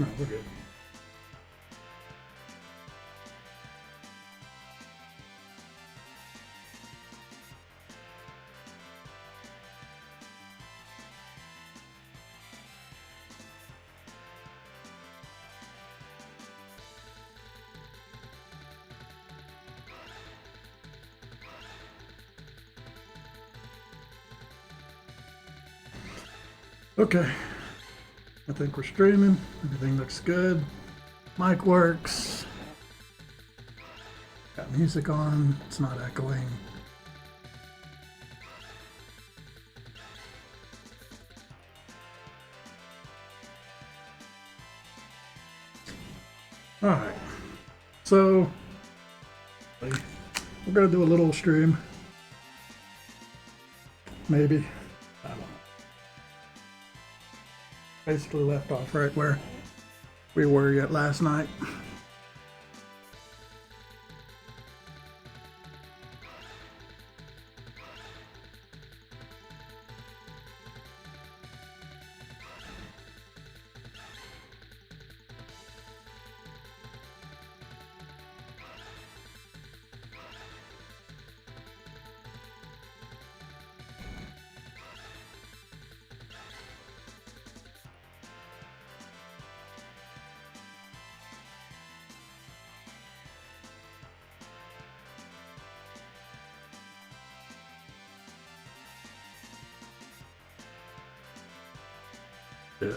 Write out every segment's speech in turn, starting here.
No, we're good. Okay, I think we're streaming. Everything looks good. Mic works. Got music on. It's not echoing. All right, so we're gonna do a little stream. Maybe. I don't know. Basically left off right where we were yet last night. Yeah.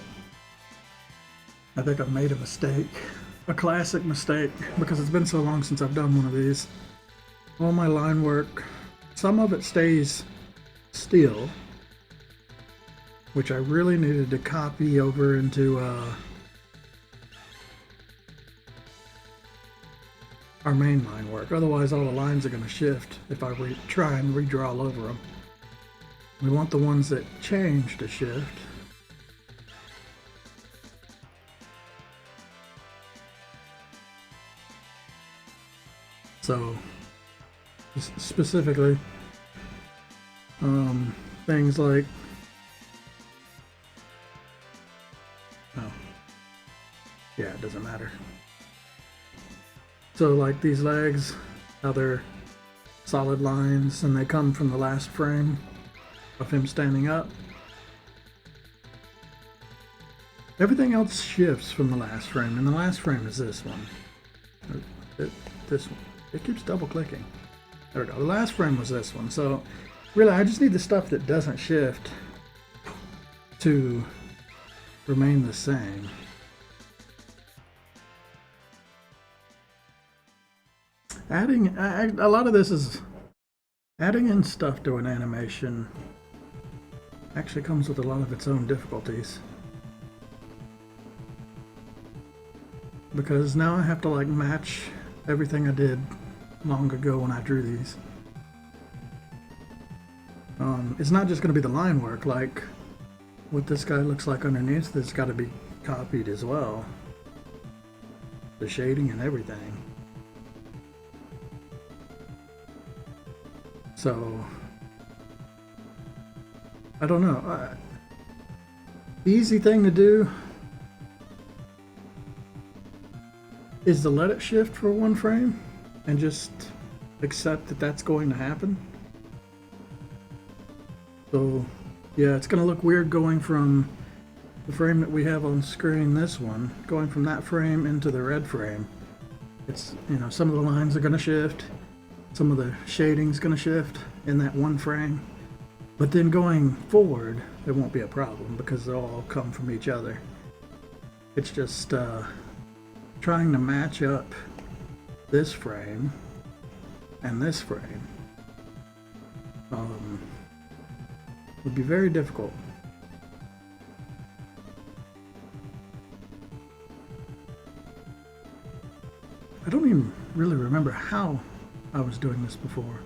I think I've made a mistake, a classic mistake, because it's been so long since I've done one of these. All my line work, some of it stays still, which I really needed to copy over into our main line work. Otherwise, all the lines are going to shift if I try and redraw all over them. We want the ones that change to shift. So, specifically, things like, oh, yeah, it doesn't matter. So like these legs, how they're solid lines and they come from the last frame of him standing up. Everything else shifts from the last frame, and the last frame is this one. This one. It keeps double clicking. There we go. The last frame was this one. So really, I just need the stuff that doesn't shift to remain the same. Adding a lot of this is adding in stuff to an animation. Actually comes with a lot of its own difficulties, because now I have to like match everything I did long ago when I drew these. It's not just going to be the line work, like what this guy looks like underneath, that's got to be copied as well. The shading and everything. So, I don't know. The easy thing to do is to let it shift for one frame and just accept that that's going to happen. So yeah, it's going to look weird going from the frame that we have on screen, this one, going from that frame into the red frame. It's, you know, some of the lines are going to shift, some of the shading's going to shift in that one frame, but then going forward there won't be a problem because they'll all come from each other. It's just trying to match up this frame and this frame would be very difficult. I don't even really remember how I was doing this before.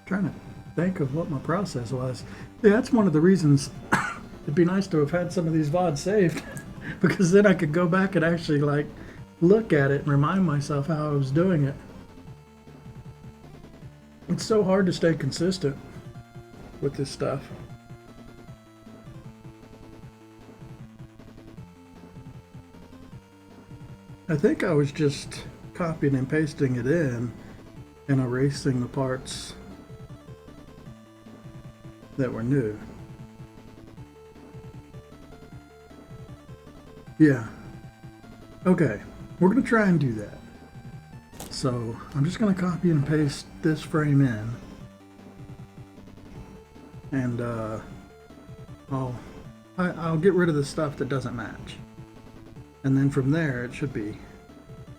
Trying to think of what my process was. Yeah, that's one of the reasons it'd be nice to have had some of these VODs saved because then I could go back and actually like look at it and remind myself how I was doing it. It's so hard to stay consistent with this stuff. I think I was just copying and pasting it in and erasing the parts that were new. Yeah. Okay, we're gonna try and do that. So I'm just gonna copy and paste this frame in, and I'll get rid of the stuff that doesn't match, and then from there it should be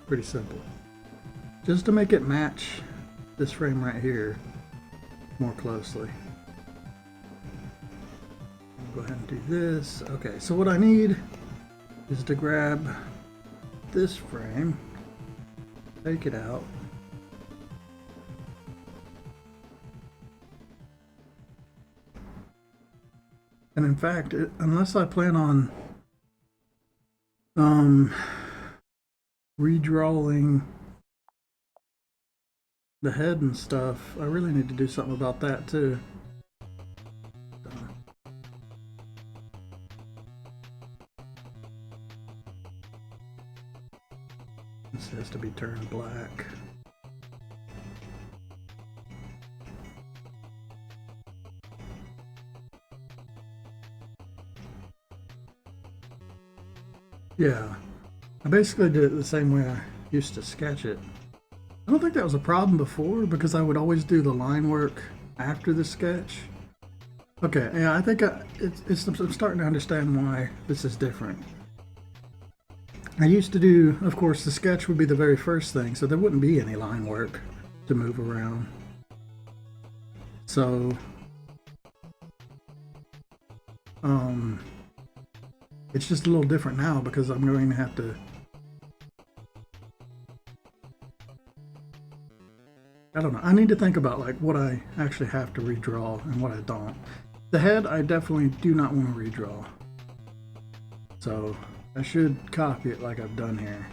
pretty simple. Just to make it match this frame right here more closely. I'll go ahead and do this. Okay, so what I need is to grab this frame, take it out, and in fact, unless I plan on redrawing the head and stuff, I really need to do something about that too. This has to be turned black. Yeah, I basically did it the same way I used to sketch it. I don't think that was a problem before because I would always do the line work after the sketch. Okay, yeah, I think I'm starting to understand why this is different. I used to do, of course, the sketch would be the very first thing, so there wouldn't be any line work to move around. So, it's just a little different now because I'm going to have to, I don't know, I need to think about like what I actually have to redraw and what I don't. The head, I definitely do not want to redraw. So, I should copy it like I've done here,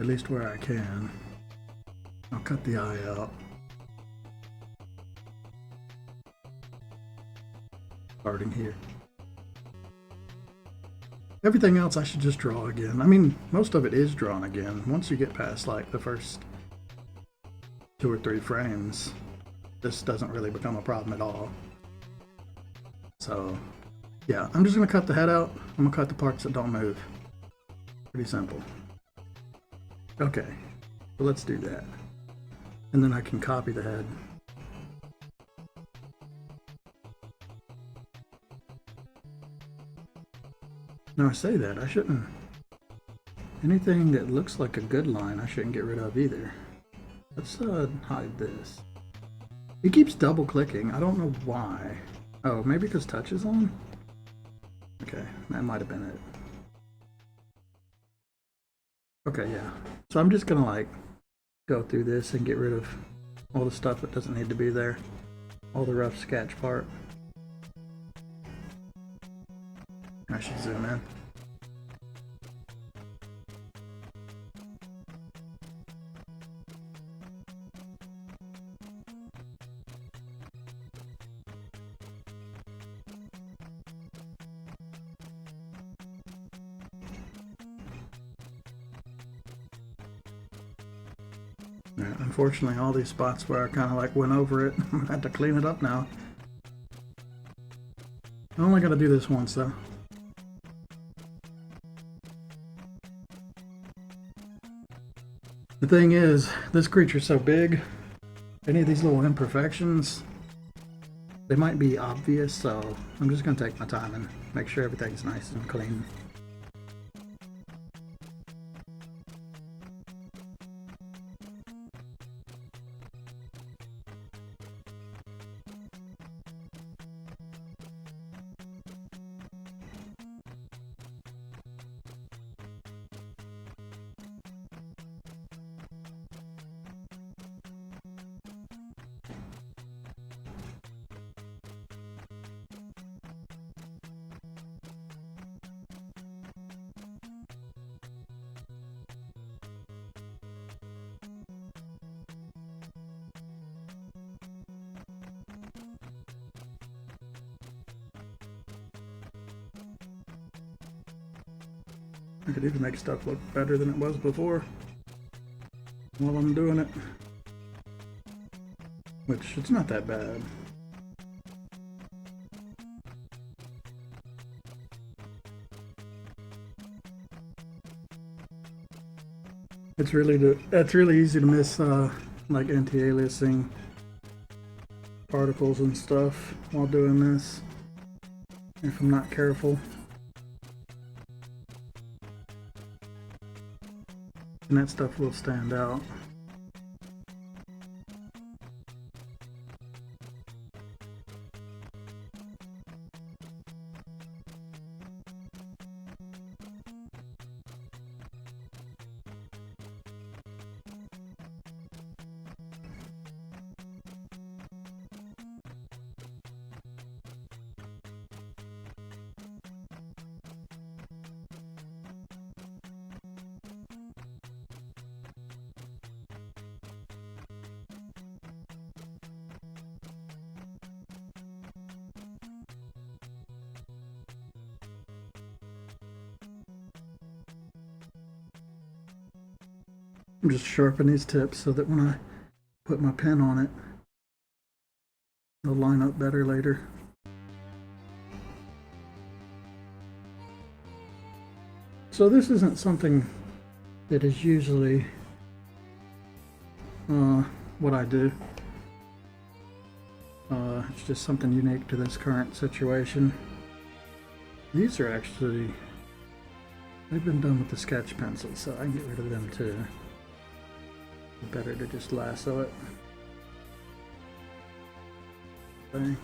at least where I can. I'll cut the eye out. Starting here. Everything else I should just draw again. I mean, most of it is drawn again. Once you get past like the first 2 or 3 frames, this doesn't really become a problem at all. So, yeah, I'm just gonna cut the head out. I'm gonna cut the parts that don't move. Pretty simple. Okay, so let's do that. And then I can copy the head. Now I say that, I shouldn't, anything that looks like a good line I shouldn't get rid of either. Let's hide this. It keeps double clicking, I don't know why. Oh, maybe because touch is on? Okay, that might have been it. Okay, yeah. So I'm just gonna like go through this and get rid of all the stuff that doesn't need to be there. All the rough sketch part. I should zoom in. Yeah, unfortunately, all these spots where I kind of like went over it, I had to clean it up now. I'm only gonna do this once though. The thing is, this creature's so big, any of these little imperfections, they might be obvious, so I'm just gonna take my time and make sure everything's nice and clean. I could even make stuff look better than it was before while I'm doing it, which it's not that bad. That's really easy to miss like anti-aliasing particles and stuff while doing this if I'm not careful. And that stuff will stand out. I'm just sharpen these tips so that when I put my pen on it, they'll line up better later. So this isn't something that is usually what I do. It's just something unique to this current situation. These are actually, they've been done with the sketch pencil, so I can get rid of them too. Better to just lasso it. Okay.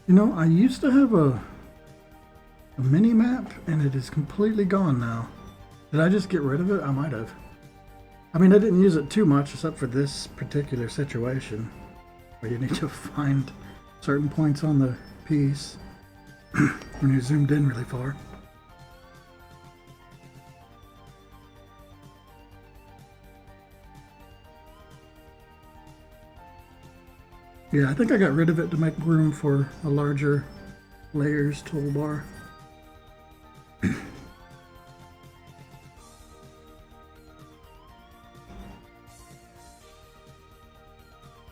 You know, I used to have a mini map and it is completely gone now. Did I just get rid of it? I might have. I mean, I didn't use it too much except for this particular situation where you need to find certain points on the piece when you're zoomed in really far. Yeah, I think I got rid of it to make room for a larger layers toolbar.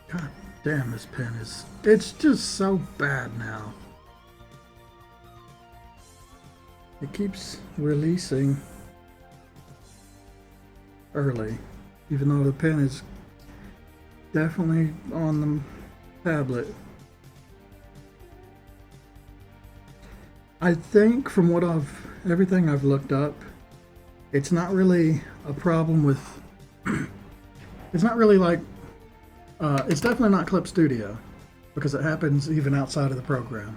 God damn, this pen is, it's just so bad now. It keeps releasing early, even though the pen is definitely on the tablet. I think from what everything I've looked up, it's not really a problem with, it's not really like, it's definitely not Clip Studio, because it happens even outside of the program.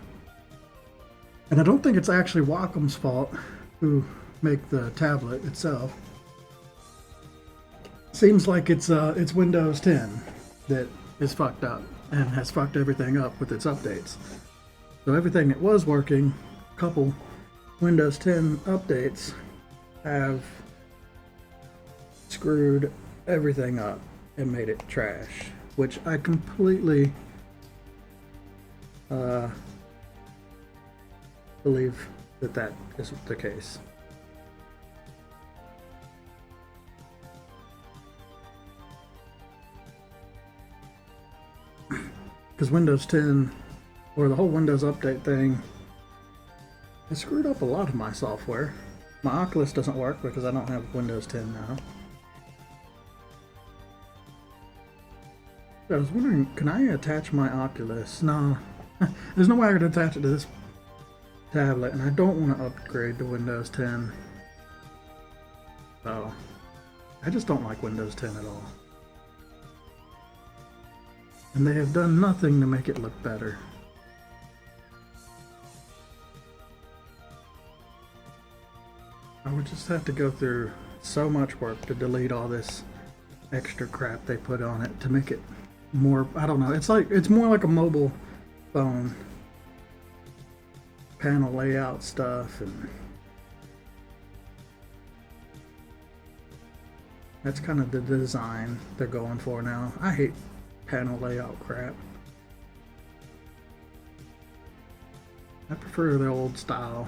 And I don't think it's actually Wacom's fault who make the tablet itself. Seems like it's Windows 10 that is fucked up and has fucked everything up with its updates. So everything that was working, a couple Windows 10 updates have screwed everything up and made it trash, which I completely believe that is the case. Because Windows 10, or the whole Windows Update thing, it screwed up a lot of my software. My Oculus doesn't work because I don't have Windows 10 now. I was wondering, can I attach my Oculus? No, there's no way I could attach it to this tablet, and I don't want to upgrade to Windows 10. So, I just don't like Windows 10 at all. And they have done nothing to make it look better. I would just have to go through so much work to delete all this extra crap they put on it to make it more, I don't know, it's more like a mobile phone. Panel layout stuff, and That's kind of the design they're going for now. I hate panel layout crap. I prefer the old style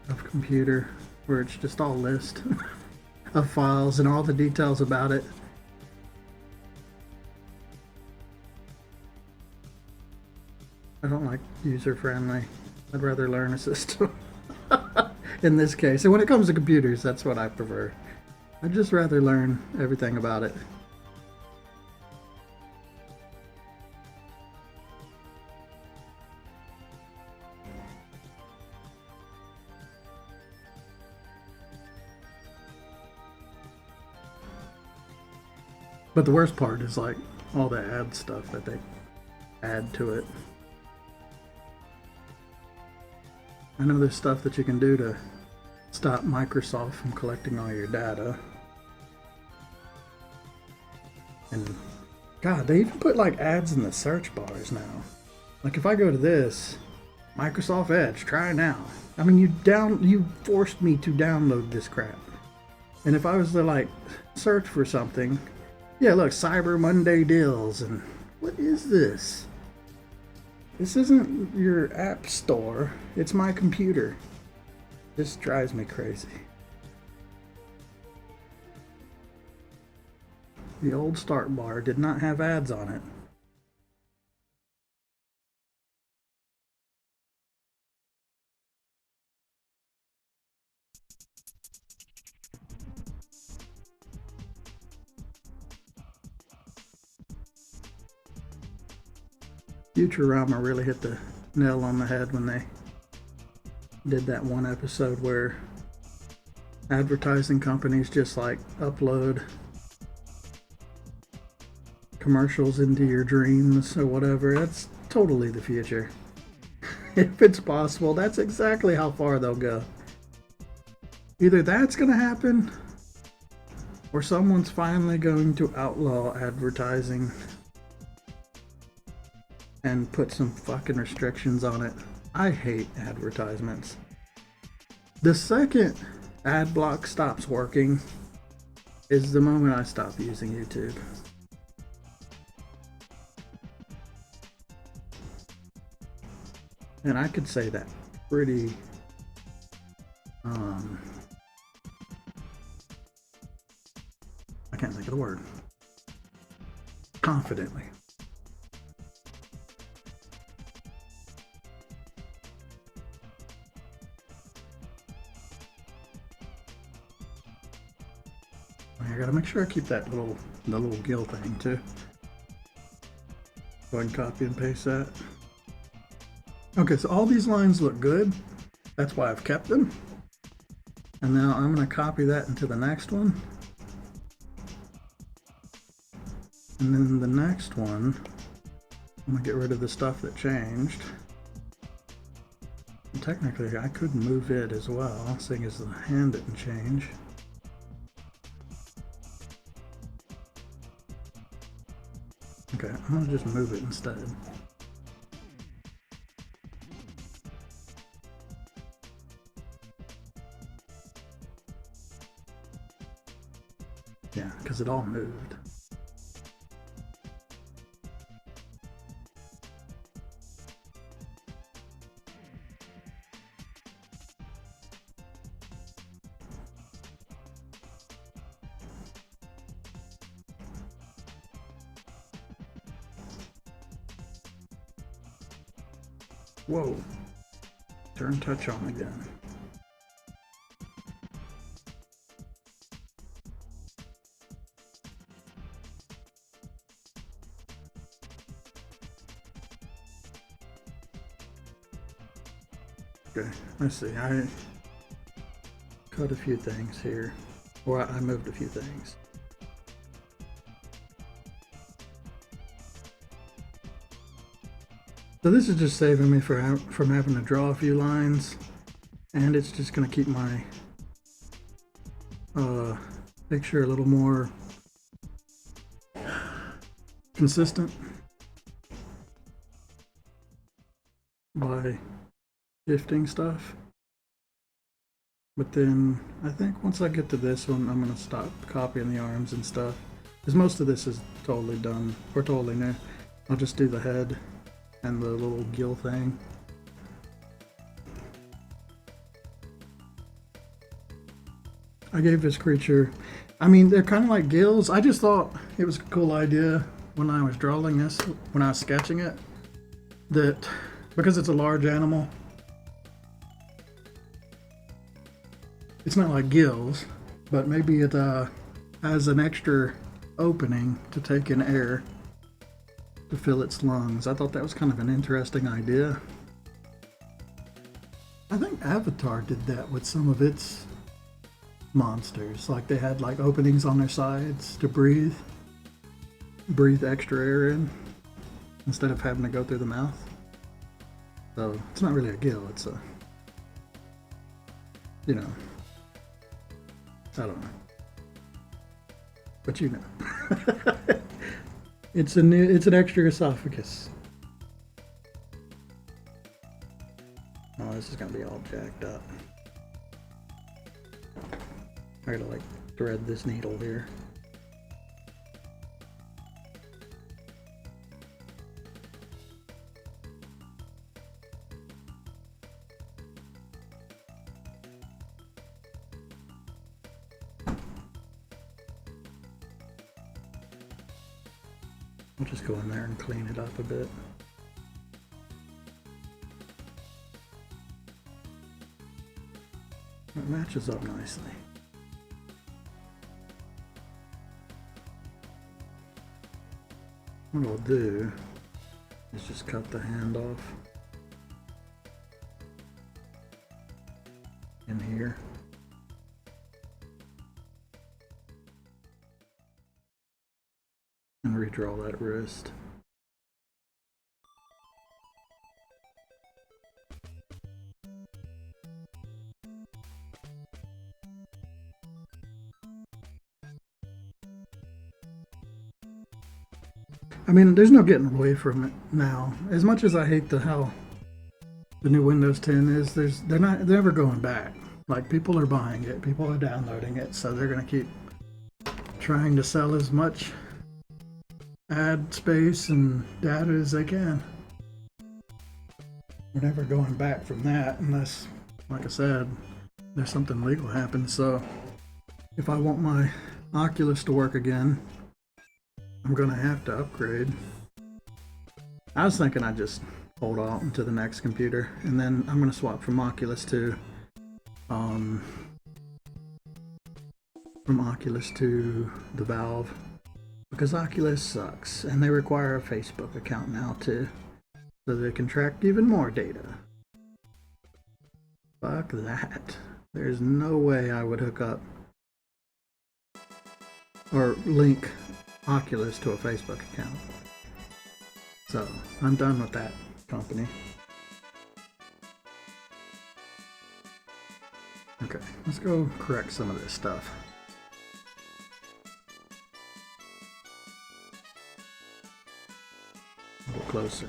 of computer where it's just all list of files and all the details about it. I don't like user-friendly. I'd rather learn a system in this case. And when it comes to computers, that's what I prefer. I'd just rather learn everything about it. But the worst part is like all the ad stuff that they add to it. I know there's stuff that you can do to stop Microsoft from collecting all your data. And God, they even put like ads in the search bars now. Like if I go to this, Microsoft Edge, try now. I mean, you forced me to download this crap. And if I was to like search for something, yeah, look, Cyber Monday deals, and what is this? This isn't your app store, it's my computer. This drives me crazy. The old start bar did not have ads on it. Futurama really hit the nail on the head when they did that one episode where advertising companies just like upload commercials into your dreams or whatever. That's totally the future. If it's possible, that's exactly how far they'll go. Either that's going to happen or someone's finally going to outlaw advertising and put some fucking restrictions on it. I hate advertisements. The second ad block stops working is the moment I stop using YouTube. And I could say that pretty I can't think of the word. Confidently. I gotta make sure I keep that the little gill thing too. Go ahead and copy and paste that. Okay, so all these lines look good. That's why I've kept them. And now I'm gonna copy that into the next one. And then the next one, I'm gonna get rid of the stuff that changed. And technically, I could move it as well, seeing as the hand didn't change. Okay, I'm gonna just move it instead. Yeah, because it all moved. Whoa, turn touch on again. Okay, let's see, I cut a few things here, or I moved a few things. So this is just saving me from having to draw a few lines, and it's just going to keep my picture a little more consistent by shifting stuff. But then I think once I get to this one, I'm gonna stop copying the arms and stuff. Because most of this is totally done, or totally new. I'll just do the head and the little gill thing. I gave this creature, I mean, they're kind of like gills. I just thought it was a cool idea when I was drawing this, when I was sketching it, that because it's a large animal, it's not like gills, but maybe it has an extra opening to take in air to fill its lungs. I thought that was kind of an interesting idea. I think Avatar did that with some of its monsters. Like they had like openings on their sides to breathe extra air in instead of having to go through the mouth. So it's not really a gill, it's a, you know, I don't know. But you know. It's an extra esophagus. Oh, this is gonna be all jacked up. I gotta like thread this needle here. I'll just go in there and clean it up a bit. It matches up nicely. What I'll do is just cut the hand off in here. And redraw that wrist. I mean, there's no getting away from it now. As much as I hate how the new Windows 10 is, they're never going back. Like people are buying it, people are downloading it, so they're gonna keep trying to sell as much ad space and data as they can. We're never going back from that unless, like I said, there's something legal happens. So if I want my Oculus to work again, I'm gonna have to upgrade. I was thinking I'd just hold on to the next computer, and then I'm gonna swap from Oculus to the Valve, because Oculus sucks, and they require a Facebook account now too, so they can track even more data. Fuck that. There's no way I would hook up or link Oculus to a Facebook account. So I'm done with that company. Okay, let's go correct some of this stuff. A little closer.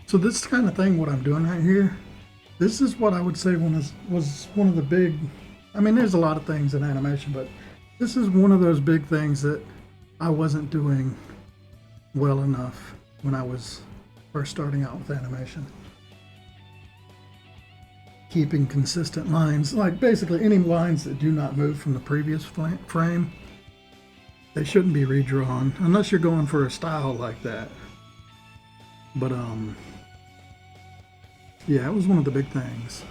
So this kind of thing, what I'm doing right here, this is what I would say was one of the big, I mean, there's a lot of things in animation, but this is one of those big things that I wasn't doing well enough when I was first starting out with animation. Keeping consistent lines, like basically any lines that do not move from the previous frame, they shouldn't be redrawn unless you're going for a style like that. But yeah, it was one of the big things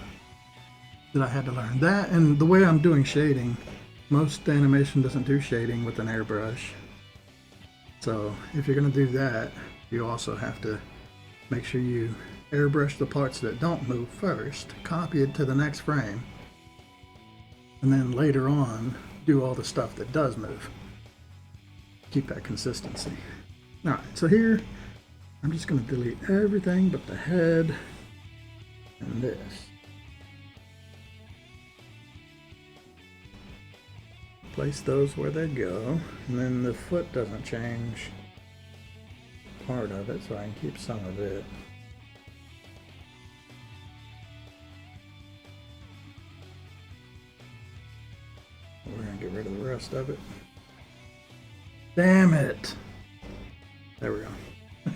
that I had to learn. That and the way I'm doing shading, most animation doesn't do shading with an airbrush. So if you're gonna do that, you also have to make sure you airbrush the parts that don't move first, copy it to the next frame, and then later on do all the stuff that does move. Keep that consistency. Alright, so here I'm just going to delete everything but the head and this. Place those where they go, and then the foot doesn't change part of it, so I can keep some of it. We're going to get rid of the rest of it. Damn it! There we go.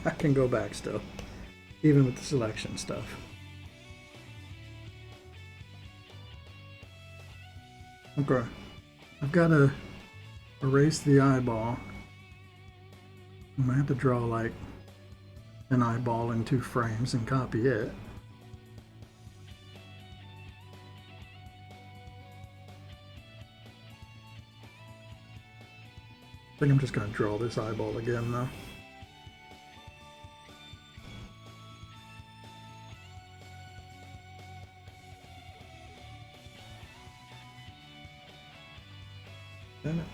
I can go back still, even with the selection stuff. Okay, I've got to erase the eyeball. I'm gonna have to draw like an eyeball in 2 frames and copy it. I think I'm just gonna draw this eyeball again though. Damn it.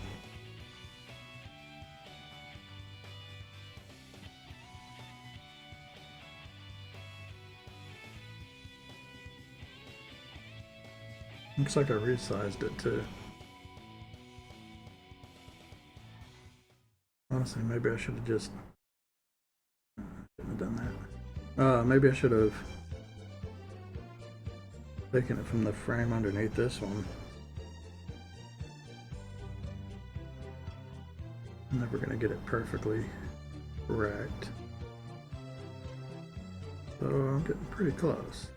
Looks like I resized it too. Honestly, maybe I should have just shouldn't have done that. Maybe I should have taken it from the frame underneath this one. I'm never gonna get it perfectly correct. So I'm getting pretty close.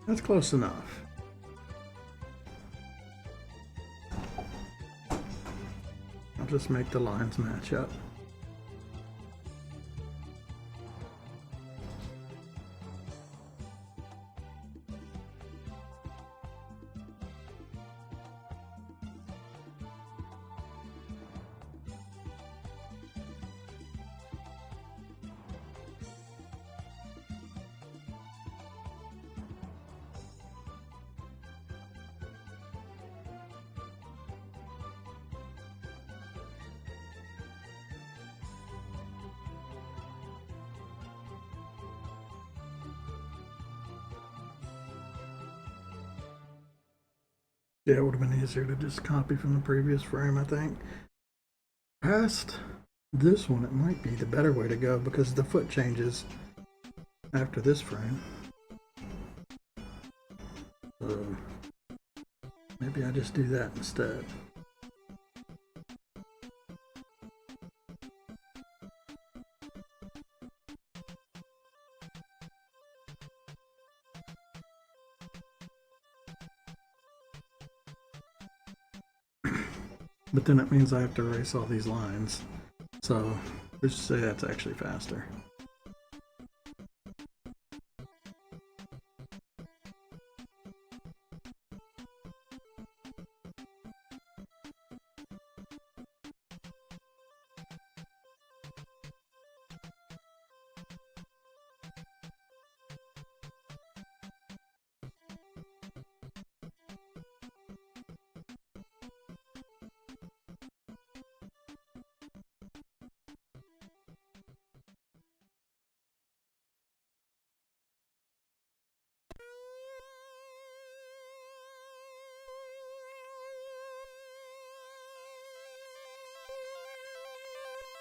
That's close enough. I'll just make the lines match up. Yeah, it would have been easier to just copy from the previous frame, I think. Past this one, it might be the better way to go because the foot changes after this frame. So maybe I just do that instead. But then it means I have to erase all these lines. So let's just say that's actually faster.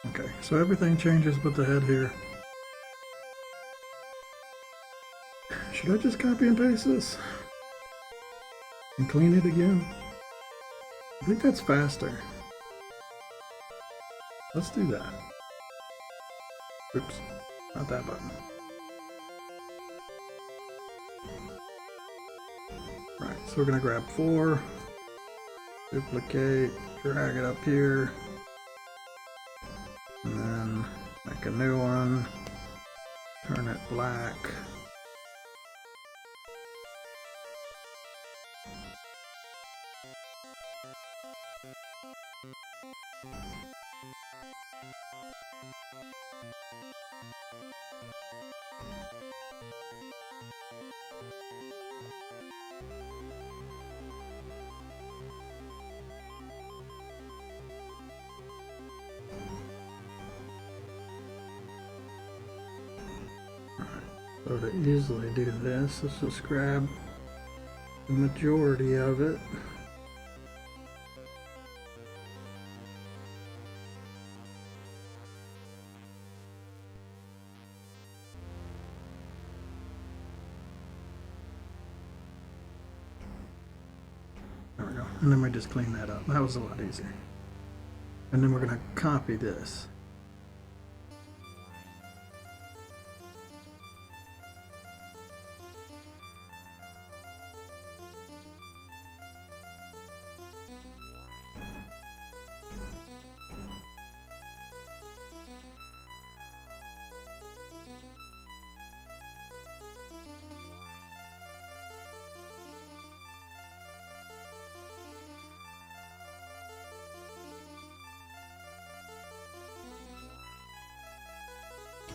Okay, so everything changes but the head here. Should I just copy and paste this? And clean it again? I think that's faster. Let's do that. Oops, not that button. Right, so we're gonna grab 4, duplicate, drag it up here, and then make a new one, turn it black. So to easily do this, let's just grab the majority of it. There we go. And then we just clean that up. That was a lot easier. And then we're going to copy this.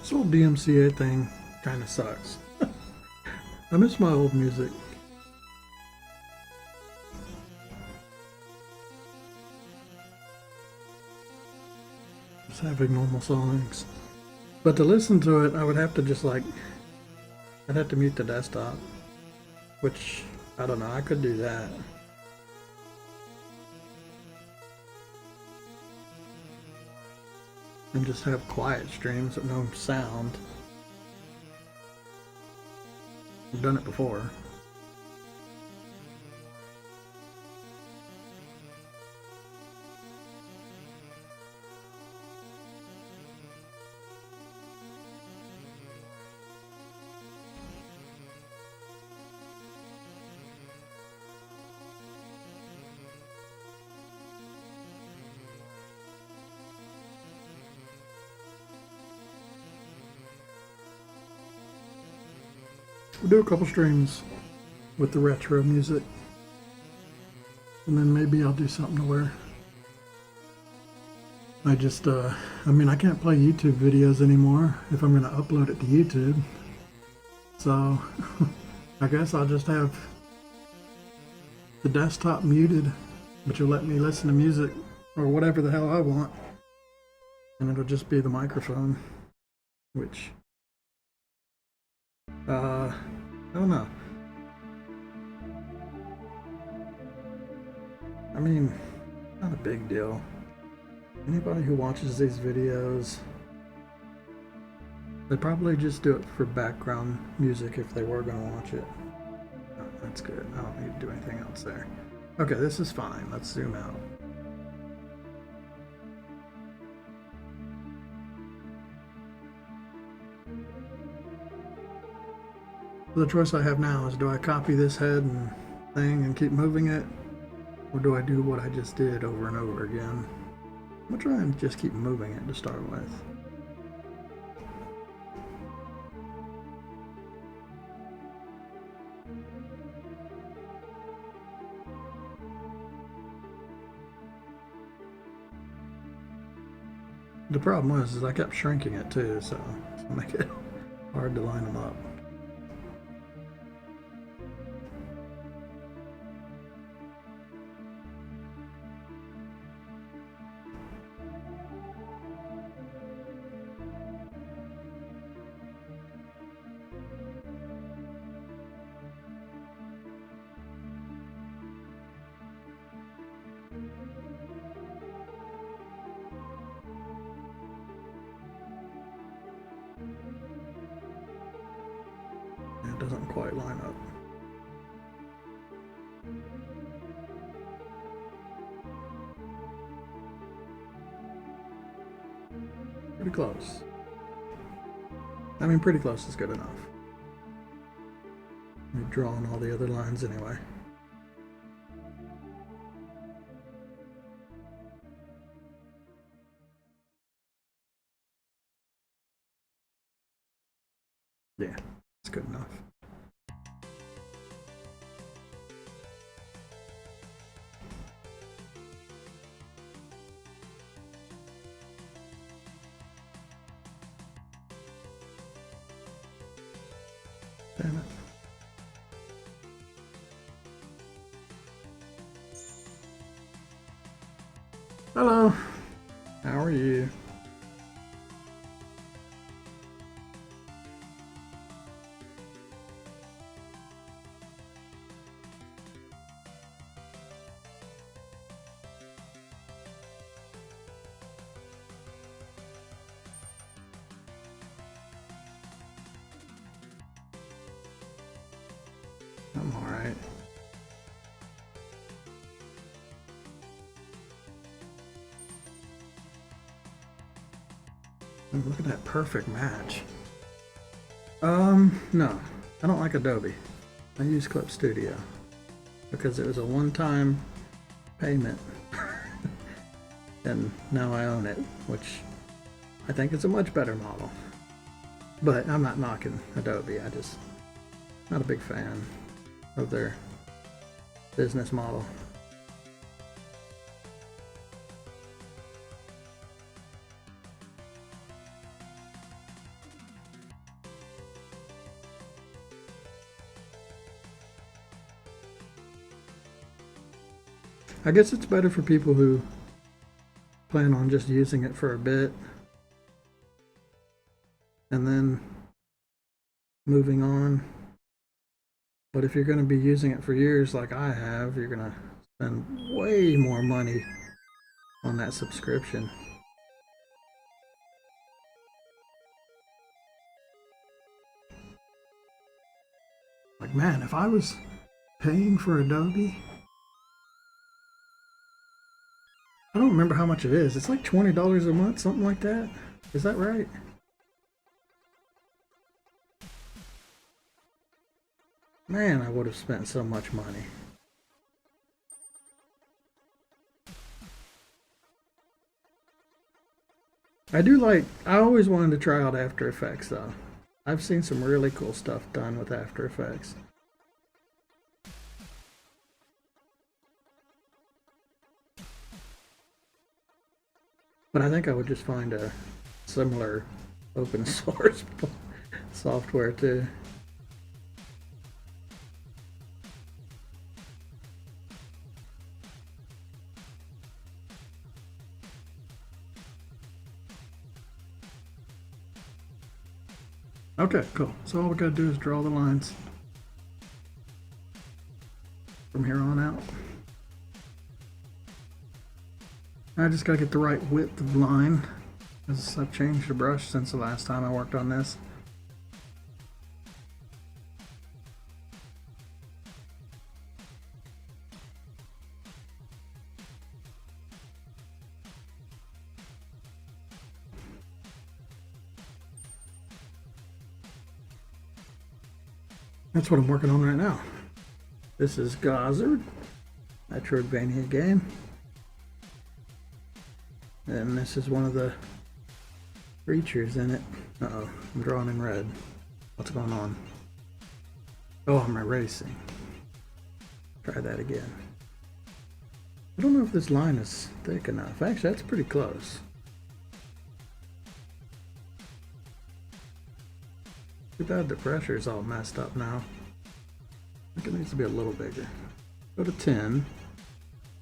This whole DMCA thing kind of sucks. I miss my old music. Just having normal songs. But to listen to it, I would have to just like, I'd have to mute the desktop. Which, I don't know, I could do that. And just have quiet streams with no sound. I've done it before. We'll do a couple streams with the retro music. And then maybe I'll do something to where I just, I mean, I can't play YouTube videos anymore if I'm going to upload it to YouTube. So, I guess I'll just have the desktop muted, but you'll let me listen to music or whatever the hell I want. And it'll just be the microphone, which, I don't know. I mean, not a big deal. Anybody who watches these videos, they probably just do it for background music if they were going to watch it. Oh, that's good. I don't need to do anything else there. Okay, this is fine. Let's zoom out. The choice I have now is, do I copy this head and thing and keep moving it, or do I do what I just did over and over again? I'm gonna try and just keep moving it to start with. The problem was, is I kept shrinking it too, so it's gonna make it hard to line them up. it doesn't quite line up. Pretty close. I mean, pretty close is good enough. I'm drawing all the other lines anyway. Yeah, it's good enough. Damn it. Hello. How are you? I'm all right. Look at that perfect match. No, I don't like Adobe. I use Clip Studio because it was a one-time payment and now I own it, which I think is a much better model. But I'm not knocking Adobe. I just not a big fan of their business model. I guess it's better for people who plan on just using it for a bit and then moving on. But if you're going to be using it for years like I have, you're going to spend way more money on that subscription. Like, man, if I was paying for Adobe, I don't remember how much it is. It's like $20 a month, something like that. Is that right? Man, I would have spent so much money. I always wanted to try out After Effects though. I've seen some really cool stuff done with After Effects. But I think I would just find a similar open source software too. Okay, cool. So all we gotta do is draw the lines from here on out. I just gotta get the right width of line, as I've changed the brush since the last time I worked on this. That's what I'm working on right now. This is Gozzard, Metroidvania game. And this is one of the creatures in it. Uh-oh, I'm drawing in red. What's going on? Oh, I'm erasing. Try that again. I don't know if this line is thick enough. Actually, that's pretty close. Too bad the pressure is all messed up now. I think it needs to be a little bigger. Go to 10.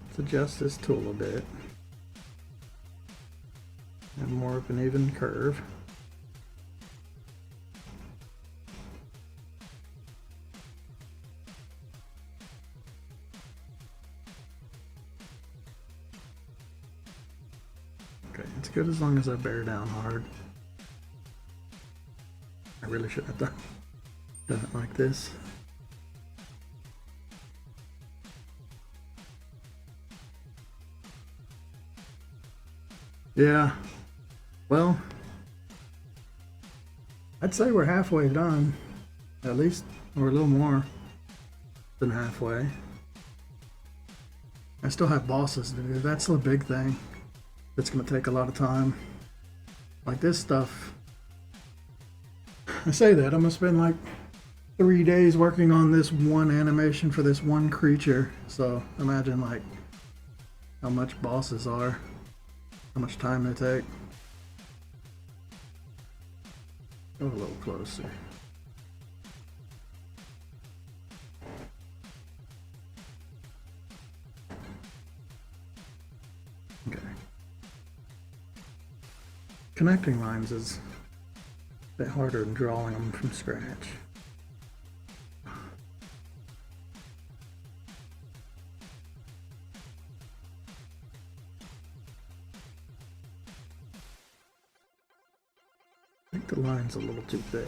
Let's adjust this tool a bit. And more of an even curve. Okay, it's good as long as I bear down hard. I really shouldn't have done. Done it like this. Yeah, well, I'd say we're halfway done. At least, or a little more than halfway. I still have bosses to do. That's the big thing. It's going to take a lot of time. Like this stuff, I say that, I'm going to spend like 3 days working on this one animation for this one creature. So imagine like how much bosses are, how much time they take. Go a little closer. Okay. Connecting lines is a bit harder than drawing them from scratch. I think the line's a little too thick.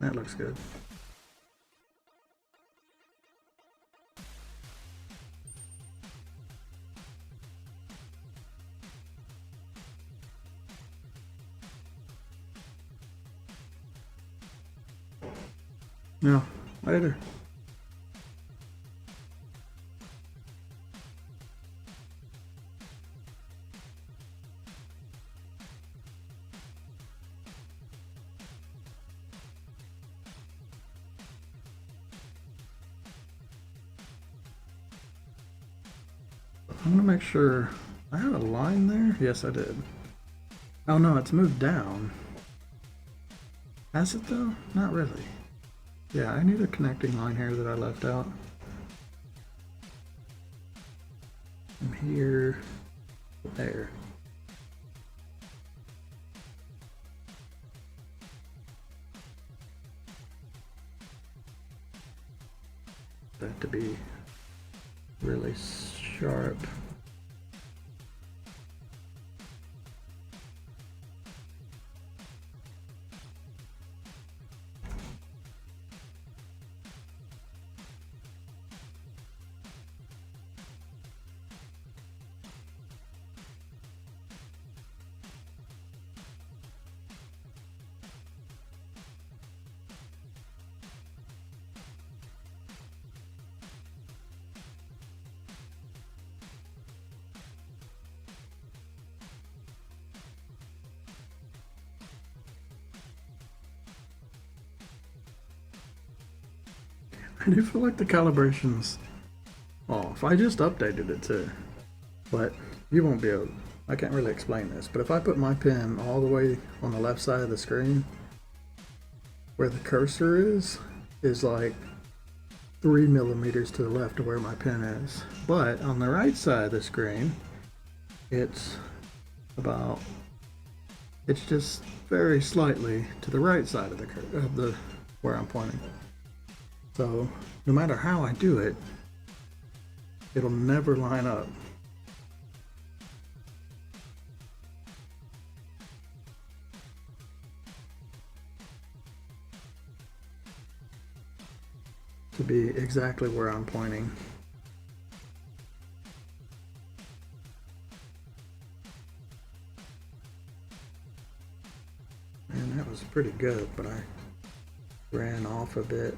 That looks good. No, later. I'm gonna make sure I had a line there. Yes, I did. Oh no, it's moved down. Has it though? Not really. Yeah, I need a connecting line here that I left out. From here to there. That to be really sharp. I do feel like the calibration's off. I just updated it too. But you won't be able, I can't really explain this, but if I put my pen all the way on the left side of the screen, where the cursor is like 3 millimeters to the left of where my pen is. But on the right side of the screen, it's about, it's just very slightly to the right side of the where I'm pointing. So no matter how I do it, it'll never line up. To be exactly where I'm pointing. And that was pretty good, but I ran off a bit.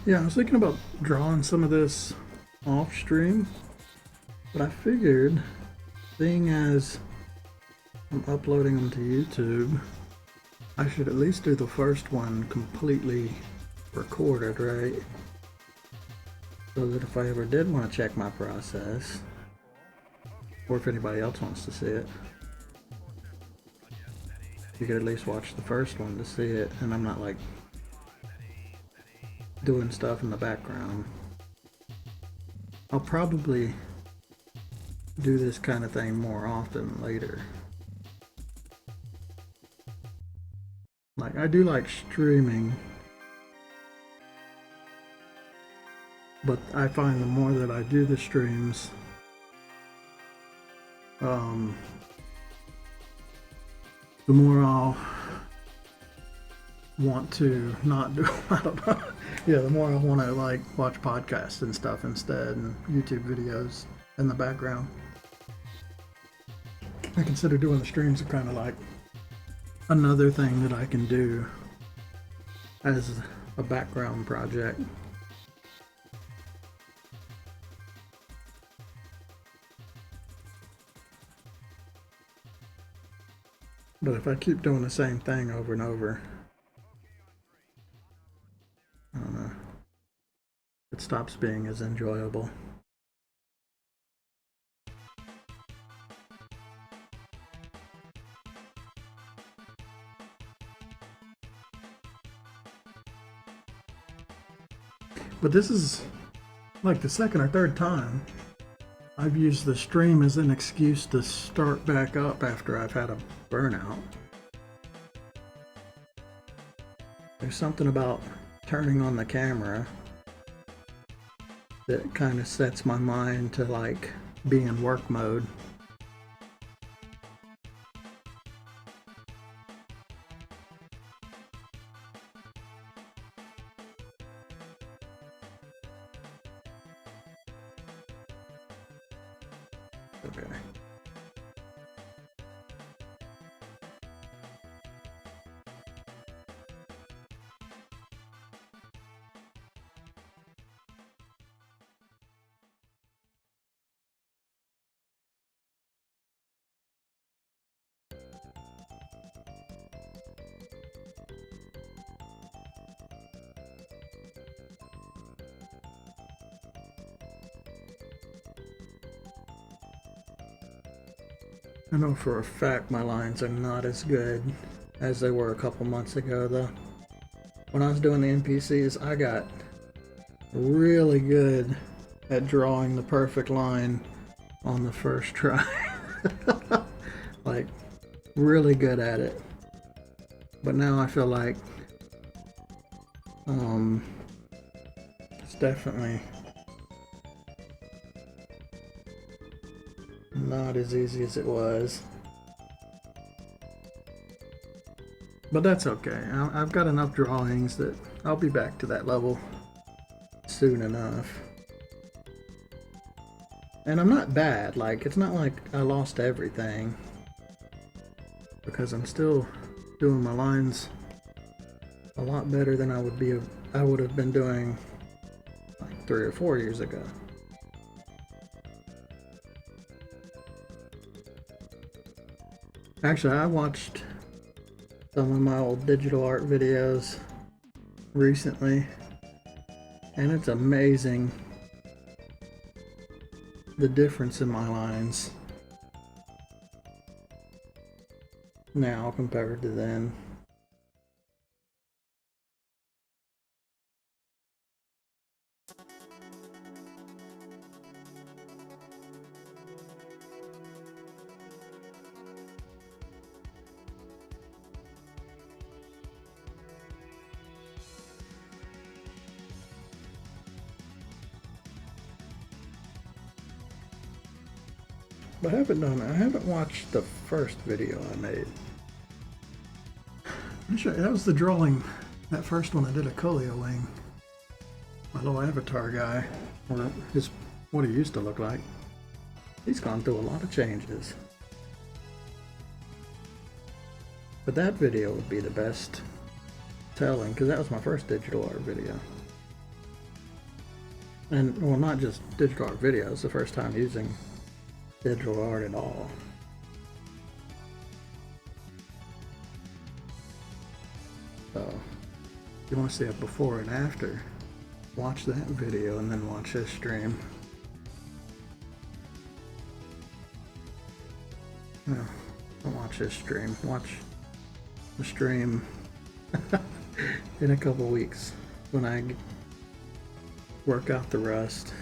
Yeah, I was thinking about drawing some of this off stream, but I figured, seeing as I'm uploading them to YouTube, I should at least do the first one completely recorded, right? So that if I ever did want to check my process, or if anybody else wants to see it, you could at least watch the first one to see it, and I'm not like doing stuff in the background. I'll probably do this kind of thing more often later. Like, I do like streaming, but I find the more that I do the streams, the more I'll want to not do, I don't know. Yeah, the more I want to like watch podcasts and stuff instead, and YouTube videos in the background. I consider doing the streams kind of like another thing that I can do as a background project. But if I keep doing the same thing over and over, I don't know, it stops being as enjoyable. But this is like the second or third time I've used the stream as an excuse to start back up after I've had a burnout. There's something about turning on the camera that kind of sets my mind to like be in work mode. Okay. I know for a fact my lines are not as good as they were a couple months ago though. When I was doing the NPCs, I got really good at drawing the perfect line on the first try. Like, really good at it. But now I feel like it's definitely not as easy as it was. But that's okay. I've got enough drawings that I'll be back to that level soon enough. And I'm not bad. Like, it's not like I lost everything, because I'm still doing my lines a lot better than I would have been doing like 3 or 4 years ago. Actually, I watched some of my old digital art videos recently, and it's amazing the difference in my lines now compared to then. But I haven't watched the first video I made. That was the drawing, that first one I did a Coolio wing. My little avatar guy, or what he used to look like. He's gone through a lot of changes. But that video would be the best telling, because that was my first digital art video. And, well, not just digital art videos, the first time using digital art at all. So, if you want to see a before and after, watch that video and then watch this stream. No, don't watch this stream. Watch the stream in a couple weeks when I work out the rust.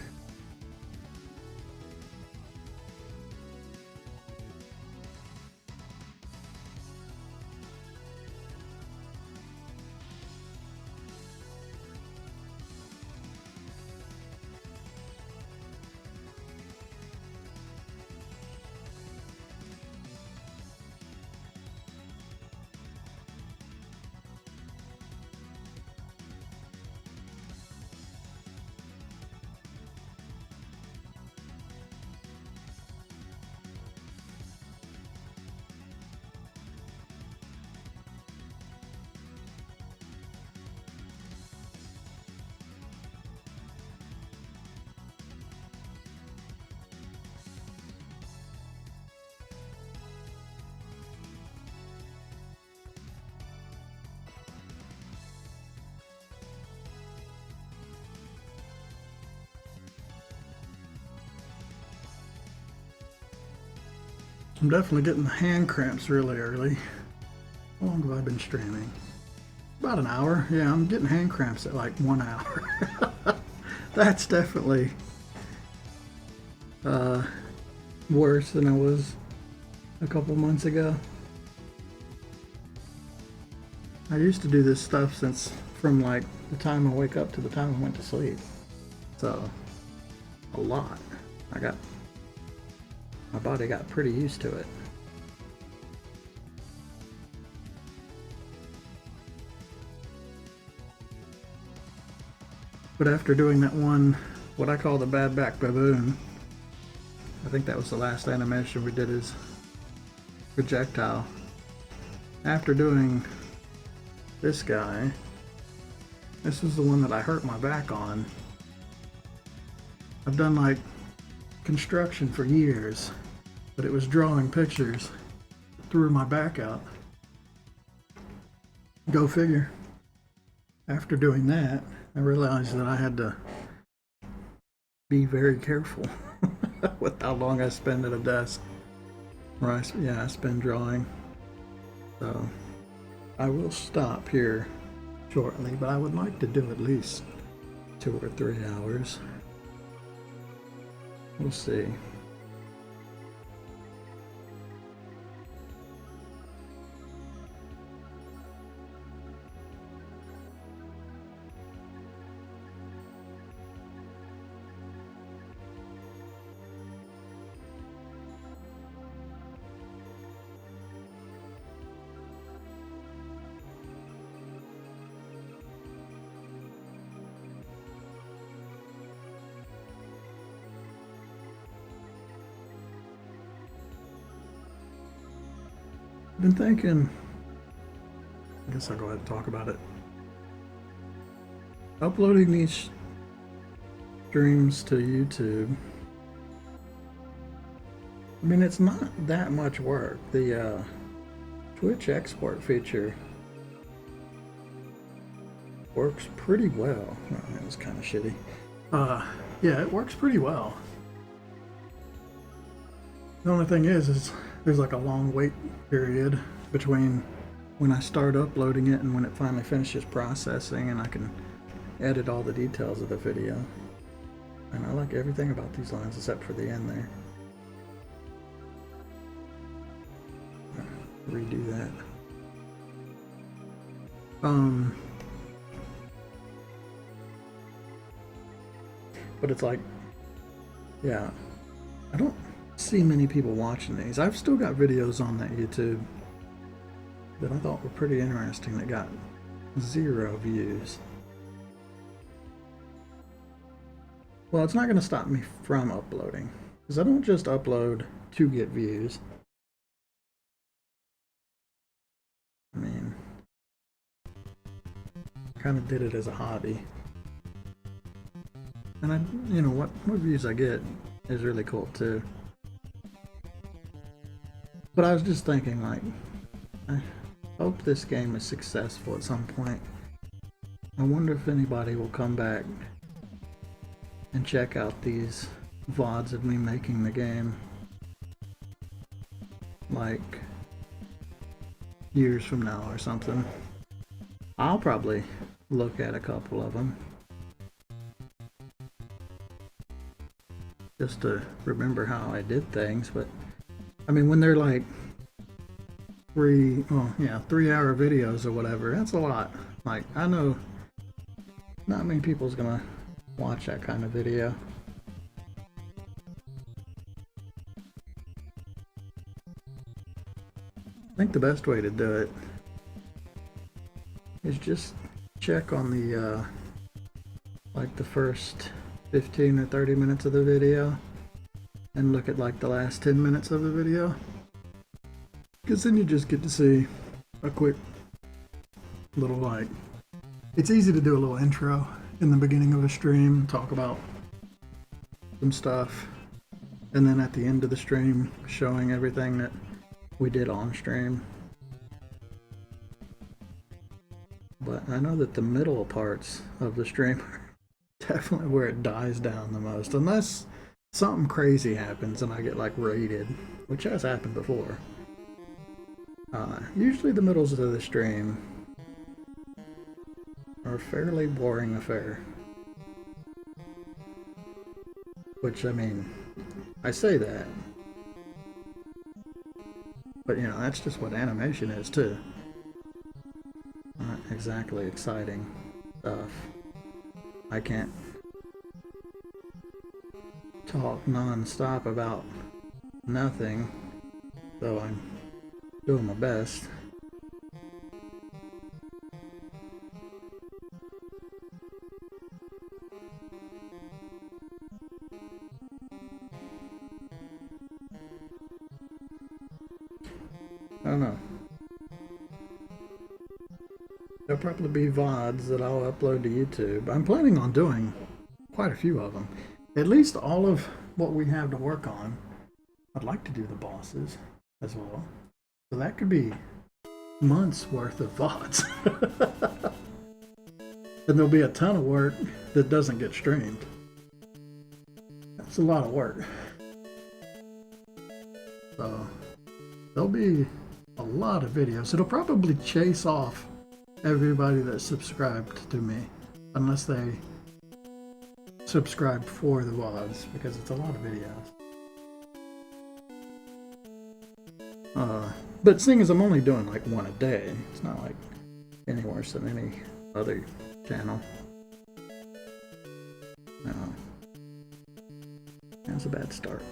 I'm definitely getting the hand cramps really early. How long have I been streaming? About an hour. Yeah, I'm getting hand cramps at like 1 hour. That's definitely worse than I was a couple months ago. I used to do this stuff since from like the time I wake up to the time I went to sleep. So, a lot. My body got pretty used to it. But after doing that one, what I call the bad back baboon, I think that was the last animation we did is projectile. After doing this guy, this was the one that I hurt my back on. I've done like construction for years, but it was drawing pictures, threw my back out. Go figure. After doing that, I realized that I had to be very careful with how long I spend at a desk. Or I spend drawing. So I will stop here shortly, but I would like to do at least 2 or 3 hours. We'll see. I've been thinking, I guess I'll go ahead and talk about it. Uploading these streams to YouTube, I mean, it's not that much work. The Twitch export feature works pretty well. Oh, that was kind of shitty. Yeah, it works pretty well. The only thing is there's like a long wait period between when I start uploading it and when it finally finishes processing, and I can edit all the details of the video. And I like everything about these lines except for the end there. Redo that. But it's like, yeah, I don't see many people watching these. I've still got videos on that YouTube that I thought were pretty interesting that got 0 views. Well, it's not going to stop me from uploading, because I don't just upload to get views. I mean, I kind of did it as a hobby. And you know, what views I get is really cool too. But I was just thinking, like, I hope this game is successful at some point. I wonder if anybody will come back and check out these VODs of me making the game, like, years from now or something. I'll probably look at a couple of them just to remember how I did things. But I mean, when they're like 3-hour videos or whatever, that's a lot. Like, I know not many people's gonna watch that kind of video. I think the best way to do it is just check on the like the first 15 or 30 minutes of the video and look at like the last 10 minutes of the video, because then you just get to see a quick little, like, it's easy to do a little intro in the beginning of a stream, talk about some stuff, and then at the end of the stream showing everything that we did on stream. But I know that the middle parts of the stream are definitely where it dies down the most, unless something crazy happens and I get like raided, which has happened before. Usually the middles of the stream are a fairly boring affair. Which, I mean, I say that, but you know, that's just what animation is too. Not exactly exciting stuff. I can't talk non-stop about nothing, though I'm doing my best. I don't know. There'll probably be VODs that I'll upload to YouTube. I'm planning on doing quite a few of them. At least all of what we have to work on. I'd like to do the bosses as well. So that could be months worth of VODs. And there'll be a ton of work that doesn't get streamed. That's a lot of work. So there'll be a lot of videos. It'll probably chase off everybody that subscribed to me, unless they subscribe for the VODs, because it's a lot of videos. But seeing as I'm only doing like one a day, it's not like any worse than any other channel. That's a bad start.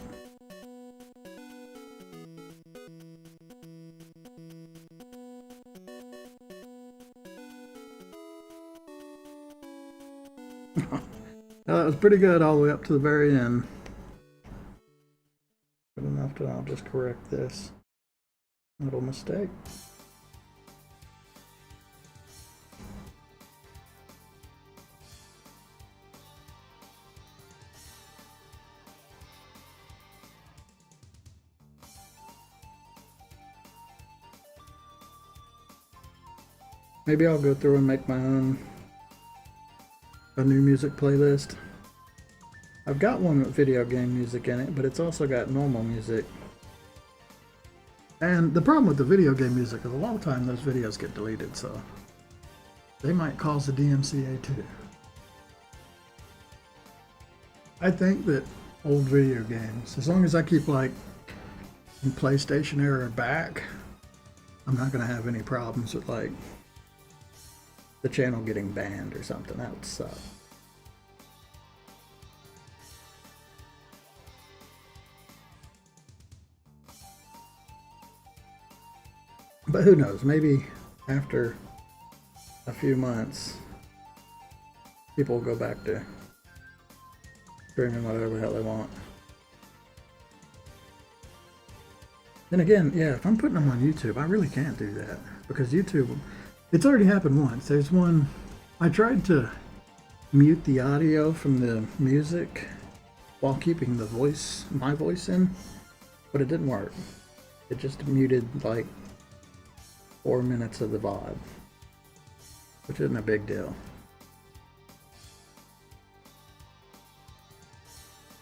That was pretty good all the way up to the very end. Good enough that I'll just correct this little mistake. Maybe I'll go through and make my own a new music playlist. I've got one with video game music in it, but it's also got normal music. And the problem with the video game music is a lot of time those videos get deleted, so they might cause the DMCA too. I think that old video games, as long as I keep like in PlayStation era back, I'm not gonna have any problems with like the channel getting banned or something. That would suck. But who knows, maybe after a few months people will go back to streaming whatever the hell they want. Then again, yeah, if I'm putting them on YouTube, I really can't do that, because YouTube, it's already happened once. There's one, I tried to mute the audio from the music while keeping my voice in, but it didn't work. It just muted like 4 minutes of the VOD, which isn't a big deal.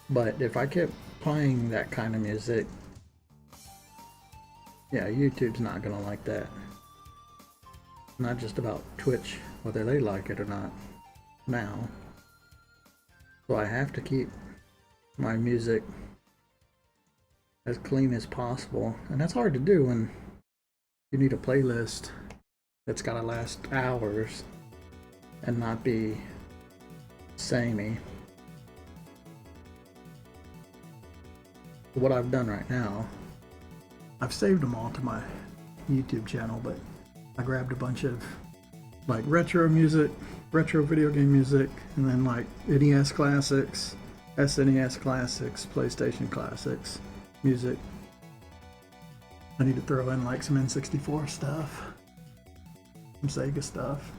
But if I kept playing that kind of music, yeah, YouTube's not gonna like that. Not just about Twitch, whether they like it or not now. So I have to keep my music as clean as possible, and that's hard to do when you need a playlist that's gotta last hours and not be samey. What I've done right now, I've saved them all to my YouTube channel, but I grabbed a bunch of like retro music, retro video game music, and then like NES classics, SNES classics, PlayStation classics music. I need to throw in like some N64 stuff, some Sega stuff.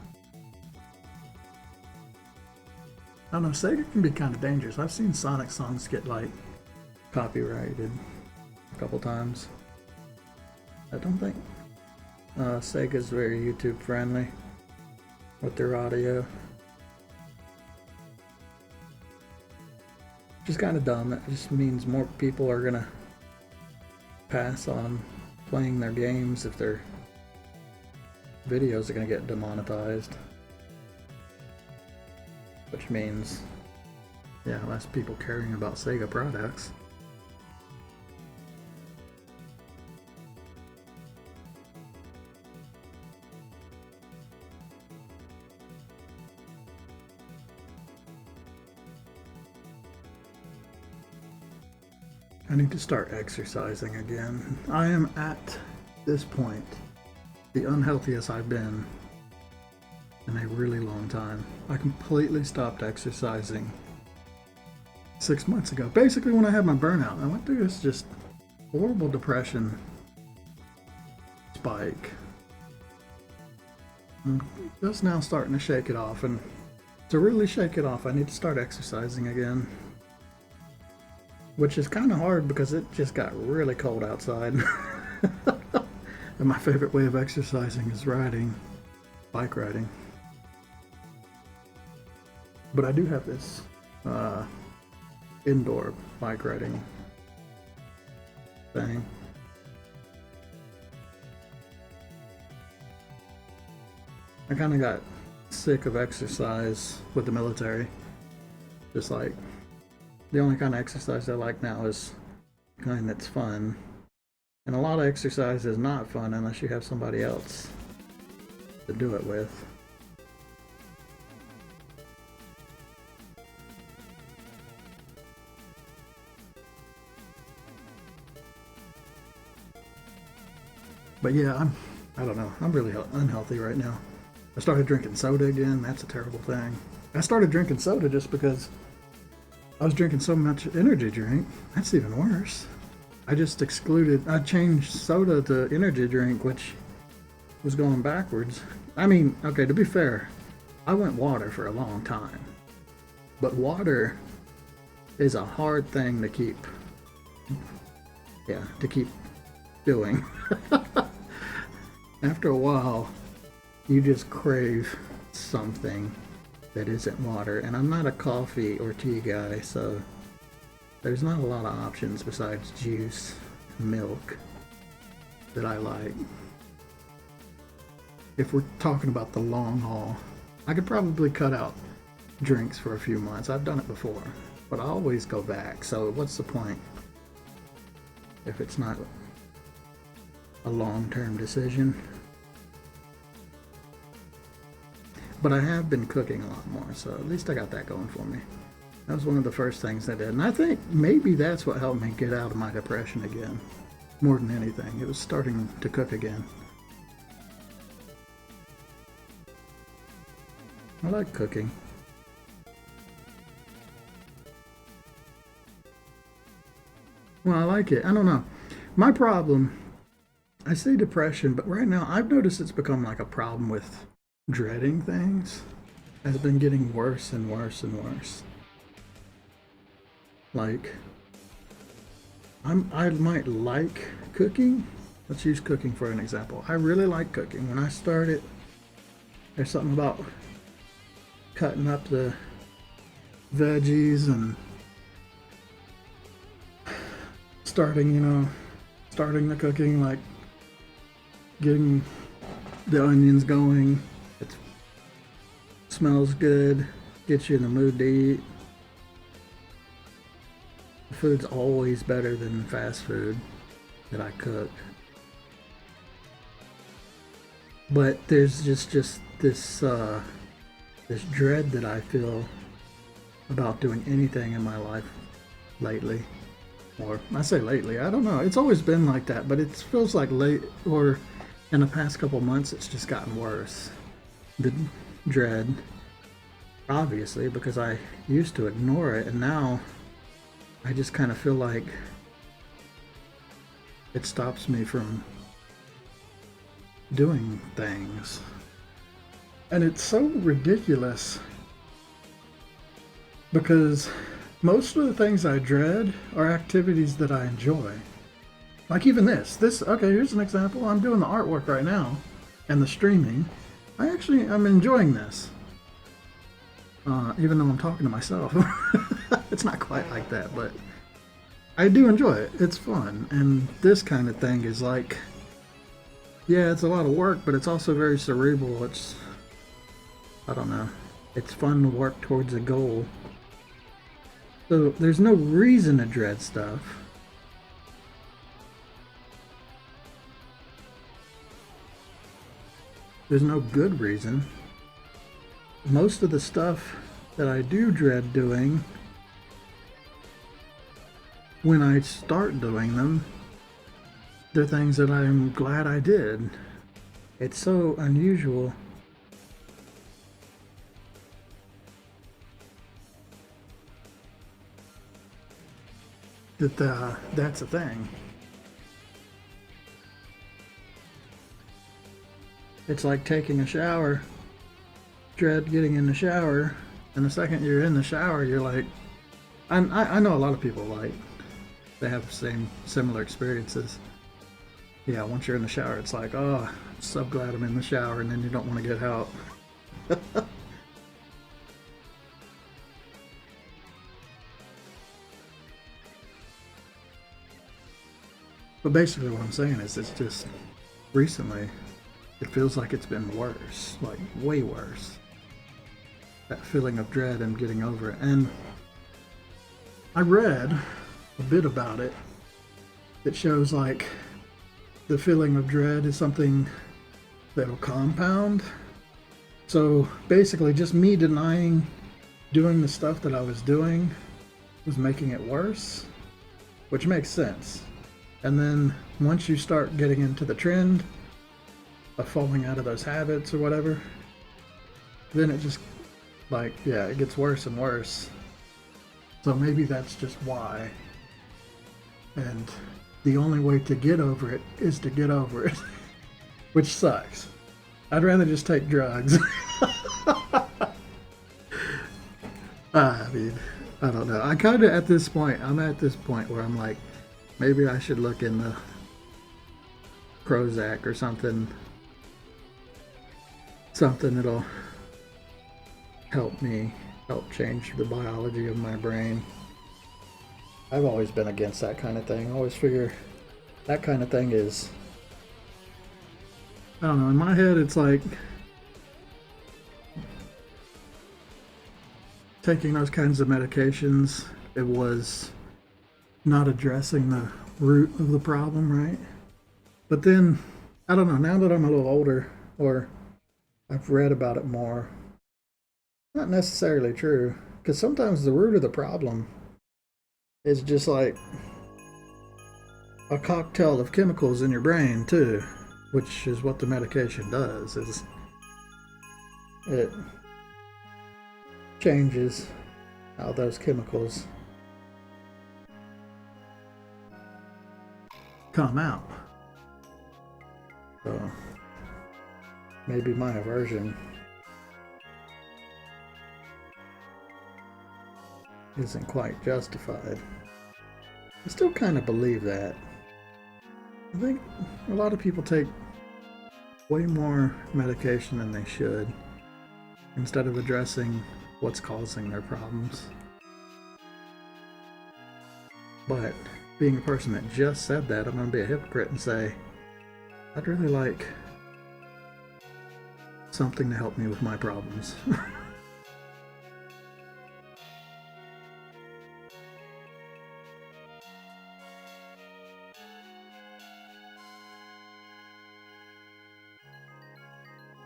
I don't know, Sega can be kind of dangerous. I've seen Sonic songs get like copyrighted a couple times. I don't think Sega's very YouTube friendly with their audio. Which is kind of dumb. That just means more people are gonna pass on playing their games if their videos are gonna get demonetized. Which means, yeah, less people caring about Sega products. I need to start exercising again. I am at this point the unhealthiest I've been in a really long time. I completely stopped exercising 6 months ago. Basically when I had my burnout, I went through this just horrible depression spike. I'm just now starting to shake it off, and to really shake it off I need to start exercising again. Which is kind of hard because it just got really cold outside. And my favorite way of exercising is riding, bike riding. But I do have this indoor bike riding thing. I kind of got sick of exercise with the military. Just like, the only kind of exercise I like now is kind that's fun. And a lot of exercise is not fun unless you have somebody else to do it with. But yeah, I don't know, I'm really unhealthy right now. I started drinking soda again. That's a terrible thing. I started drinking soda just because I was drinking so much energy drink. That's even worse. I changed soda to energy drink, which was going backwards. I mean, okay, to be fair, I went water for a long time. But water is a hard thing to keep doing. After a while, you just crave something that isn't water. And I'm not a coffee or tea guy, so there's not a lot of options besides juice, milk that I like. If we're talking about the long haul, I could probably cut out drinks for a few months. I've done it before, but I always go back. So what's the point if it's not a long-term decision? But I have been cooking a lot more, so at least I got that going for me. That was one of the first things I did. And I think maybe that's what helped me get out of my depression again. More than anything. It was starting to cook again. I like cooking. Well, I like it. I don't know. My problem, I say depression, but right now I've noticed it's become like a problem with dreading things. has been getting worse and worse and worse. Like, I might like cooking. Let's use cooking for an example. I really like cooking. When I started, there's something about cutting up the veggies and starting the cooking, like getting the onions going. It smells good, gets you in the mood to eat. The food's always better than fast food that I cook. But there's just this dread that I feel about doing anything in my life lately. Or I say lately, I don't know. It's always been like that, but it feels like late or in the past couple months it's just gotten worse. The dread, obviously, because I used to ignore it, and now I just kind of feel like it stops me from doing things. And it's so ridiculous because most of the things I dread are activities that I enjoy. Like even this, okay, here's an example. I'm doing the artwork right now and the streaming. I'm enjoying this. Even though I'm talking to myself. It's not quite like that, but I do enjoy it. It's fun. And this kind of thing is like, yeah, it's a lot of work, but it's also very cerebral. I don't know. It's fun to work towards a goal. So there's no reason to dread stuff. There's no good reason. Most of the stuff that I do dread doing, when I start doing them, they're things that I'm glad I did. It's so unusual. That's a thing. It's like taking a shower. Dread getting in the shower, and the second you're in the shower, you're like, I know a lot of people like they have similar experiences. Yeah, once you're in the shower, it's like, oh, I'm so glad I'm in the shower, and then you don't want to get out. But basically what I'm saying is it's just recently it feels like it's been worse, like way worse. That feeling of dread and getting over it. And I read a bit about it that shows like the feeling of dread is something that'll compound. So basically just me denying doing the stuff that I was doing was making it worse, which makes sense. And then once you start getting into the trend of falling out of those habits or whatever, then it just like, yeah, it gets worse and worse. So maybe that's just why. And the only way to get over it is to get over it, which sucks. I'd rather just take drugs. I mean, I don't know. I'm at this point where I'm like, maybe I should look into Prozac or something that'll help change the biology of my brain. I've always been against that kind of thing. I always figure that kind of thing is, I don't know, in my head it's like taking those kinds of medications, it was not addressing the root of the problem, right? But then, I don't know, now that I'm a little older, or I've read about it more, not necessarily true, because sometimes the root of the problem is just like a cocktail of chemicals in your brain too, which is what the medication does, is it changes how those chemicals come out. So maybe my aversion isn't quite justified. I still kind of believe that. I think a lot of people take way more medication than they should instead of addressing what's causing their problems. But being a person that just said that, I'm going to be a hypocrite and say, I'd really like something to help me with my problems.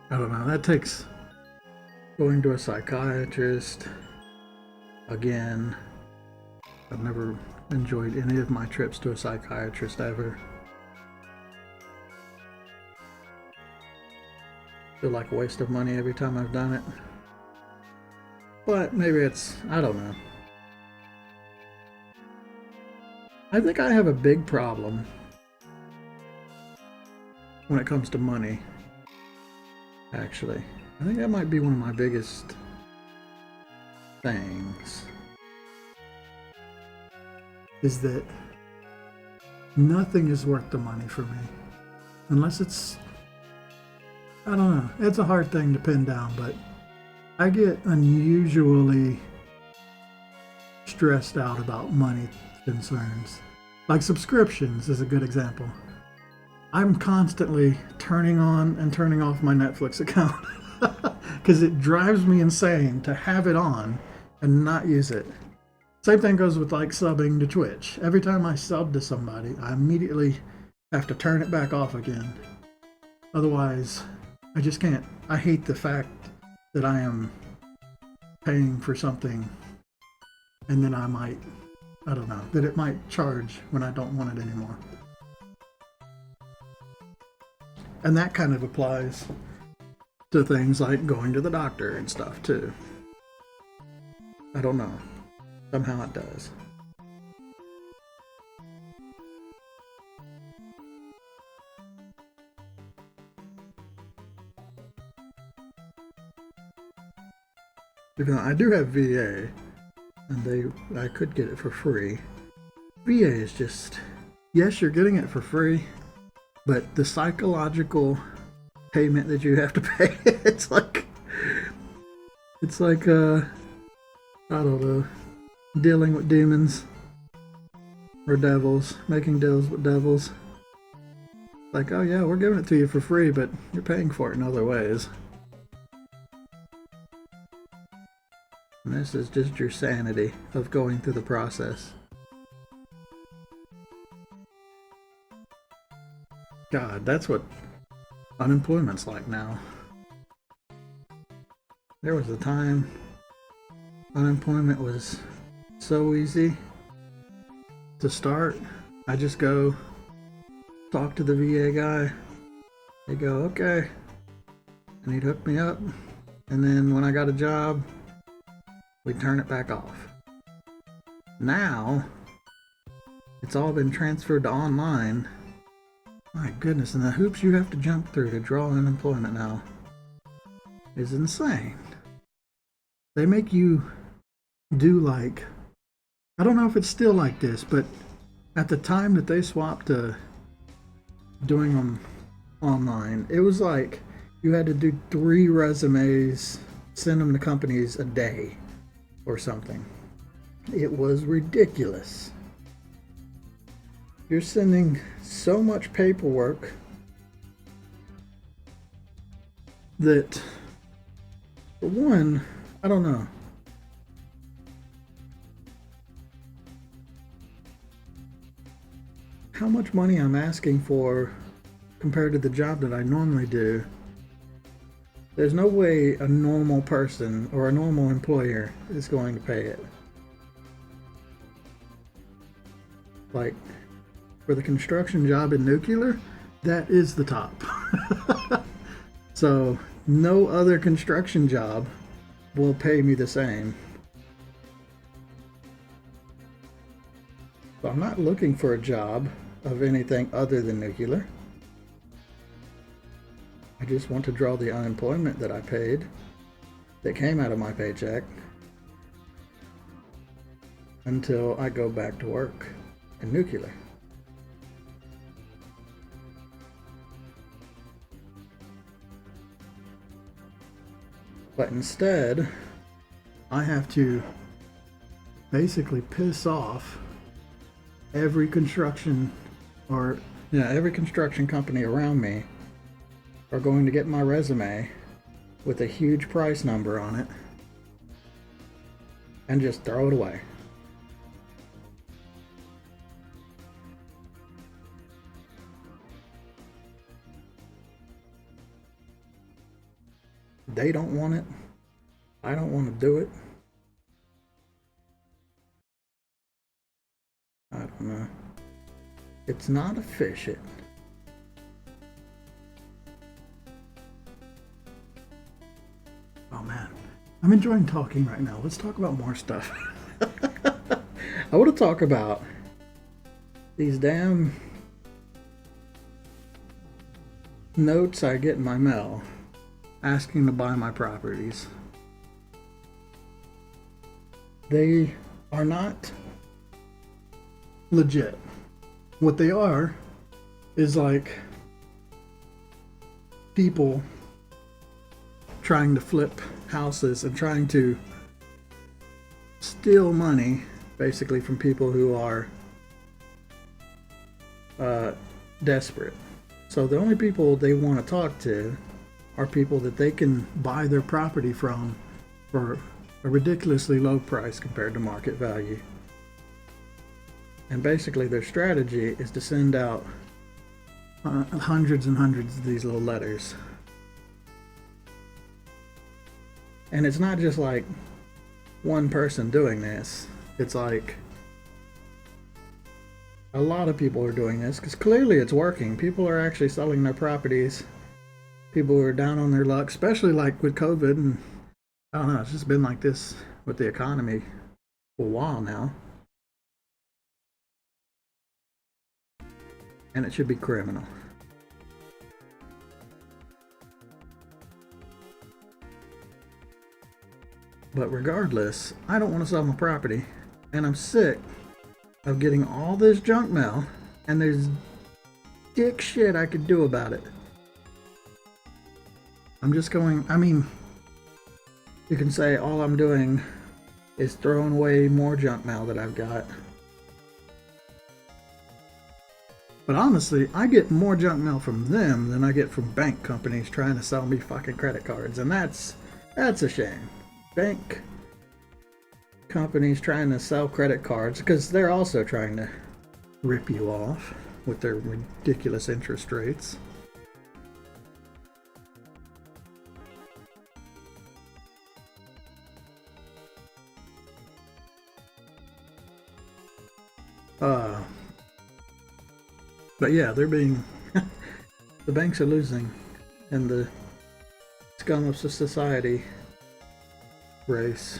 I don't know, that takes going to a psychiatrist. Again, I've never enjoyed any of my trips to a psychiatrist ever. Feel like a waste of money every time I've done it. But maybe it's, I don't know. I think I have a big problem when it comes to money, actually. I think that might be one of my biggest things. Is that nothing is worth the money for me. Unless it's, I don't know, it's a hard thing to pin down, but I get unusually stressed out about money concerns. Like subscriptions is a good example. I'm constantly turning on and turning off my Netflix account because it drives me insane to have it on and not use it. Same thing goes with like subbing to Twitch. Every time I sub to somebody, I immediately have to turn it back off again. Otherwise, I just can't. I hate the fact that I am paying for something and then I might, I don't know, that it might charge when I don't want it anymore. And that kind of applies to things like going to the doctor and stuff too. I don't know. Somehow it does. Even though I do have VA, and I could get it for free. VA is just, yes, you're getting it for free, but the psychological payment that you have to pay, it's like I don't know, dealing with demons or devils, making deals with devils. Like, oh yeah, we're giving it to you for free, but you're paying for it in other ways. And this is just your sanity of going through the process. God, that's what unemployment's like now. There was a time unemployment was so easy to start. I just go talk to the VA guy. They go, okay. And he'd hook me up. And then when I got a job, we'd turn it back off. Now, it's all been transferred to online. My goodness, and the hoops you have to jump through to draw unemployment now is insane. They make you do like, I don't know if it's still like this, but at the time that they swapped to doing them online, it was like you had to do 3 resumes, send them to companies a day or something. It was ridiculous. You're sending so much paperwork that, for one, I don't know. How much money I'm asking for compared to the job that I normally do. There's no way a normal person or a normal employer is going to pay it. Like, for the construction job in nuclear, that is the top. So, no other construction job will pay me the same. So I'm not looking for a job of anything other than nuclear. I just want to draw the unemployment that I paid, that came out of my paycheck. until I go back to work in nuclear. But instead, I have to basically piss off every construction every construction company around me are going to get my resume with a huge price number on it and just throw it away. They don't want it. I don't want to do it. I don't know. It's not efficient. Oh man, I'm enjoying talking right now. Let's talk about more stuff. I want to talk about these damn notes I get in my mail asking to buy my properties. They are not legit. What they are is like people trying to flip houses and trying to steal money basically from people who are desperate. So the only people they want to talk to are people that they can buy their property from for a ridiculously low price compared to market value. And basically their strategy is to send out hundreds and hundreds of these little letters. And it's not just like one person doing this. It's like a lot of people are doing this because clearly it's working. People are actually selling their properties. People who are down on their luck, especially like with COVID, and I don't know, it's just been like this with the economy for a while now. And it should be criminal. But regardless, I don't want to sell my property, and I'm sick of getting all this junk mail, and there's dick shit I could do about it. I'm just going, I mean, you can say all I'm doing is throwing away more junk mail that I've got. But honestly, I get more junk mail from them than I get from bank companies trying to sell me fucking credit cards, and that's a shame. Bank companies trying to sell credit cards because they're also trying to rip you off with their ridiculous interest rates. But yeah, they're being the banks are losing, and the scum of society race.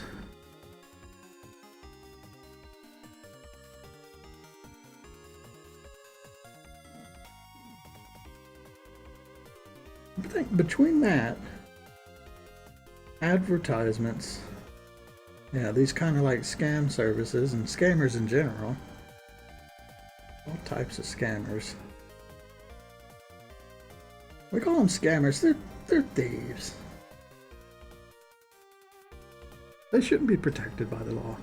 I think between that, advertisements, yeah, these kind of like scam services and scammers in general, all types of scammers. We call them scammers. They're thieves. They shouldn't be protected by the law.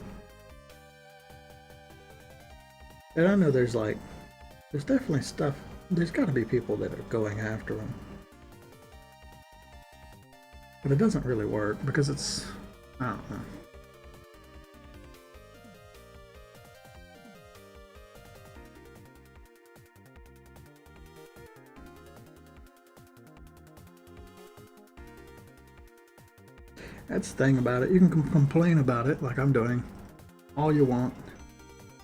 And I know there's definitely stuff. There's got to be people that are going after them. But it doesn't really work because it's, I don't know. That's the thing about it. You can complain about it like I'm doing all you want.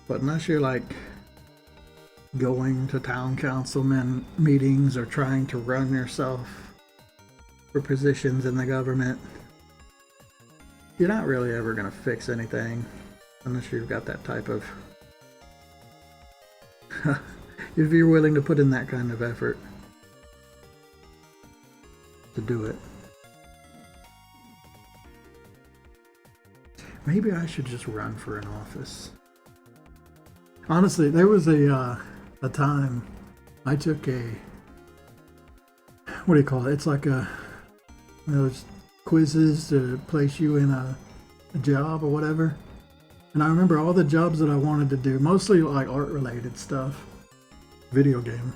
But unless you're like going to town councilman meetings or trying to run yourself for positions in the government, you're not really ever going to fix anything unless you've got that type of if you're willing to put in that kind of effort to do it. Maybe I should just run for an office. Honestly, there was a time I took a, what do you call it? It's like a those quizzes to place you in a job or whatever. And I remember all the jobs that I wanted to do, mostly like art related stuff. Video game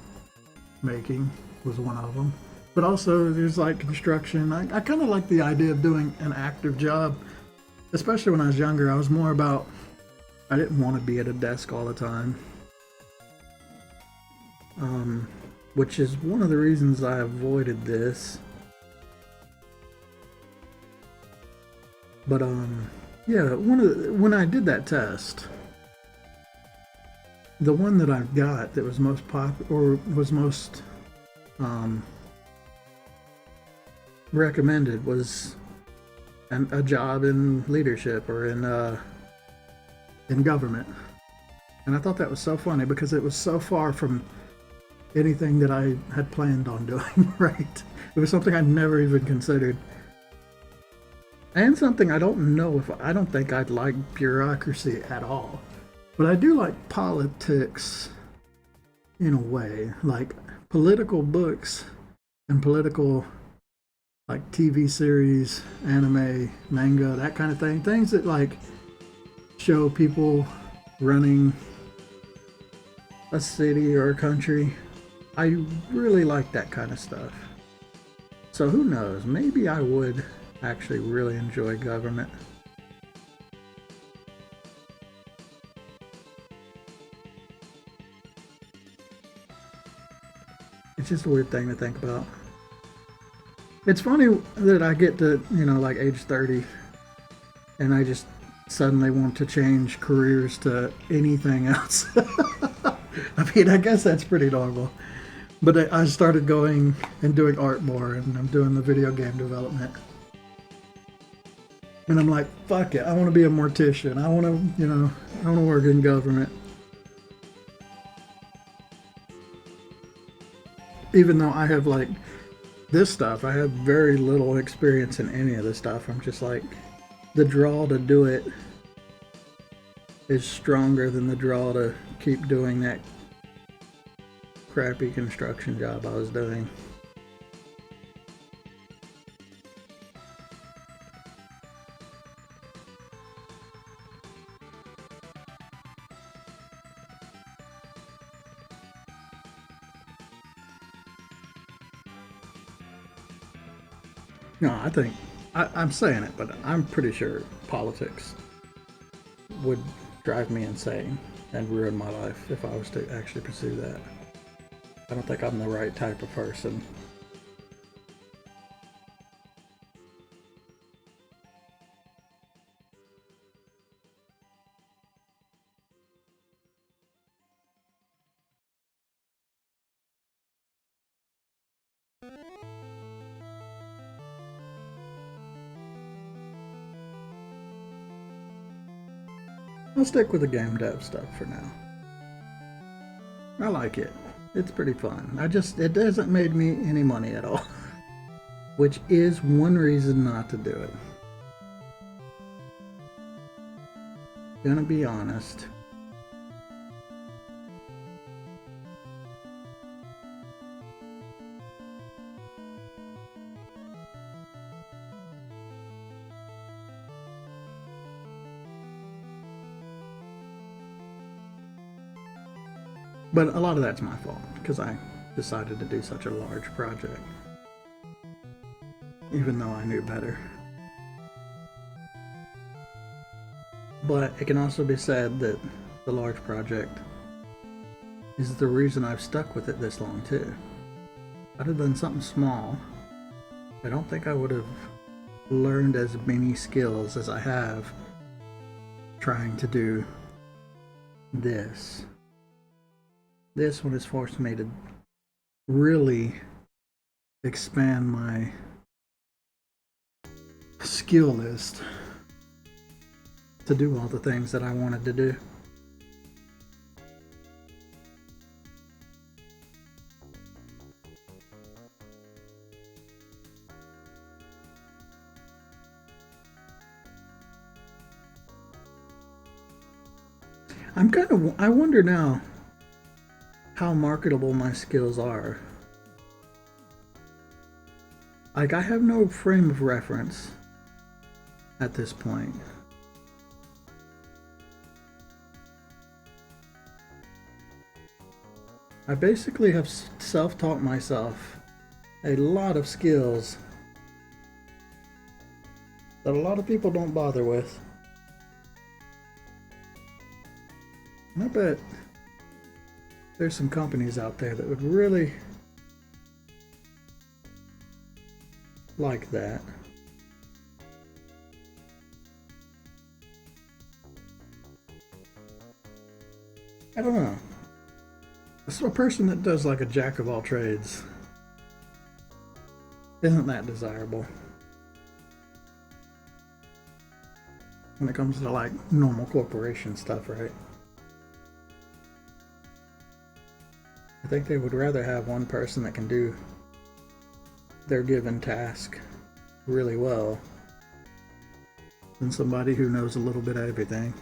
making was one of them. But also there's like construction. I kind of like the idea of doing an active job, especially when I was younger. I was more about, I didn't want to be at a desk all the time. Which is one of the reasons I avoided this. But yeah, when I did that test, the one that I've got that was most or was most recommended was a job in leadership or in government. And I thought that was so funny because it was so far from anything that I had planned on doing, right? It was something I'd never even considered. And something I don't think I'd like bureaucracy at all. But I do like politics in a way, like political books and political, like TV series, anime, manga, that kind of thing. Things that like show people running a city or a country. I really like that kind of stuff. So who knows? Maybe I would actually really enjoy government. It's just a weird thing to think about. It's funny that I get to, like age 30 and I just suddenly want to change careers to anything else. I mean, I guess that's pretty normal. But I started going and doing art more, and I'm doing the video game development. And I'm like, fuck it, I want to be a mortician. I want to work in government. Even though I have like this stuff, I have very little experience in any of this stuff. I'm just like, the draw to do it is stronger than the draw to keep doing that crappy construction job I was doing. No, I'm saying it, but I'm pretty sure politics would drive me insane and ruin my life if I was to actually pursue that. I don't think I'm the right type of person. I'll stick with the game dev stuff for now. I like it. It's pretty fun. It hasn't made me any money at all. Which is one reason not to do it. Gonna be honest. But a lot of that's my fault, because I decided to do such a large project. Even though I knew better. But it can also be said that the large project is the reason I've stuck with it this long too. If I'd have done something small, I don't think I would have learned as many skills as I have trying to do this. This one has forced me to really expand my skill list to do all the things that I wanted to do. I wonder now how marketable my skills are. Like, I have no frame of reference at this point. I basically have self-taught myself a lot of skills that a lot of people don't bother with. And I bet there's some companies out there that would really like that. I don't know. So a person that does like a jack of all trades isn't that desirable when it comes to like normal corporation stuff, right? I think they would rather have one person that can do their given task really well than somebody who knows a little bit of everything.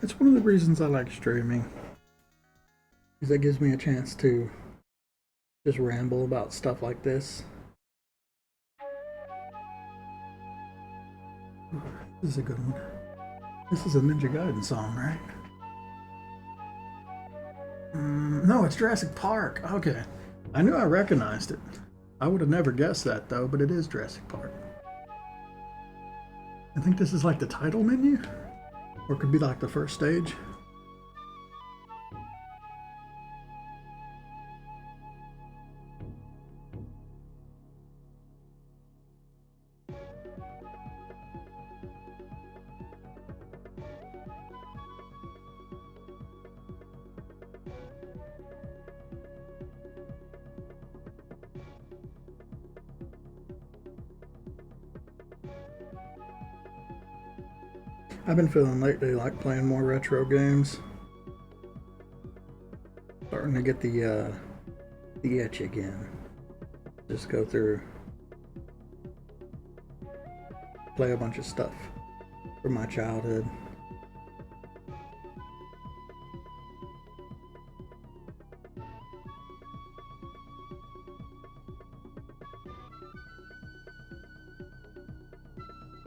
It's one of the reasons I like streaming, because that gives me a chance to just ramble about stuff like this. This is a good one. This is a Ninja Gaiden song, right? No, it's Jurassic Park. Okay. I knew I recognized it. I would have never guessed that, though, but it is Jurassic Park. I think this is like the title menu, or it could be like the first stage. I've been feeling lately like playing more retro games. Starting to get the itch again. Just go through, play a bunch of stuff from my childhood.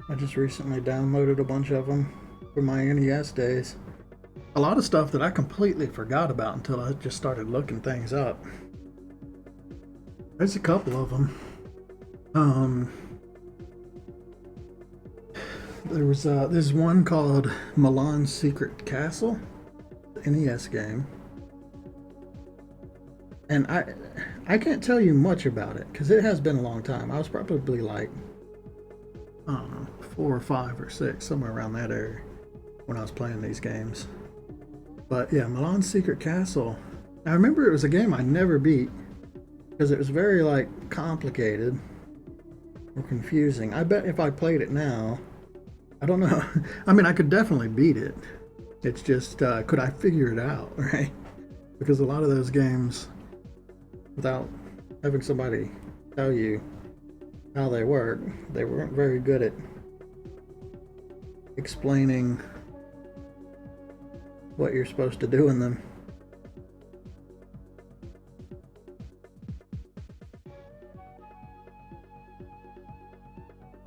I just recently downloaded a bunch of them from my NES days. A lot of stuff that I completely forgot about until I just started looking things up. There's a couple of them. There's one called Milan's Secret Castle, the NES game. And I can't tell you much about it because it has been a long time. I was probably like, I don't know, 4 or 5 or 6, somewhere around that area when I was playing these games. But yeah, Milan's Secret Castle. I remember it was a game I never beat because it was very like complicated or confusing. I bet if I played it now, I don't know. I mean, I could definitely beat it. It's just, could I figure it out, right? Because a lot of those games, without having somebody tell you how they work, they weren't very good at explaining what you're supposed to do in them.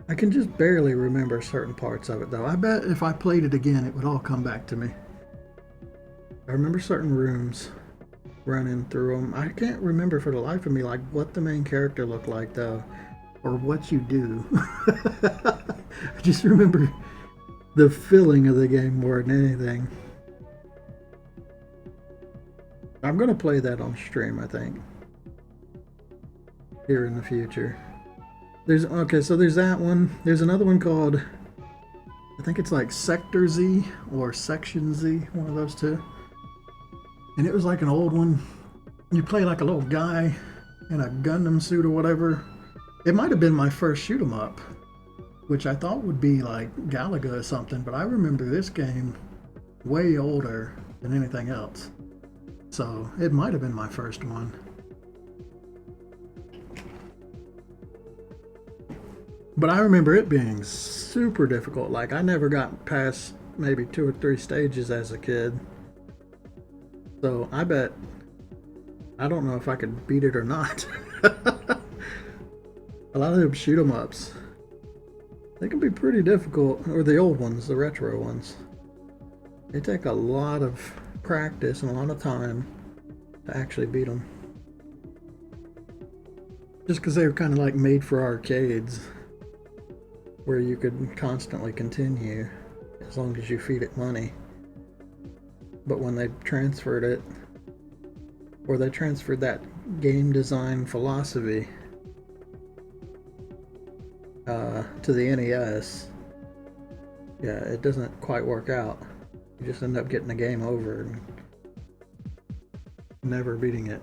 I can just barely remember certain parts of it though. I bet if I played it again, it would all come back to me. I remember certain rooms, running through them. I can't remember for the life of me like what the main character looked like though, or what you do. I just remember the feeling of the game more than anything. I'm gonna play that on stream, I think, here in the future. So there's that one. There's another one called, I think it's like Sector Z or Section Z, one of those two. And it was like an old one. You play like a little guy in a Gundam suit or whatever. It might have been my first shoot 'em up, which I thought would be like Galaga or something, but I remember this game way older than anything else. So it might have been my first one. But I remember it being super difficult. Like I never got past maybe 2 or 3 stages as a kid. So I bet, I don't know if I could beat it or not. A lot of them shoot 'em ups, they can be pretty difficult, or the old ones, the retro ones. They take a lot of practice and a lot of time to actually beat them. Just because they were kind of like made for arcades, where you could constantly continue as long as you feed it money. But when they transferred it, or they transferred that game design philosophy to the NES, yeah, it doesn't quite work out. You just end up getting the game over and never beating it.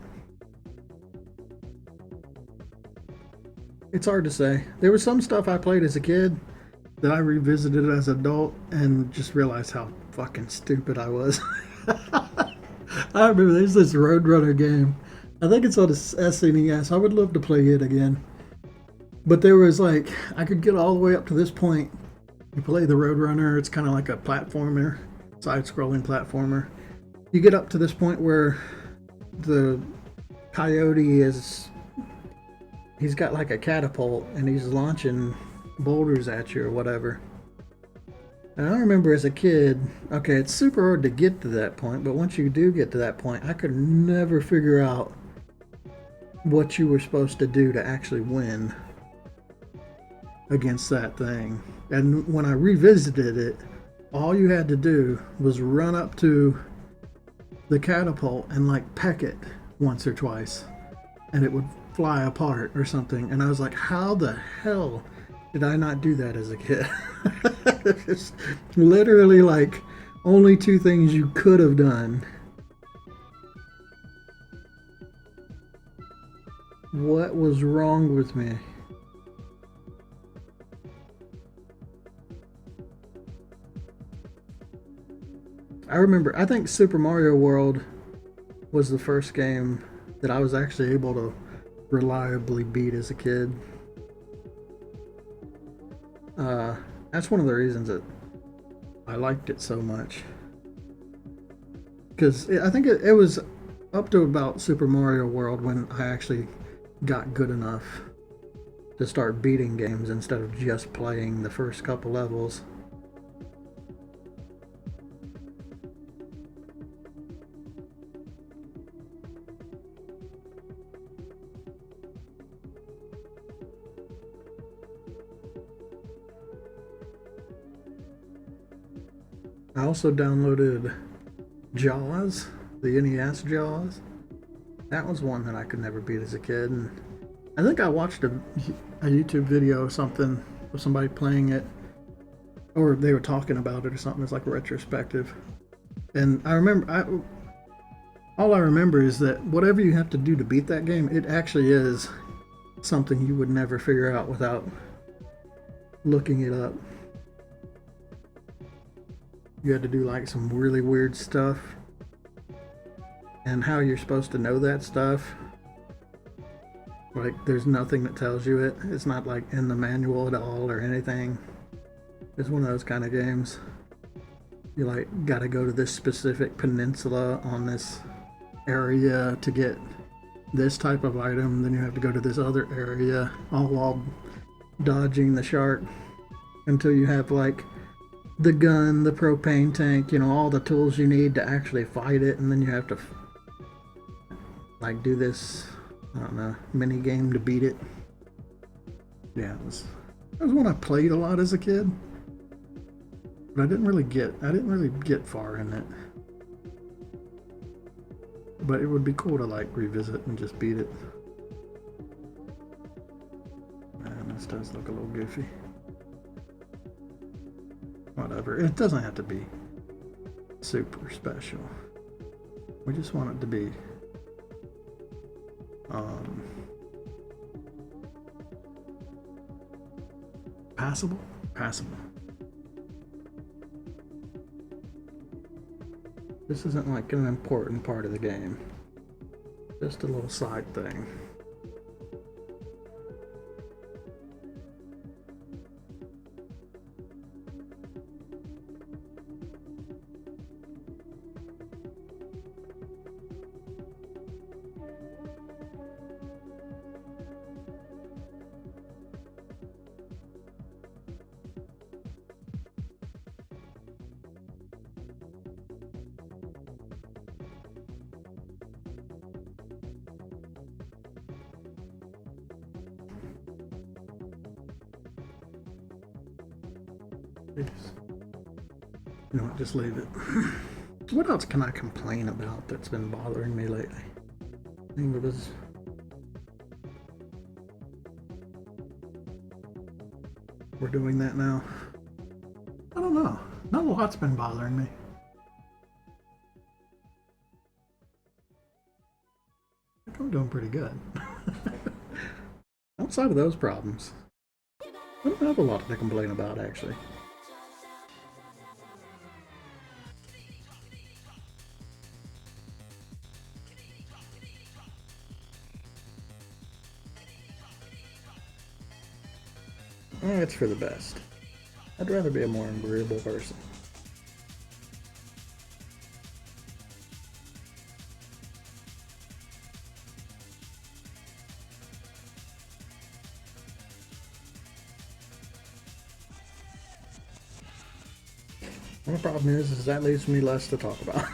It's hard to say. There was some stuff I played as a kid that I revisited as an adult and just realized how fucking stupid I was. I remember there's this Roadrunner game. I think it's on the SNES. I would love to play it again. But there was like, I could get all the way up to this point. You play the Roadrunner, it's kind of like a platformer, side-scrolling platformer. You get up to this point where the coyote he's got like a catapult and he's launching boulders at you or whatever. And I remember as a kid, okay, it's super hard to get to that point, but once you do get to that point, I could never figure out what you were supposed to do to actually win against that thing. And when I revisited it, all you had to do was run up to the catapult and like peck it once or twice, and it would fly apart or something. And I was like, how the hell did I not do that as a kid? It's literally like only 2 things you could have done. What was wrong with me? I remember, I think Super Mario World was the first game that I was actually able to reliably beat as a kid. That's one of the reasons that I liked it so much. Because I think it was up to about Super Mario World when I actually got good enough to start beating games instead of just playing the first couple levels. I also downloaded Jaws, the NES Jaws. That was one that I could never beat as a kid. And I think I watched a YouTube video or something of somebody playing it, or they were talking about it or something. It's like a retrospective. And I remember, all I remember is that whatever you have to do to beat that game, it actually is something you would never figure out without looking it up. You had to do like some really weird stuff, and how you're supposed to know that stuff, like there's nothing that tells you it. It's not like in the manual at all or anything. It's one of those kind of games. You like gotta go to this specific peninsula on this area to get this type of item, then you have to go to this other area, all while dodging the shark until you have like the gun, the propane tank, you know, all the tools you need to actually fight it, and then you have to like do this, I don't know, mini game to beat it. Yeah, it was one I played a lot as a kid, but I didn't really get far in it. But it would be cool to like revisit and just beat it. Man, this does look a little goofy. Whatever. It doesn't have to be super special. We just want it to be Um, Passable? Passable. This isn't like an important part of the game. Just a little side thing. You know what, just leave it. What else can I complain about that's been bothering me lately? I think it was... We're doing that now. I don't know. Not a lot's been bothering me. I think I'm doing pretty good. Outside of those problems, I don't have a lot to complain about, actually. It's for the best. I'd rather be a more agreeable person. The problem is that leaves me less to talk about.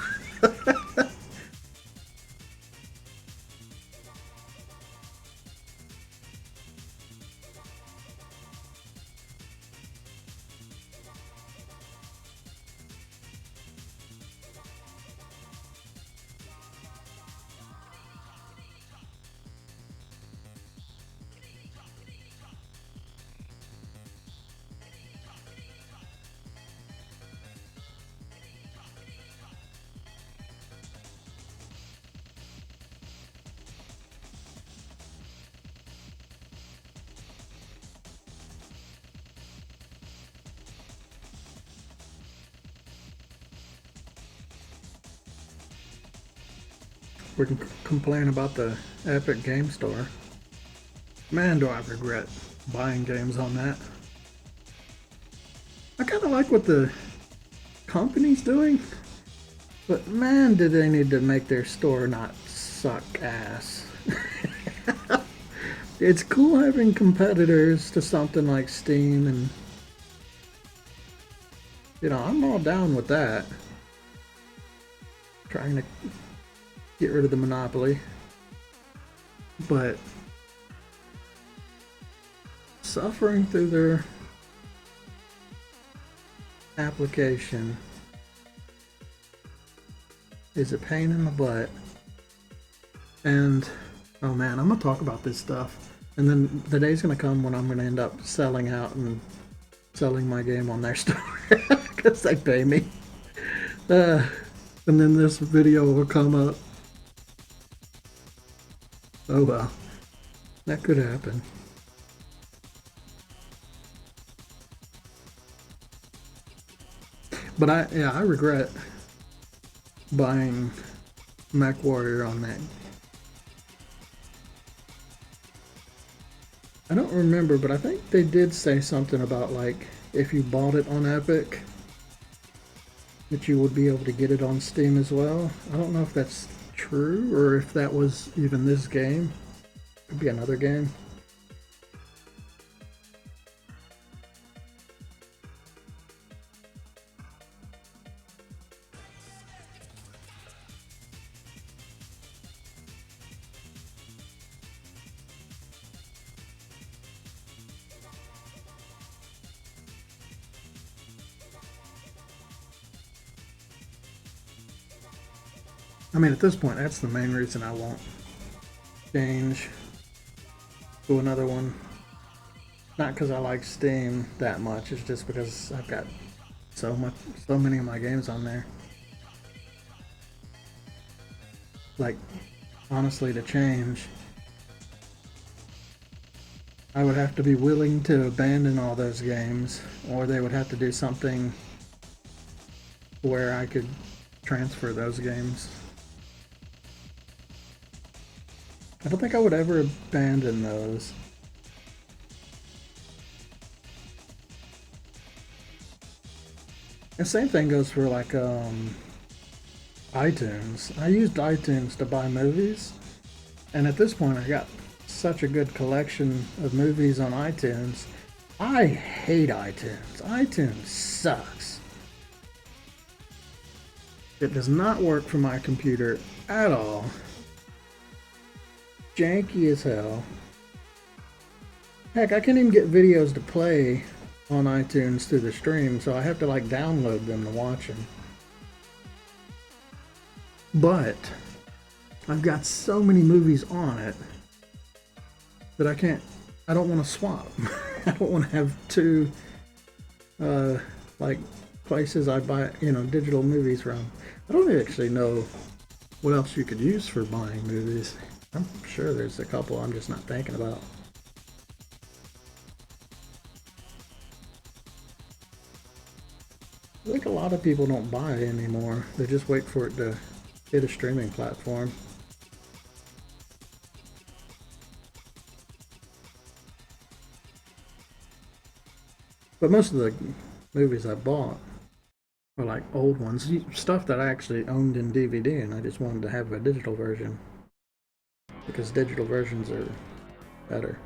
We can complain about the Epic Game Store. Man, do I regret buying games on that. I kind of like what the company's doing, but man, do they need to make their store not suck ass. It's cool having competitors to something like Steam, and you know, I'm all down with that. Trying to get rid of the monopoly, but suffering through their application is a pain in the butt. And oh man, I'm gonna talk about this stuff, and then the day's gonna come when I'm gonna end up selling out and selling my game on their store because they pay me, and then this video will come up. Oh well, that could happen. But I regret buying MechWarrior on that. I don't remember, but I think they did say something about like if you bought it on Epic that you would be able to get it on Steam as well. I don't know if that's true or if that was even this game. Could be another game. I mean, at this point, that's the main reason I won't change to another one. Not because I like Steam that much, it's just because I've got so many of my games on there. Like, honestly, to change, I would have to be willing to abandon all those games, or they would have to do something where I could transfer those games. I don't think I would ever abandon those. The same thing goes for like iTunes. I used iTunes to buy movies, and at this point I got such a good collection of movies on iTunes. I hate iTunes. iTunes sucks. It does not work for my computer at all. Janky as hell. Heck, I can't even get videos to play on iTunes through the stream, so I have to like download them to watch them. But I've got so many movies on it that I don't want to swap. I don't want to have two like places I buy, digital movies from. I don't actually know what else you could use for buying movies. I'm sure there's a couple I'm just not thinking about. I think a lot of people don't buy it anymore. They just wait for it to hit a streaming platform. But most of the movies I bought were like old ones, stuff that I actually owned in DVD, and I just wanted to have a digital version because digital versions are better.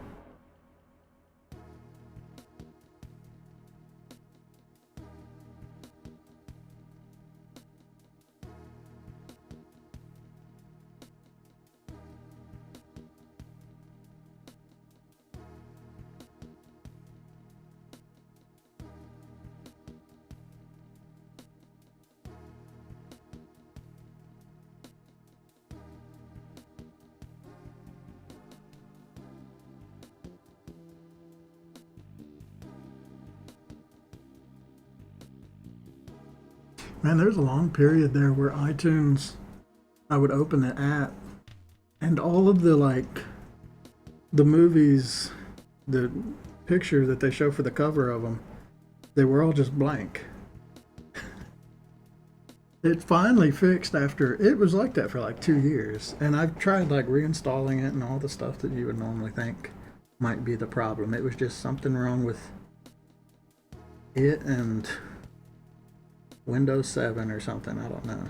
Man, there's a long period there where iTunes, I would open the app and all of the movies, the picture that they show for the cover of them, they were all just blank. It finally fixed after, it was like that for like 2 years. And I've tried like reinstalling it and all the stuff that you would normally think might be the problem. It was just something wrong with it and Windows 7 or something, I don't know.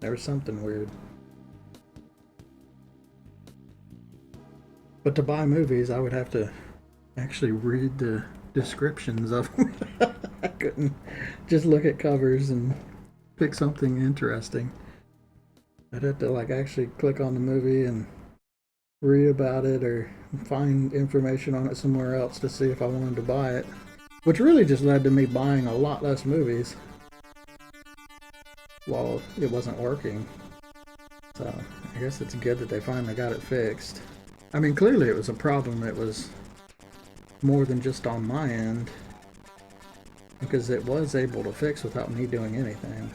There was something weird. But to buy movies, I would have to actually read the descriptions of them. I couldn't just look at covers and pick something interesting. I'd have to like actually click on the movie and read about it or find information on it somewhere else to see if I wanted to buy it, which really just led to me buying a lot less movies while it wasn't working. So I guess it's good that they finally got it fixed. I mean, clearly it was a problem that was more than just on my end, because it was able to fix without me doing anything.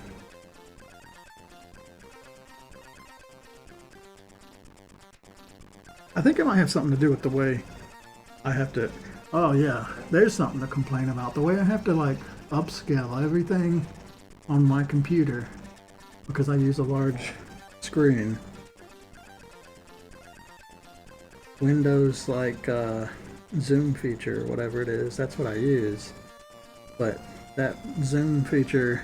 I think it might have something to do with the way I have to, oh yeah, there's something to complain about. The way I have to like upscale everything on my computer because I use a large screen. Windows like zoom feature or whatever it is, that's what I use. But that zoom feature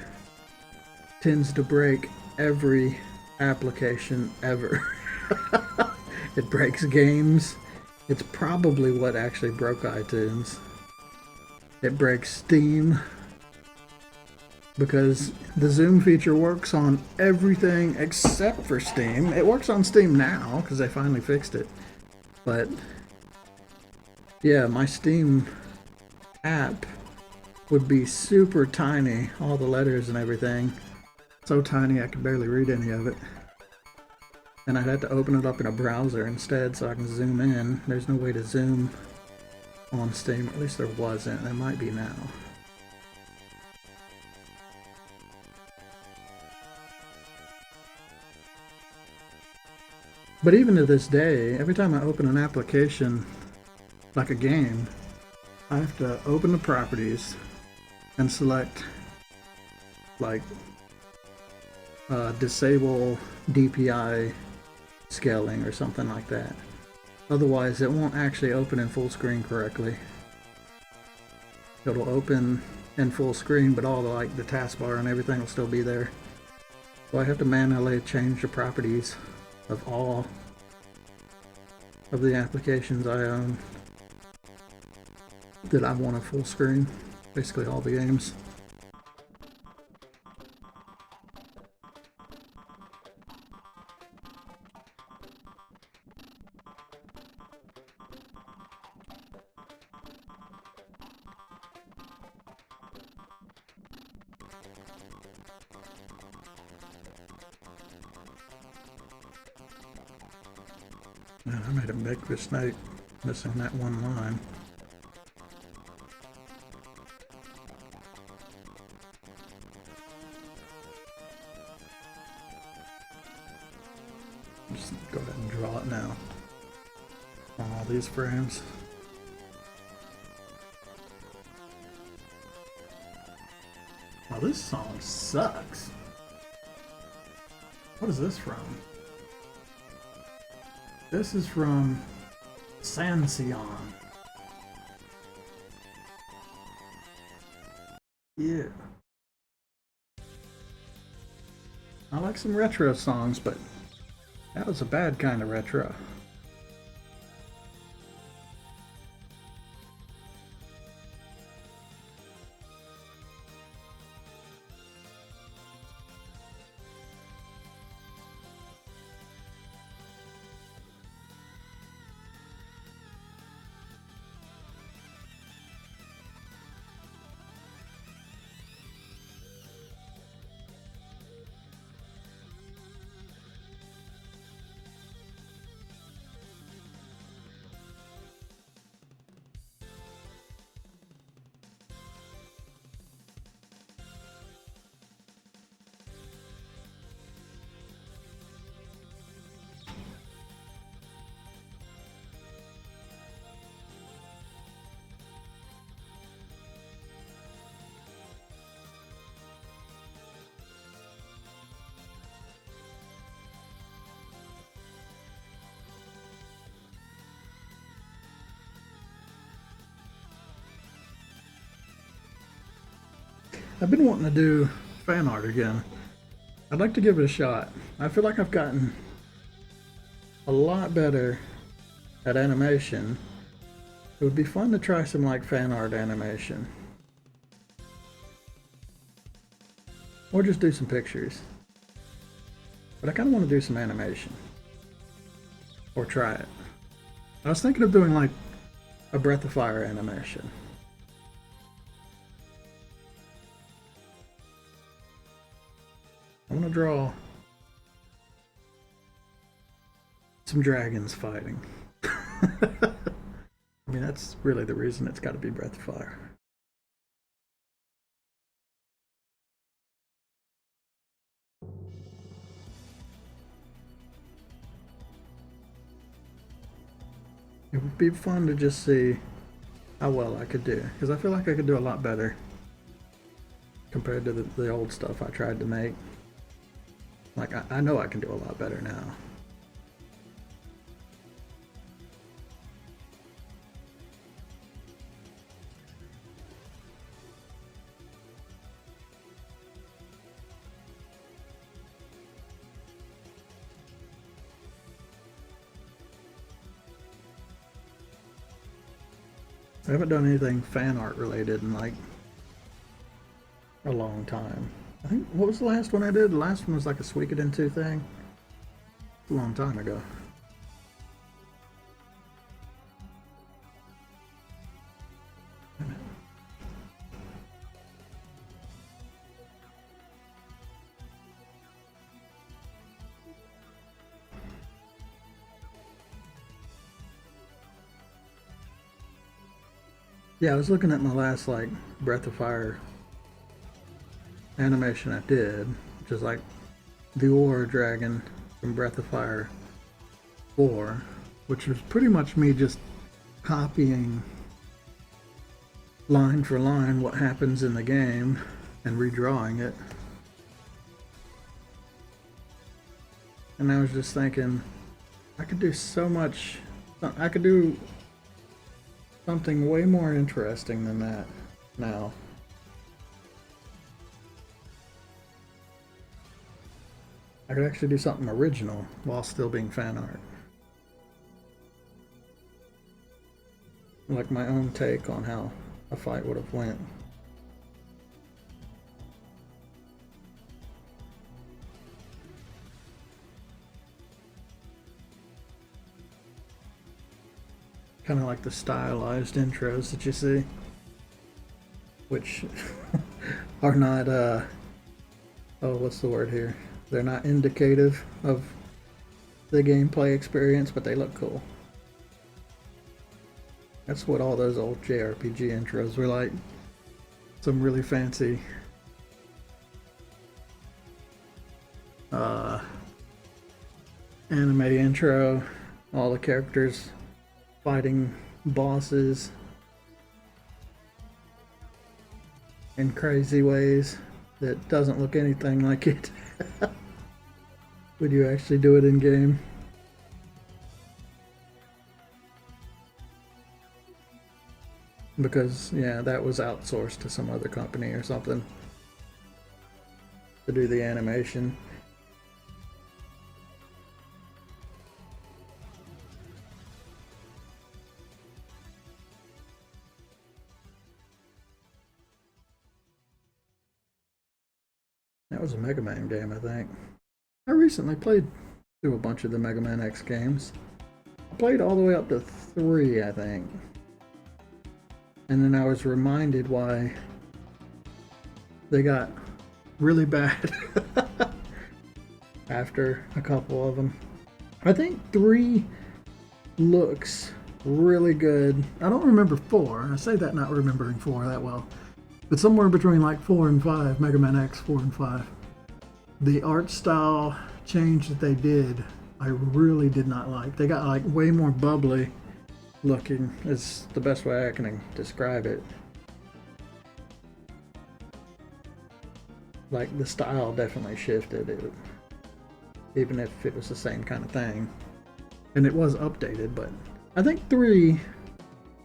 tends to break every application ever. It breaks games. It's probably what actually broke iTunes. It breaks Steam because the zoom feature works on everything except for Steam. It works on Steam now because they finally fixed it. But yeah, my Steam app would be super tiny, all the letters and everything. So tiny I could barely read any of it. And I'd have to open it up in a browser instead so I can zoom in. There's no way to zoom on Steam, or at least there wasn't. There might be now. But even to this day, every time I open an application, like a game, I have to open the properties and select like disable DPI scaling or something like that. Otherwise, it won't actually open in full screen correctly. It'll open in full screen, but all the taskbar and everything will still be there. So I have to manually change the properties of all of the applications I own that I want a full screen. Basically all the games. Man, I made a big mistake missing that one line. Just go ahead and draw it now on all these frames. Now this song sucks. What is this from? This is from Sansion. Yeah. I like some retro songs, but that was a bad kind of retro. I've been wanting to do fan art again. I'd like to give it a shot. I feel like I've gotten a lot better at animation. It would be fun to try some like fan art animation. Or just do some pictures. But I kind of want to do some animation. Or try it. I was thinking of doing like a Breath of Fire animation. I want to draw some dragons fighting. I mean, that's really the reason it's got to be Breath of Fire. It would be fun to just see how well I could do, because I feel like I could do a lot better compared to the old stuff I tried to make. Like, I know I can do a lot better now. I haven't done anything fan art related in like a long time. I think, what was the last one I did? The last one was like a Suikoden 2 thing. A long time ago. Yeah, I was looking at my last like Breath of Fire animation I did, which is like the Ore Dragon from Breath of Fire 4, which was pretty much me just copying line for line what happens in the game and redrawing it. And I was just thinking, I could do so much, I could do something way more interesting than that now. I could actually do something original while still being fan art. Like my own take on how a fight would have went. Kind of like the stylized intros that you see, which are not, oh, what's the word here? They're not indicative of the gameplay experience, but they look cool. That's what all those old JRPG intros were like. Some really fancy anime intro, all the characters fighting bosses in crazy ways that doesn't look anything like it would you actually do it in game. Because yeah, that was outsourced to some other company or something to do the animation. That was a Mega Man game, I think. I recently played through a bunch of the Mega Man X games. I played all the way up to 3, I think. And then I was reminded why they got really bad after a couple of them. I think 3 looks really good. I don't remember 4. I say that not remembering 4 that well. But somewhere between like 4 and 5, Mega Man X 4 and 5. The art style change that they did, I really did not like. They got like way more bubbly looking, is the best way I can describe it. Like the style definitely shifted, even if it was the same kind of thing. And it was updated, but I think 3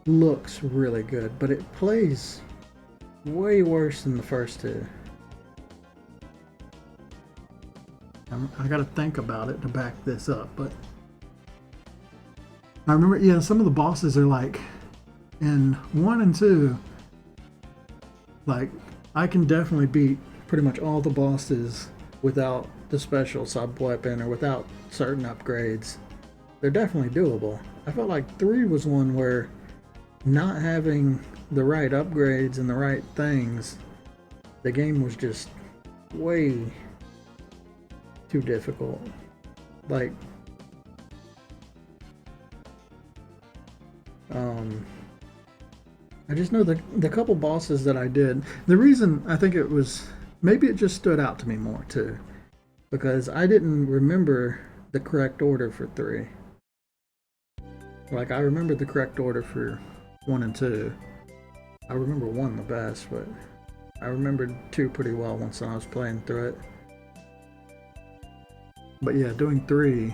looks really good, but it plays way worse than the first 2. I gotta think about it to back this up, but I remember, yeah, some of the bosses are like, in 1 and 2, like, I can definitely beat pretty much all the bosses without the special sub-weapon or without certain upgrades. They're definitely doable. I felt like 3 was one where not having the right upgrades and the right things, the game was just way too difficult. Like, I just know the couple bosses that I did, the reason I think it was, maybe it just stood out to me more too, because I didn't remember the correct order for 3. Like, I remember the correct order for 1 and 2. I remember 1 the best, but I remembered 2 pretty well once I was playing through it. But yeah, doing 3,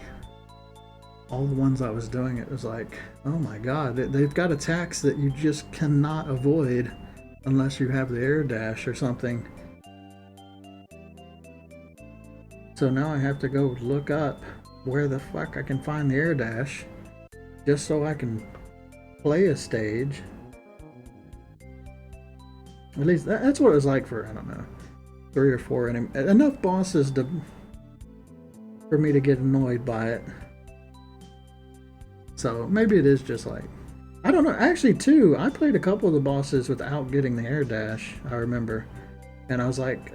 all the ones I was doing, it was like, oh my god, they've got attacks that you just cannot avoid unless you have the air dash or something. So now I have to go look up where the fuck I can find the air dash just so I can play a stage. At least that's what it was like for, I don't know, 3 or 4, enough bosses for me to get annoyed by it. So maybe it is just like, I don't know. Actually, too, I played a couple of the bosses without getting the air dash, I remember. And I was like,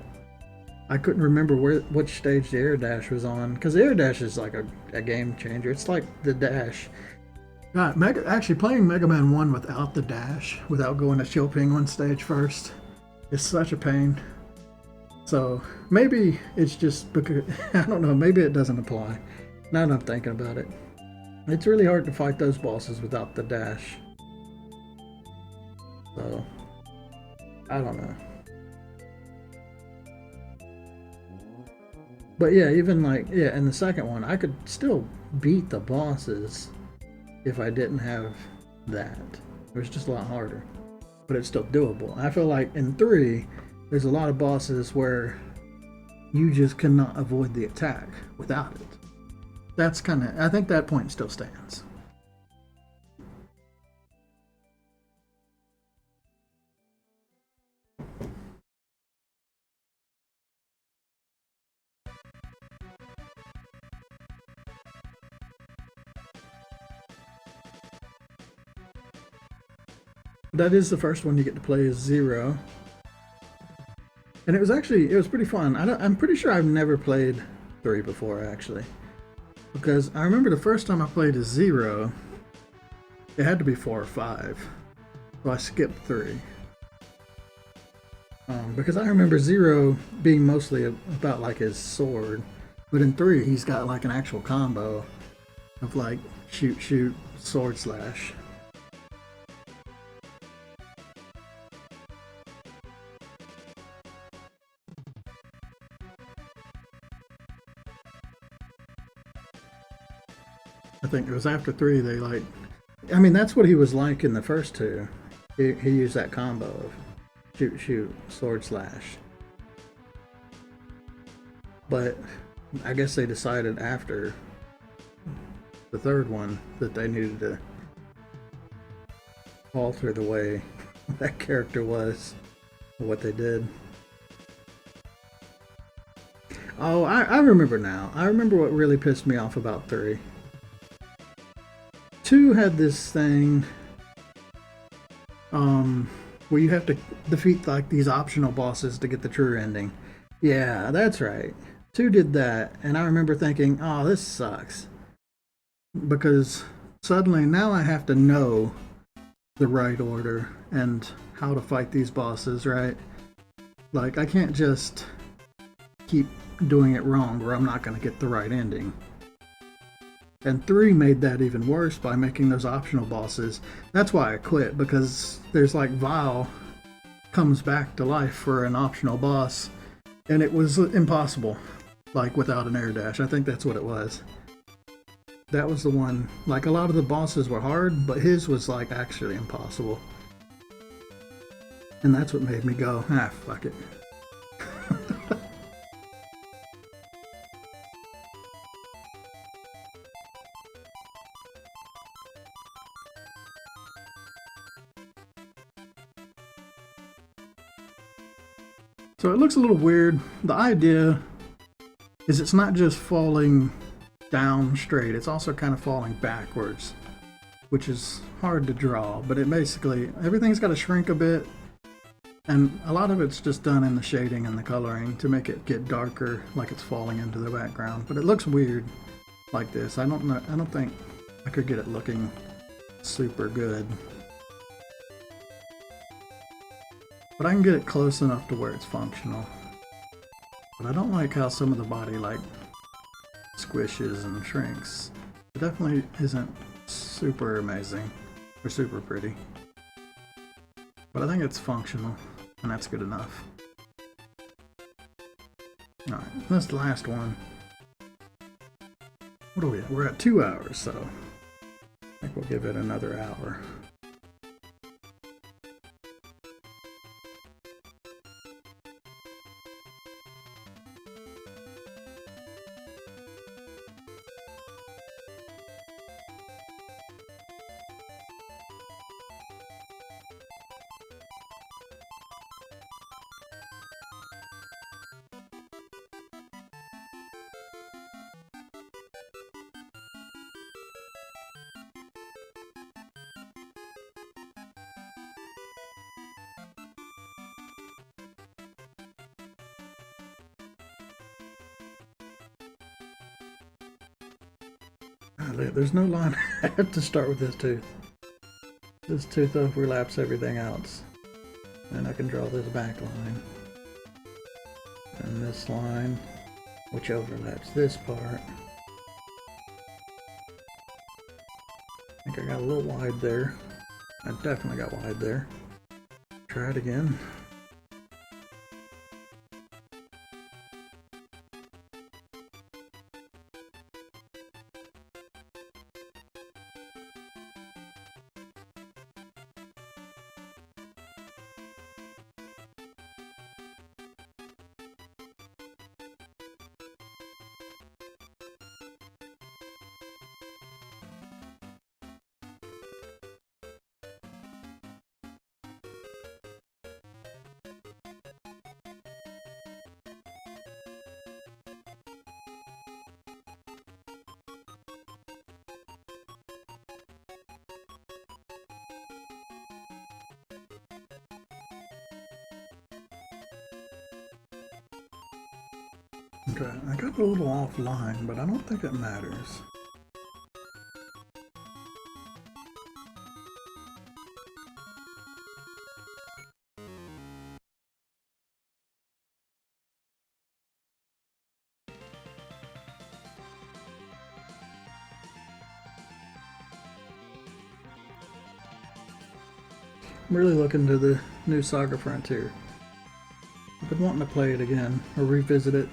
I couldn't remember which stage the air dash was on, because the air dash is like a game changer. It's like the dash. God, actually playing Mega Man 1 without the dash, without going to Chill Penguin stage first, is such a pain. So maybe it's just because, I don't know, maybe it doesn't apply. Now that I'm thinking about it. It's really hard to fight those bosses without the dash. So, I don't know. But yeah, even like, yeah, in the second one, I could still beat the bosses if I didn't have that. It was just a lot harder, but it's still doable. I feel like in 3, there's a lot of bosses where you just cannot avoid the attack without it. That's kind of, I think that point still stands. That is the first one you get to play as Zero. And it was pretty fun. I'm pretty sure I've never played 3 before, actually. Because I remember the first time I played as Zero, it had to be 4 or 5. So I skipped 3. Because I remember Zero being mostly about like his sword. But in 3, he's got like an actual combo of like shoot, shoot, sword slash. I think it was after 3 they like, I mean that's what he was like in the first 2. He used that combo of shoot, shoot, sword slash. But I guess they decided after the 3rd one that they needed to alter the way that character was, what they did. Oh, I remember now. I remember what really pissed me off about 3. 2 had this thing where you have to defeat like these optional bosses to get the true ending. Yeah, that's right. 2 did that, and I remember thinking, oh, this sucks. Because suddenly now I have to know the right order and how to fight these bosses, right? Like, I can't just keep doing it wrong or I'm not going to get the right ending. And 3 made that even worse by making those optional bosses. That's why I quit, because there's like Vile comes back to life for an optional boss, and it was impossible, like without an air dash. I think that's what it was. That was the one, like a lot of the bosses were hard, but his was like actually impossible. And that's what made me go, ah, fuck it. So it looks a little weird. The idea is it's not just falling down straight, it's also kind of falling backwards, which is hard to draw, but it basically, everything's got to shrink a bit, and a lot of it's just done in the shading and the coloring to make it get darker, like it's falling into the background. But it looks weird like this. I don't think I could get it looking super good. But I can get it close enough to where it's functional. But I don't like how some of the body like squishes and shrinks. It definitely isn't super amazing or super pretty. But I think it's functional, and that's good enough. Alright, this last one. What are we at? We're at 2 hours, so I think we'll give it another hour. There's no line. I have to start with this tooth. This tooth overlaps everything else. And I can draw this back line. And this line, which overlaps this part. think I got a little wide there. I definitely got wide there. Try it again. Okay, I got a little offline, but I don't think it matters. I'm really looking to the new Saga Frontier. I've been wanting to play it again, or revisit it.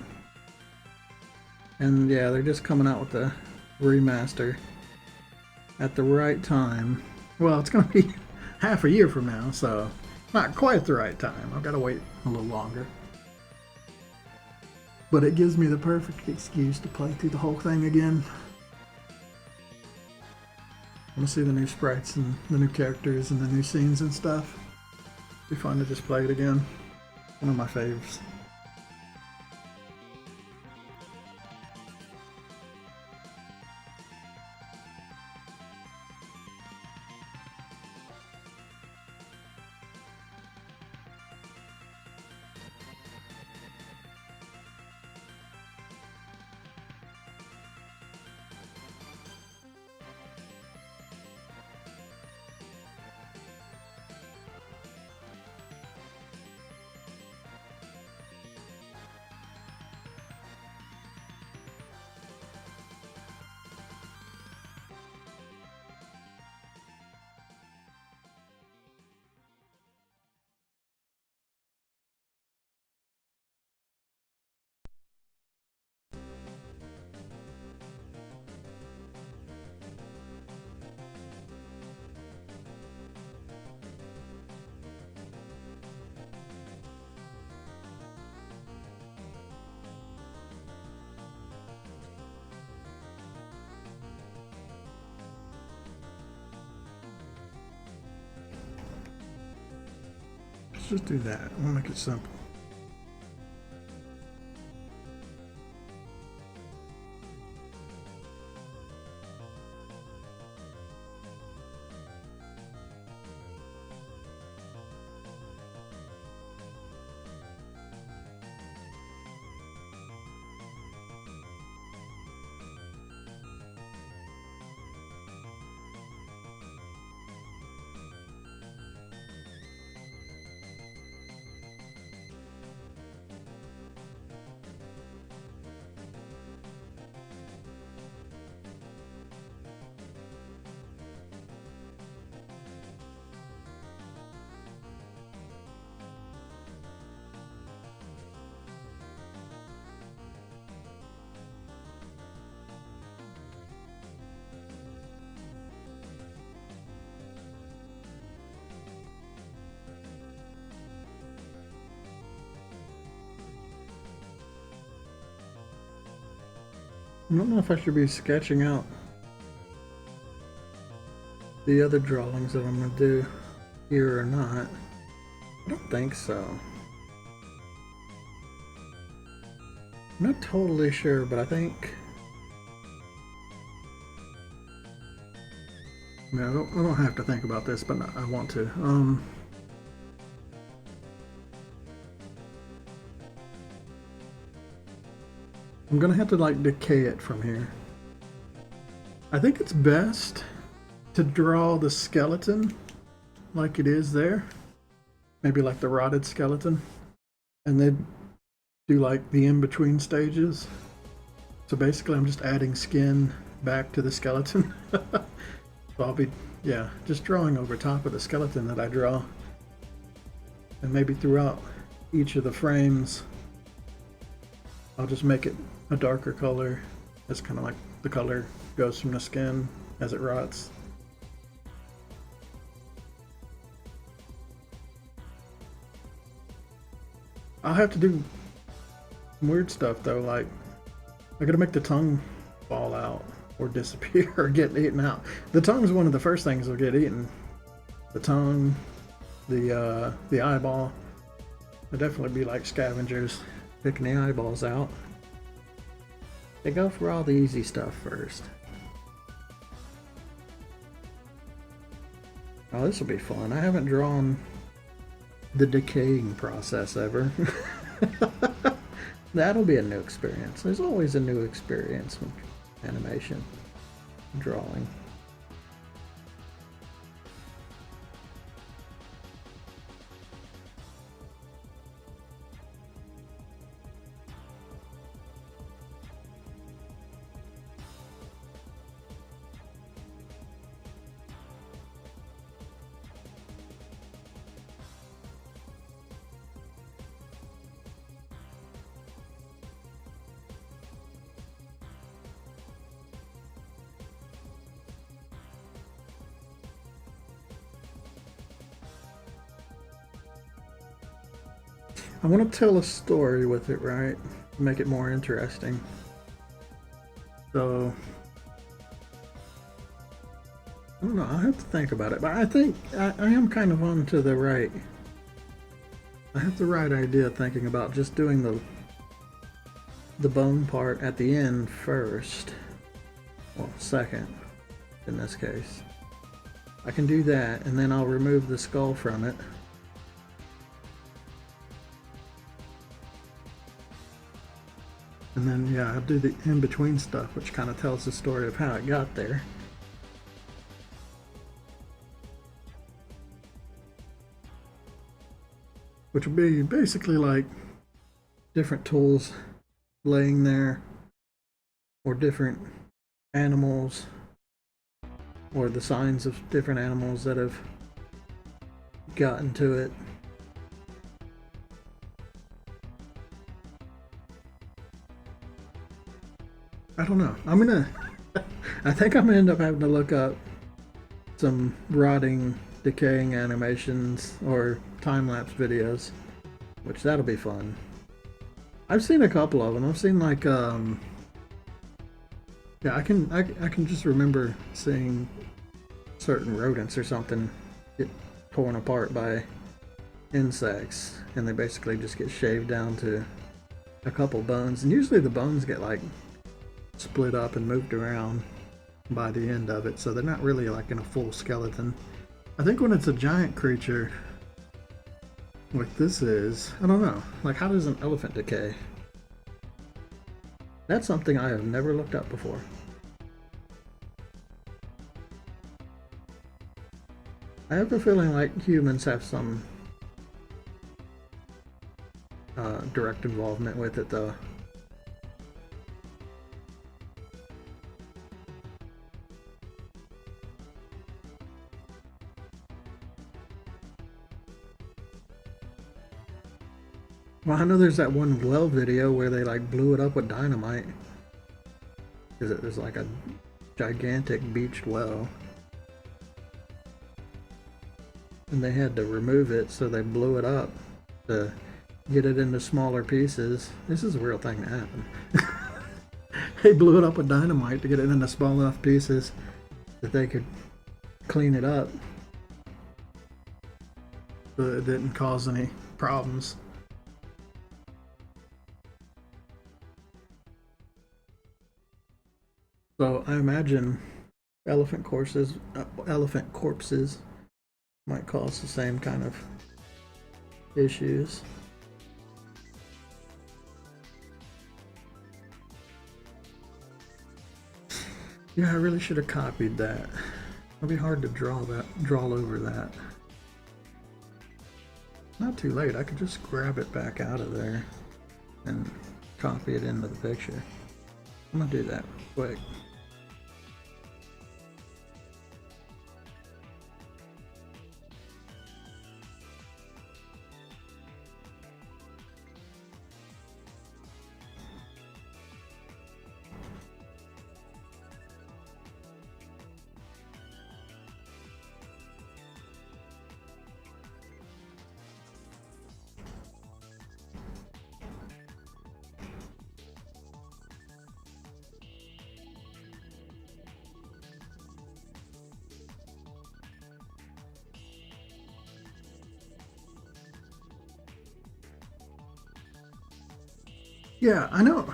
And yeah, they're just coming out with the remaster at the right time. Well, it's going to be half a year from now, so not quite the right time. I've got to wait a little longer. But it gives me the perfect excuse to play through the whole thing again. I want to see the new sprites and the new characters and the new scenes and stuff. It'd be fun to just play it again. One of my faves. Let's just do that. We'll make it simple. I don't know if I should be sketching out the other drawings that I'm going to do here or not. I don't think so. I'm not totally sure, but I think... I mean, I don't have to think about this, but I want to. I'm gonna have to like decay it from here. I think it's best to draw the skeleton like it is there. Maybe like the rotted skeleton. And then do like the in-between stages. So basically I'm just adding skin back to the skeleton. So I'll be, yeah, just drawing over top of the skeleton that I draw. And maybe throughout each of the frames, I'll just make it a darker color. It's kind of like the color goes from the skin as it rots. I'll have to do some weird stuff though, like I gotta make the tongue fall out or disappear or get eaten out. The tongue's one of the first things that'll get eaten. The tongue, the eyeball. They'll definitely be like scavengers picking the eyeballs out. They go for all the easy stuff first. Oh, this will be fun. I haven't drawn the decaying process ever. That'll be a new experience. There's always a new experience with animation, drawing. I want to tell a story with it, right? Make it more interesting. So, I don't know, I have to think about it, but I think I am kind of on to the right. I have the right idea thinking about just doing the bone part at the end first. Well, second, in this case. I can do that, and then I'll remove the skull from it. And then, yeah, I'll do the in-between stuff, which kind of tells the story of how it got there. Which will be basically like different tools laying there, or different animals, or the signs of different animals that have gotten to it. I don't know. I think I'm gonna end up having to look up some rotting, decaying animations or time-lapse videos, which that'll be fun. I've seen a couple of them. I've seen like, yeah, I can just remember seeing certain rodents or something get torn apart by insects, and they basically just get shaved down to a couple bones, and usually the bones get like split up and moved around by the end of it, so they're not really like in a full skeleton. I think when it's a giant creature like this is, I don't know, like how does an elephant decay? That's something I have never looked up before. I have a feeling like humans have some direct involvement with it though. Well, I know there's that one well video where they like blew it up with dynamite. Because it was like a gigantic beached well. And they had to remove it, so they blew it up to get it into smaller pieces. This is a real thing that happened. They blew it up with dynamite to get it into small enough pieces that they could clean it up so it didn't cause any problems. So I imagine elephant corpses might cause the same kind of issues. Yeah, I really should have copied that. It'll be hard to draw over that. Not too late, I could just grab it back out of there and copy it into the picture. I'm gonna do that real quick. Yeah, I know.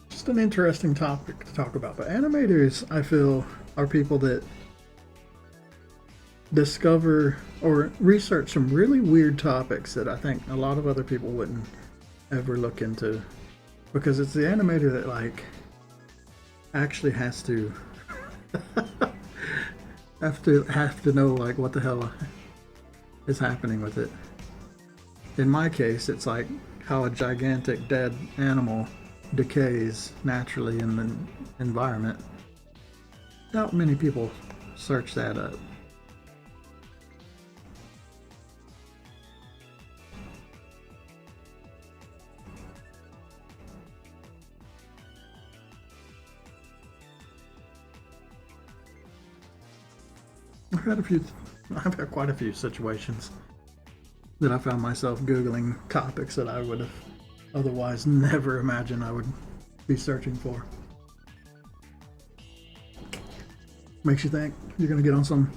Just an interesting topic to talk about. But animators, I feel, are people that discover or research some really weird topics that I think a lot of other people wouldn't ever look into. Because it's the animator that, like, actually has to have to know, like, what the hell is happening with it. In my case, it's like how a gigantic dead animal decays naturally in the environment. Not many people search that up. I've had quite a few situations that I found myself Googling topics that I would have otherwise never imagined I would be searching for. Makes you think you're going to get on some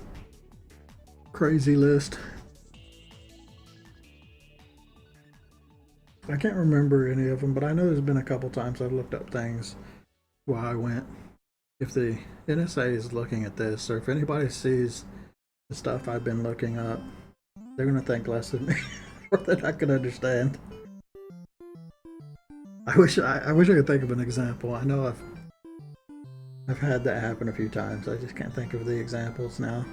crazy list. I can't remember any of them, but I know there's been a couple times I've looked up things while I went. If the NSA is looking at this, or if anybody sees the stuff I've been looking up, they're going to think less of me or that I can understand. I wish I could think of an example. I know I've had that happen a few times. I just can't think of the examples now.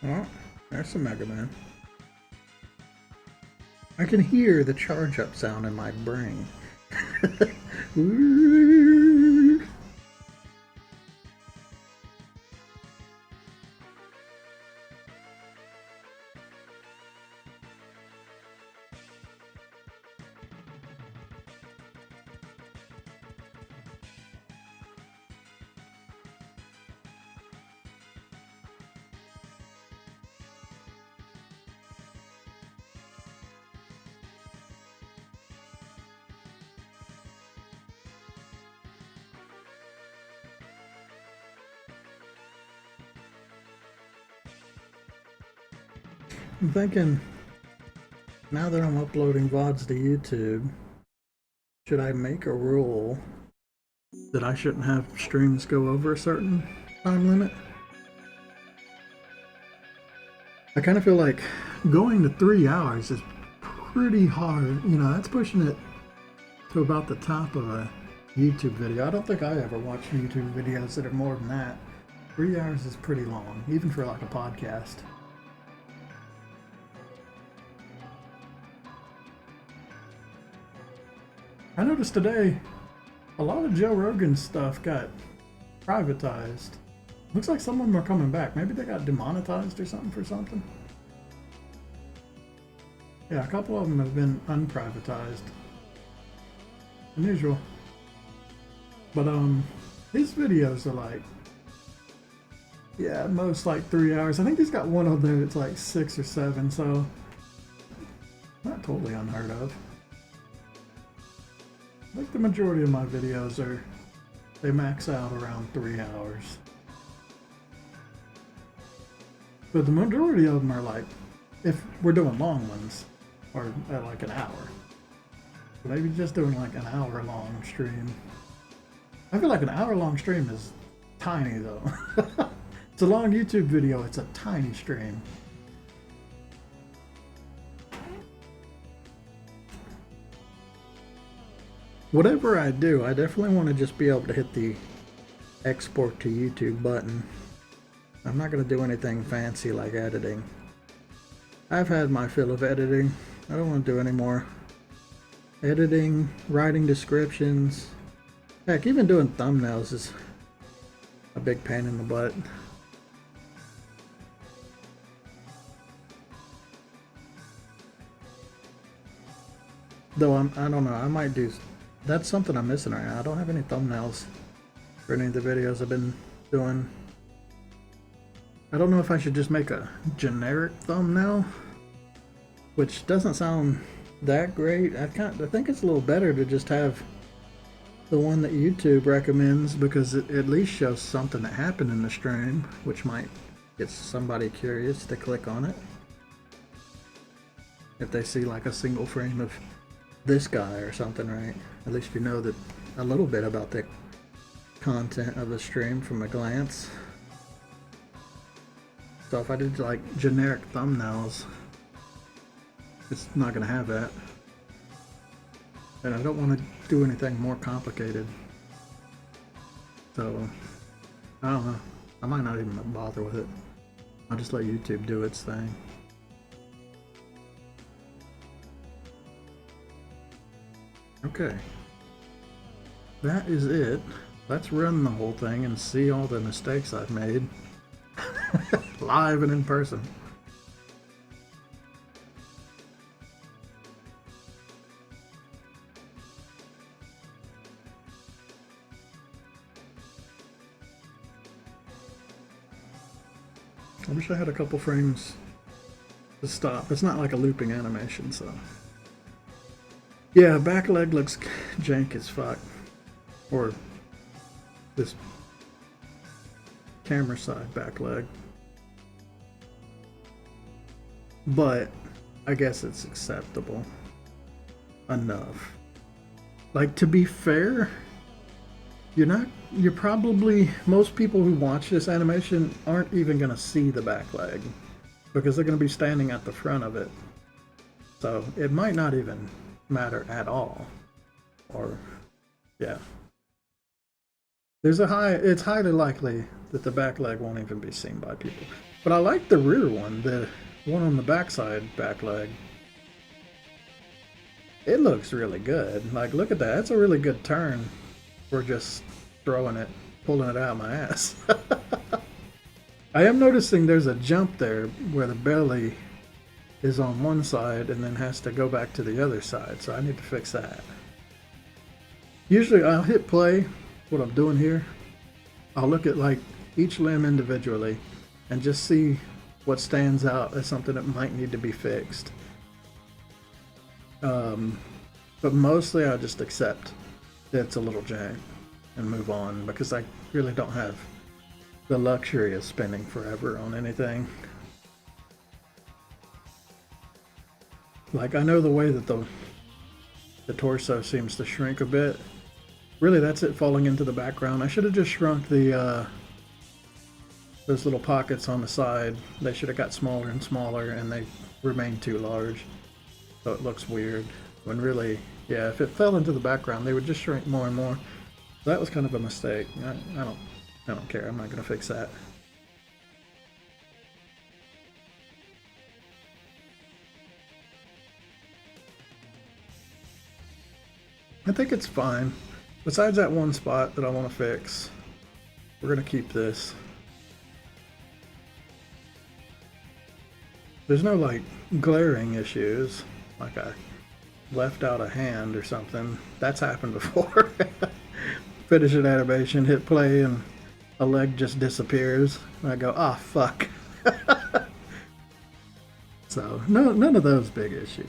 Oh, there's some Mega Man. I can hear the charge up sound in my brain. I'm thinking, now that I'm uploading VODs to YouTube, should I make a rule that I shouldn't have streams go over a certain time limit? I kind of feel like going to 3 hours is pretty hard. You know, that's pushing it to about the top of a YouTube video. I don't think I ever watch YouTube videos that are more than that. 3 hours is pretty long, even for like a podcast. I noticed today a lot of Joe Rogan's stuff got privatized. Looks like some of them are coming back. Maybe they got demonetized or something for something. Yeah, a couple of them have been unprivatized. Unusual. But his videos are like, yeah, most like 3 hours. I think he's got one of there that's like 6 or 7, so not totally unheard of. I think the majority of my videos they max out around 3 hours. But the majority of them are like, if we're doing long ones, are at like an hour. Maybe just doing like an hour long stream. I feel like an hour long stream is tiny though. It's a long YouTube video, it's a tiny stream. Whatever I do, I definitely want to just be able to hit the export to YouTube button. I'm not going to do anything fancy like editing. I've had my fill of editing. I don't want to do any more editing, writing descriptions. Heck, even doing thumbnails is a big pain in the butt. Though I don't know, I might do, that's something I'm missing right now. I don't have any thumbnails for any of the videos I've been doing. I don't know if I should just make a generic thumbnail, which doesn't sound that great. I think it's a little better to just have the one that YouTube recommends, because it at least shows something that happened in the stream, which might get somebody curious to click on it. If they see like a single frame of this guy or something, right? At least you know that a little bit about the content of the stream from a glance. So if I did like generic thumbnails, it's not going to have that. And I don't want to do anything more complicated. So, I don't know. I might not even bother with it. I'll just let YouTube do its thing. Okay. That is it. Let's run the whole thing and see all the mistakes I've made. Live and in person. I wish I had a couple frames to stop. It's not like a looping animation, so. Yeah, back leg looks jank as fuck. Or this camera side back leg. But I guess it's acceptable enough. Like, to be fair, you're probably, most people who watch this animation aren't even gonna see the back leg, because they're gonna be standing at the front of it. So it might not even matter at all. Or, yeah. It's highly likely that the back leg won't even be seen by people. But I like the rear one, the one on the backside back leg. It looks really good. Like, look at that. That's a really good turn for just pulling it out of my ass. I am noticing there's a jump there where the belly is on one side and then has to go back to the other side. So I need to fix that. Usually I'll hit play, what I'm doing here. I'll look at like each limb individually and just see what stands out as something that might need to be fixed. But mostly I just accept that it's a little jank and move on, because I really don't have the luxury of spending forever on anything. Like, I know the way that the torso seems to shrink a bit. Really, that's it falling into the background. I should have just shrunk the those little pockets on the side. They should have got smaller and smaller, and they remain too large. So it looks weird. When really, yeah, if it fell into the background, they would just shrink more and more. That was kind of a mistake. I don't care. I'm not going to fix that. I think it's fine. Besides that one spot that I want to fix, we're going to keep this. There's no like glaring issues, like I left out a hand or something. That's happened before. Finish an animation, hit play, and a leg just disappears. And I go, ah, fuck. So, none of those big issues.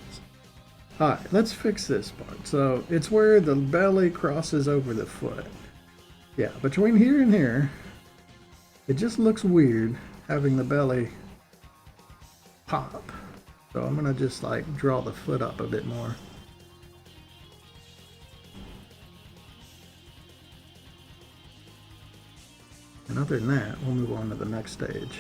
Alright, let's fix this part. So, it's where the belly crosses over the foot. Yeah, between here and here, it just looks weird having the belly top. So I'm gonna just like draw the foot up a bit more. And other than that, we'll move on to the next stage.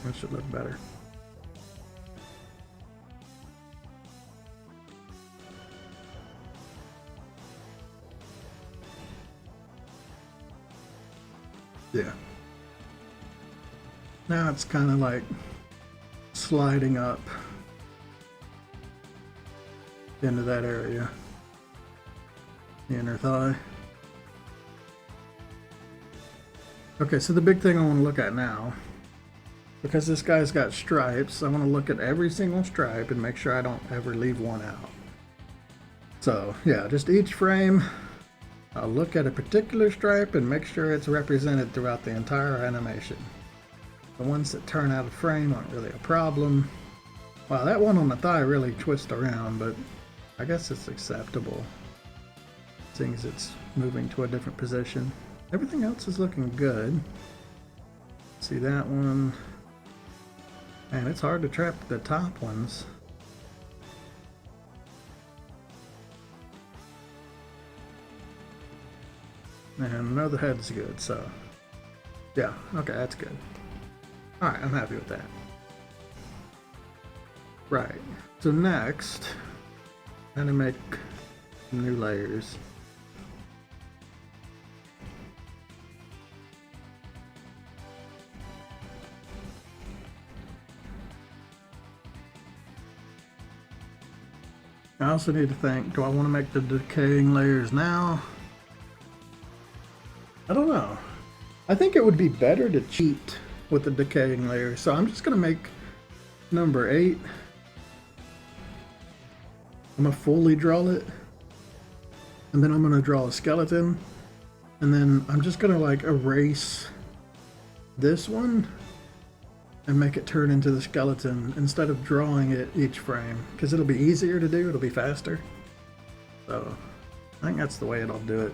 That should look better. Yeah. Now it's kind of like sliding up into that area, the inner thigh. Okay, so the big thing I want to look at now, because this guy's got stripes, I want to look at every single stripe and make sure I don't ever leave one out. So yeah, just each frame, I'll look at a particular stripe and make sure it's represented throughout the entire animation. The ones that turn out of frame aren't really a problem. Wow, that one on the thigh really twists around, but I guess it's acceptable, seeing as it's moving to a different position. Everything else is looking good. See that one? And it's hard to trap the top ones. And I know the head's good, so yeah, okay, that's good. Alright, I'm happy with that. Right, so next, I'm gonna make some new layers. I also need to think, do I want to make the decaying layers now? I don't know. I think it would be better to cheat with the decaying layers. So I'm just going to make number 8. I'm going to fully draw it. And then I'm going to draw a skeleton. And then I'm just going to like erase this one and make it turn into the skeleton instead of drawing it each frame, because it'll be easier to do, it'll be faster. So I think that's the way I'll do it.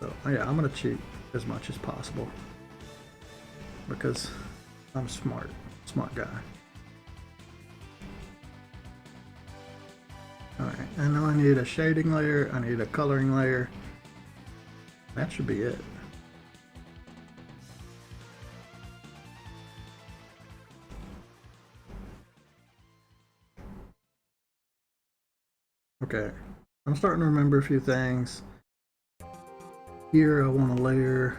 So yeah, I'm gonna cheat as much as possible because I'm a smart guy. Alright, I know I need a shading layer, I need a coloring layer. That should be it. Okay, I'm starting to remember a few things. Here I want a layer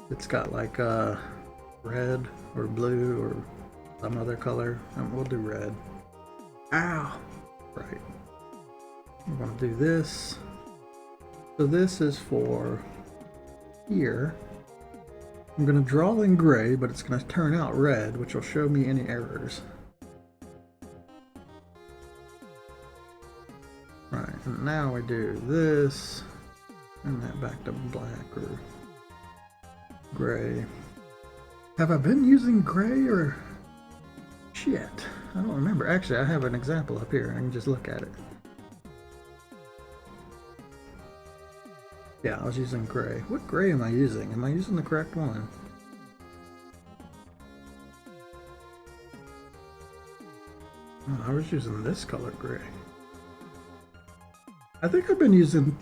that's got like red or blue or some other color, and we'll do red. Ow! Right. I'm gonna do this. So this is for here. I'm gonna draw in gray, but it's gonna turn out red, which will show me any errors. Right, and now we do this, and that back to black or gray. Have I been using gray or shit? I don't remember. Actually, I have an example up here. I can just look at it. Yeah, I was using gray. What gray am I using? Am I using the correct one? Oh, I was using this color gray. I think I've been using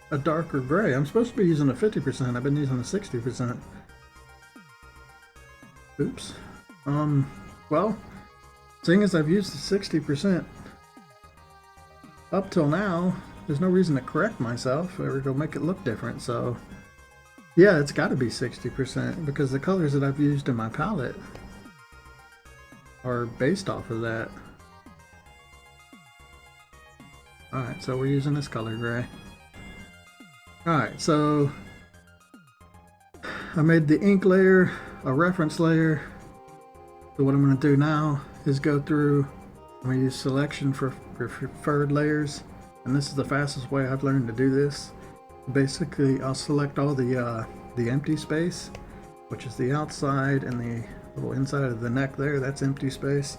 a darker gray. I'm supposed to be using a 50%. I've been using a 60%. Oops. Well, seeing as I've used the 60% up till now, there's no reason to correct myself or it'll make it look different. So yeah, it's got to be 60% because the colors that I've used in my palette are based off of that. Alright, so we're using this color gray. Alright, so I made the ink layer. a reference layer. So what I'm going to do now is go through, I'm going to use selection for preferred layers, and this is the fastest way I've learned to do this. Basically, I'll select all the empty space, which is the outside and the little inside of the neck there, that's empty space.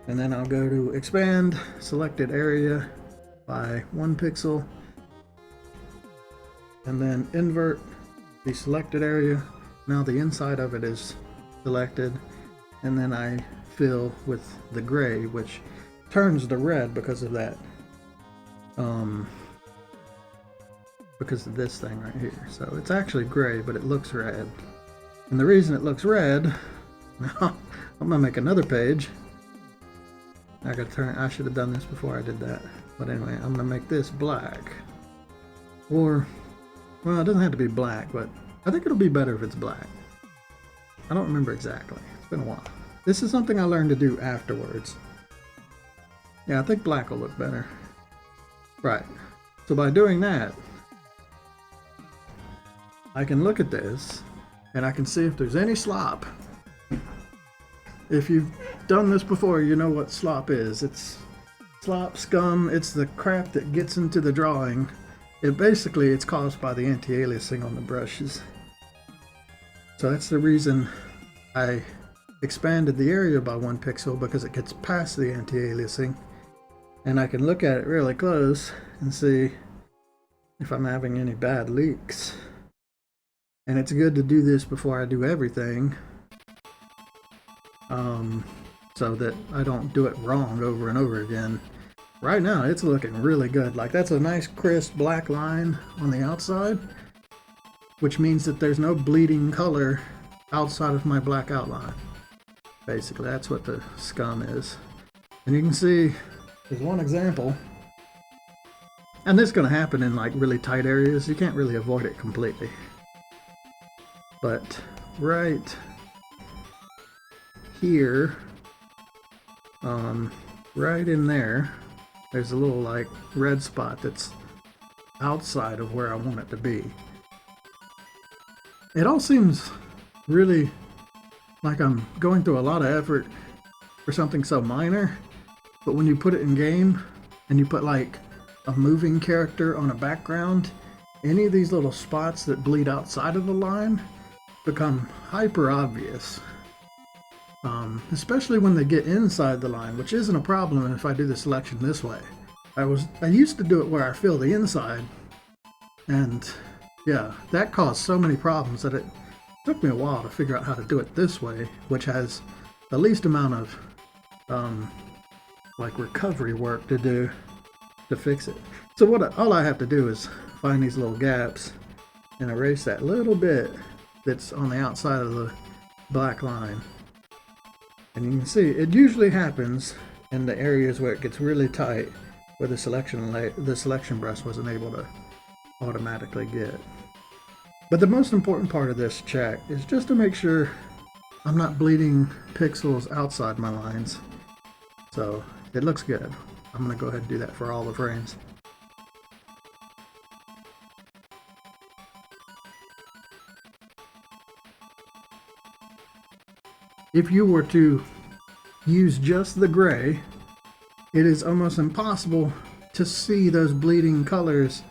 And then I'll go to expand selected area by 1 pixel, and then invert the selected area. Now the inside of it is selected, and then I fill with the gray, which turns to red because of that, because of this thing right here. So it's actually gray, but it looks red. And the reason it looks red, now I'm gonna make another page. I should have done this before I did that. But anyway, I'm gonna make this black. Or, well, it doesn't have to be black, but I think it'll be better if it's black. I don't remember exactly. It's been a while. This is something I learned to do afterwards. Yeah, I think black will look better. Right. So by doing that, I can look at this and I can see if there's any slop. If you've done this before, you know what slop is. It's slop, scum, it's the crap that gets into the drawing. It's caused by the anti-aliasing on the brushes. So that's the reason I expanded the area by 1 pixel, because it gets past the anti-aliasing. And I can look at it really close and see if I'm having any bad leaks. And it's good to do this before I do everything, so that I don't do it wrong over and over again. Right now it's looking really good. Like, that's a nice crisp black line on the outside, which means that there's no bleeding color outside of my black outline. Basically, that's what the scum is. And you can see, there's one example, and this is going to happen in like really tight areas. You can't really avoid it completely. But right here, right in there, there's a little like red spot that's outside of where I want it to be. It all seems really like I'm going through a lot of effort for something so minor, but when you put it in game and you put like a moving character on a background, any of these little spots that bleed outside of the line become hyper obvious. Especially when they get inside the line, which isn't a problem if I do the selection this way. I used to do it where I fill the inside, and yeah, that caused so many problems that it took me a while to figure out how to do it this way, which has the least amount of like recovery work to do to fix it. So all I have to do is find these little gaps and erase that little bit that's on the outside of the black line. And you can see it usually happens in the areas where it gets really tight, where the selection brush wasn't able to automatically get. But the most important part of this check is just to make sure I'm not bleeding pixels outside my lines. So it looks good. I'm going to go ahead and do that for all the frames. If you were to use just the gray, it is almost impossible to see those bleeding colors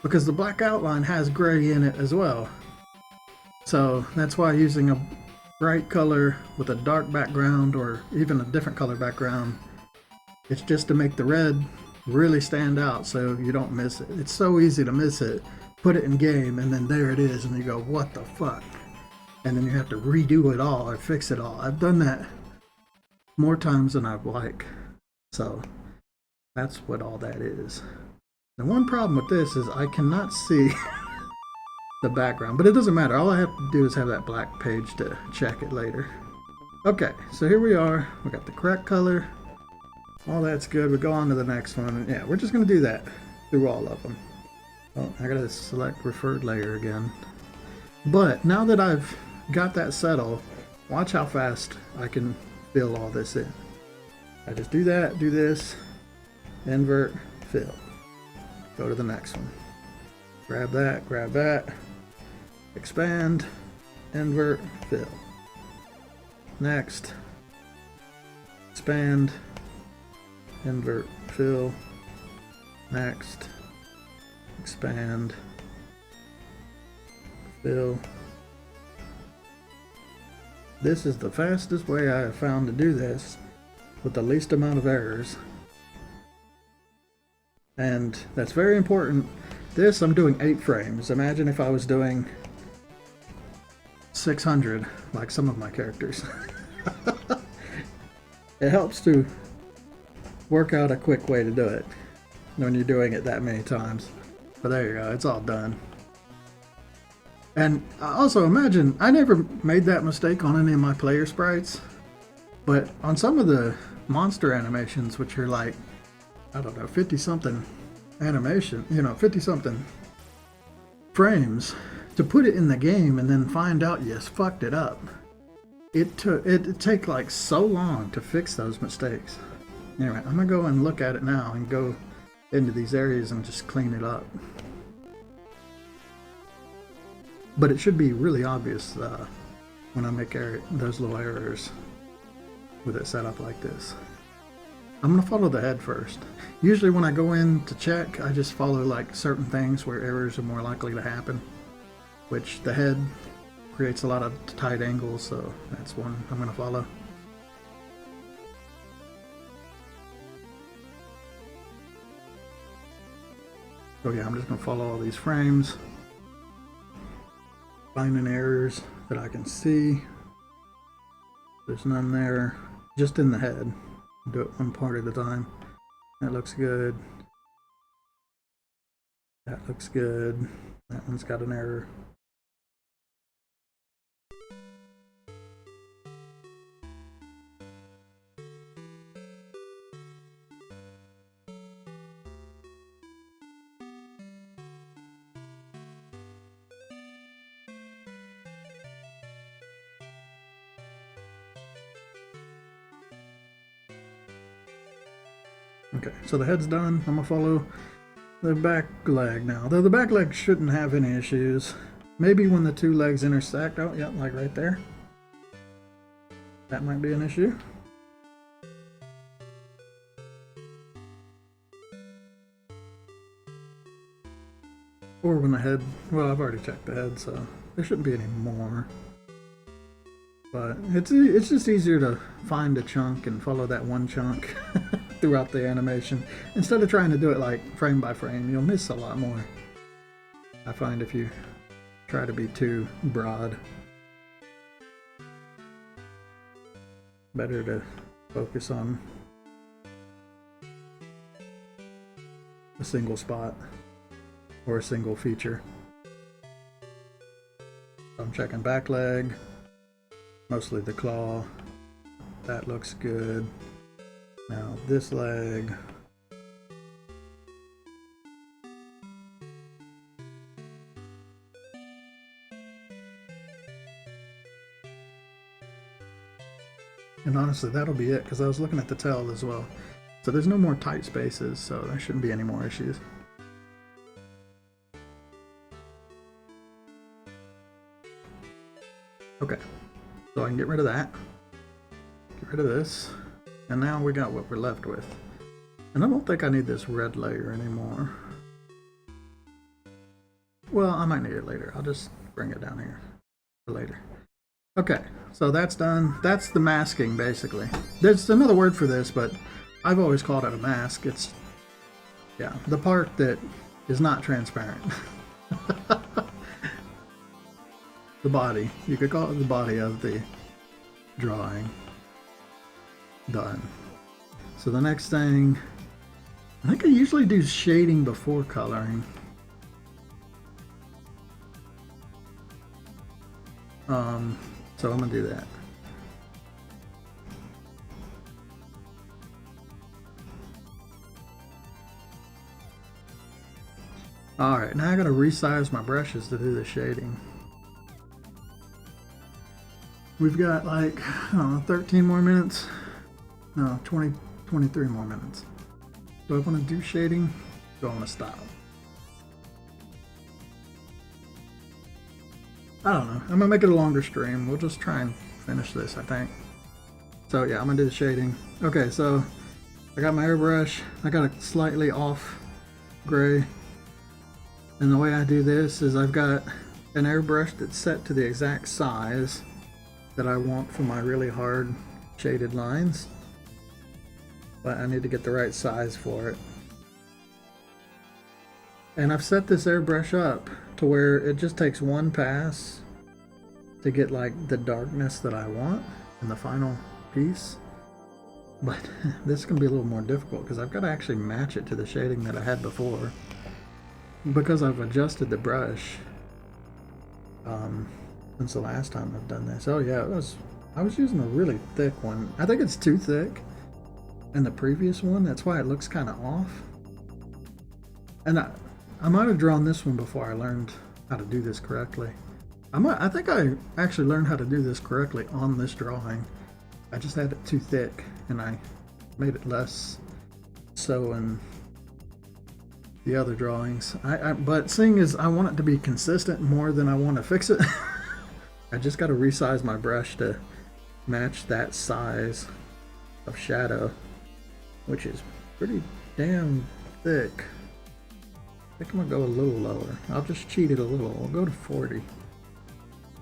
because the black outline has gray in it as well. So that's why using a bright color with a dark background, or even a different color background, it's just to make the red really stand out so you don't miss it. It's so easy to miss it. Put it in game and then there it is and you go, what the fuck? And then you have to redo it all or fix it all. I've done that more times than I'd like. So that's what all that is. The one problem with this is I cannot see the background, but it doesn't matter. All I have to do is have that black page to check it later. Okay, so here we are. We got the correct color. All that's good. We go on to the next one. Yeah, we're just going to do that through all of them. Oh, I got to select preferred layer again. But now that I've got that settled, watch how fast I can fill all this in. I just do that, do this, invert, fill. Go to the next one. Grab that, expand, invert, fill. Next, expand, invert, fill. Next, expand, fill. This is the fastest way I have found to do this with the least amount of errors. And that's very important. This, I'm doing 8 frames. Imagine if I was doing 600, like some of my characters. It helps to work out a quick way to do it when you're doing it that many times. But there you go, it's all done. And also imagine, I never made that mistake on any of my player sprites, but on some of the monster animations, which are like, I don't know, 50 something animation, 50 something frames, to put it in the game and then find out you fucked it up. It take like so long to fix those mistakes. Anyway, I'm gonna go and look at it now and go into these areas and just clean it up. But it should be really obvious when I make those little errors with it set up like this. I'm going to follow the head first. Usually when I go in to check, I just follow like certain things where errors are more likely to happen, which the head creates a lot of tight angles, so that's one I'm going to follow. So yeah, I'm just going to follow all these frames. Finding errors that I can see. There's none there. Just in the head. Do it one part at a time. That looks good. That looks good. That one's got an error. Okay, so the head's done. I'm gonna follow the back leg now. Though the back leg shouldn't have any issues. Maybe when the two legs intersect. Oh, yeah, like right there. That might be an issue. Or when the head, well, I've already checked the head, so there shouldn't be any more. But it's just easier to find a chunk and follow that one chunk throughout the animation. Instead of trying to do it like frame by frame, you'll miss a lot more. I find if you try to be too broad. Better to focus on a single spot or a single feature. I'm checking back leg. Mostly the claw. That looks good. Now this leg. And honestly, that'll be it, because I was looking at the tail as well. So there's no more tight spaces, so there shouldn't be any more issues. Okay. So I can get rid of that, get rid of this, and now we got what we're left with. And I don't think I need this red layer anymore. Well, I might need it later. I'll just bring it down here for later. Okay, so that's done. That's the masking, basically. There's another word for this, but I've always called it a mask. It's, yeah, the part that is not transparent. The body. You could call it the body of the drawing. Done. So the next thing, I think I usually do shading before coloring. So I'm gonna do that. Alright, now I gotta resize my brushes to do the shading. We've got like, I don't know, 13 more minutes. No, 23 more minutes. Do I want to do shading? Do I want to stop? I don't know. I'm going to make it a longer stream. We'll just try and finish this, I think. So yeah, I'm gonna do the shading. Okay, so I got my airbrush. I got a slightly off gray. And the way I do this is I've got an airbrush that's set to the exact size that I want for my really hard shaded lines. But I need to get the right size for it. And I've set this airbrush up to where it just takes one pass to get like the darkness that I want in the final piece. But this is going to be a little more difficult because I've got to actually match it to the shading that I had before. Because I've adjusted the brush since the last time I've done this. Oh yeah, I was using a really thick one. I think it's too thick in the previous one. That's why it looks kind of off. And I might have drawn this one before I learned how to do this correctly. I think I actually learned how to do this correctly on this drawing. I just had it too thick and I made it less so in the other drawings. But seeing as I want it to be consistent more than I want to fix it, I just got to resize my brush to match that size of shadow, which is pretty damn thick. I think I'm gonna go a little lower. I'll just cheat it a little. I'll go to 40.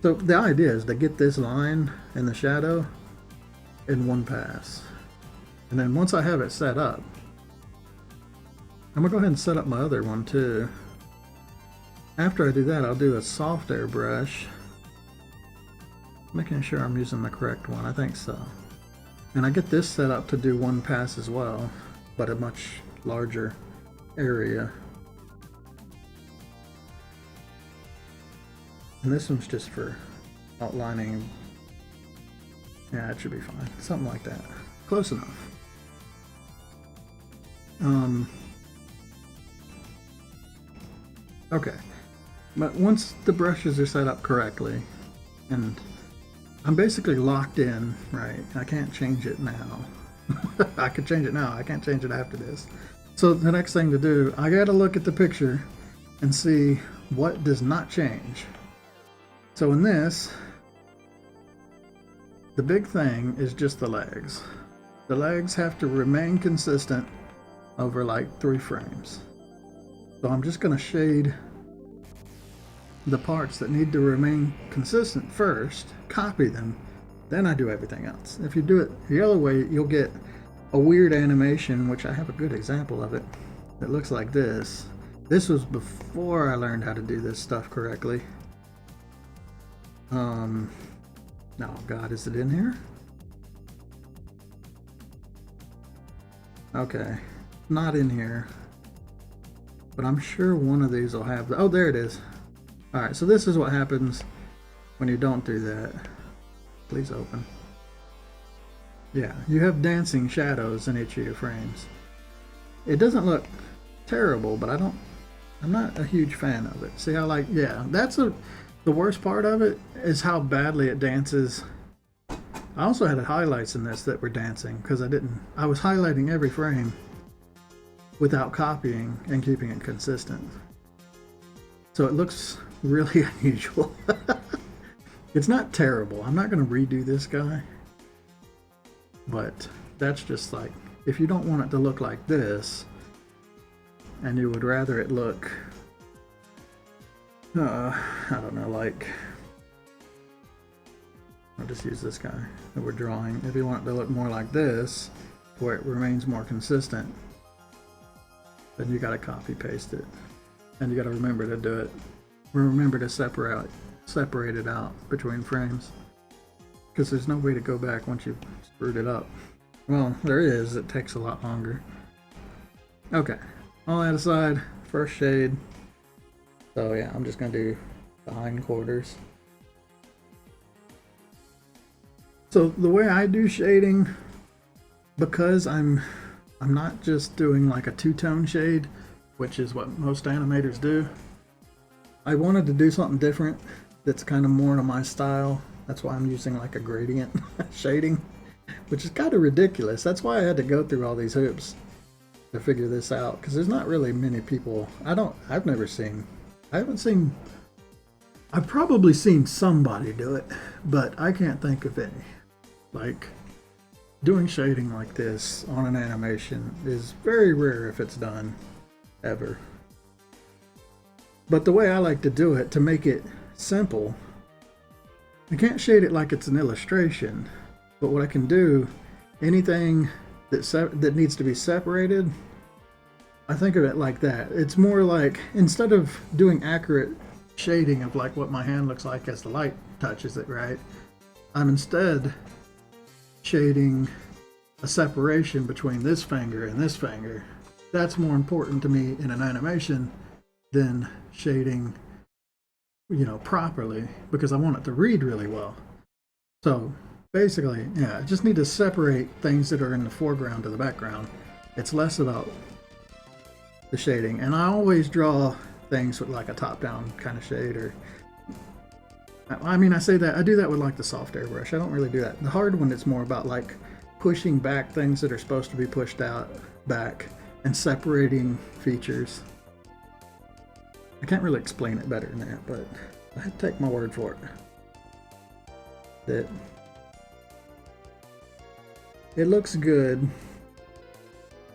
So the idea is to get this line in the shadow in one pass. And then once I have it set up, I'm gonna go ahead and set up my other one too. After I do that, I'll do a soft airbrush, making sure I'm using the correct one. I think so. And I get this set up to do one pass as well, but a much larger area. And this one's just for outlining. Yeah, it should be fine. Something like that. Close enough. Okay. But once the brushes are set up correctly, and I'm basically locked in, right? I can't change it now. I could change it now. I can't change it after this. So the next thing to do, I gotta look at the picture and see what does not change. So in this, the big thing is just the legs. The legs have to remain consistent over like 3 frames. So I'm just going to shade the parts that need to remain consistent first, copy them, then I do everything else. If you do it the other way, you'll get a weird animation, which I have a good example of it. It looks like this. This was before I learned how to do this stuff correctly. Oh God, is it in here? Okay, not in here. But I'm sure one of these will have oh, there it is. Alright, so this is what happens when you don't do that. Please open. Yeah, you have dancing shadows in each of your frames. It doesn't look terrible, but I'm not a huge fan of it. See how yeah, the worst part of it is how badly it dances. I also had highlights in this that were dancing because I was highlighting every frame without copying and keeping it consistent. So it looks really unusual. It's not terrible. I'm not going to redo this guy. But that's just like, if you don't want it to look like this, and you would rather it look, I don't know, like, I'll just use this guy that we're drawing. If you want it to look more like this, where it remains more consistent, then you got to copy paste it. And you got to remember to do it. Remember to separate it out between frames. Because there's no way to go back once you've screwed it up. Well, there is. It takes a lot longer. Okay. All that aside, first shade. So yeah, I'm just going to do the hindquarters. So the way I do shading, because I'm not just doing like a two-tone shade, which is what most animators do. I wanted to do something different that's kind of more to my style. That's why I'm using like a gradient shading, which is kind of ridiculous. That's why I had to go through all these hoops to figure this out, because there's not really many people. I've probably seen somebody do it, but I can't think of any. Like, doing shading like this on an animation is very rare if it's done ever. But the way I like to do it, to make it simple, I can't shade it like it's an illustration, but what I can do, anything that needs to be separated, I think of it like that. It's more like, instead of doing accurate shading of like what my hand looks like as the light touches it, right? I'm instead shading a separation between this finger and this finger. That's more important to me in an animation than shading, you know, properly, because I want it to read really well. So basically, yeah, I just need to separate things that are in the foreground to the background. It's less about the shading, and I always draw things with like a top-down kind of shade, or I mean, I say that I do that with like the soft airbrush. I don't really do that. The hard one, it's more about like pushing back things that are supposed to be pushed out back and separating features. I can't really explain it better than that, but I take my word for it that it looks good,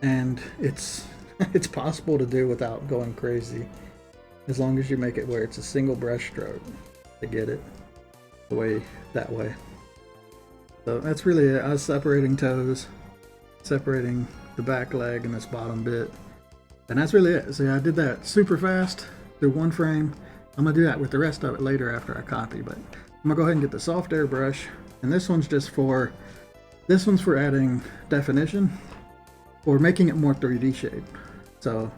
and it's it's possible to do without going crazy, as long as you make it where it's a single brush stroke to get it the way that way. So that's really it. I was separating toes, separating the back leg and this bottom bit, and that's really it. See, I did that super fast through one frame. I'm gonna do that with the rest of it later after I copy, but I'm gonna go ahead and get the soft airbrush, and this one's just for, this one's for adding definition or making it more 3D shape. So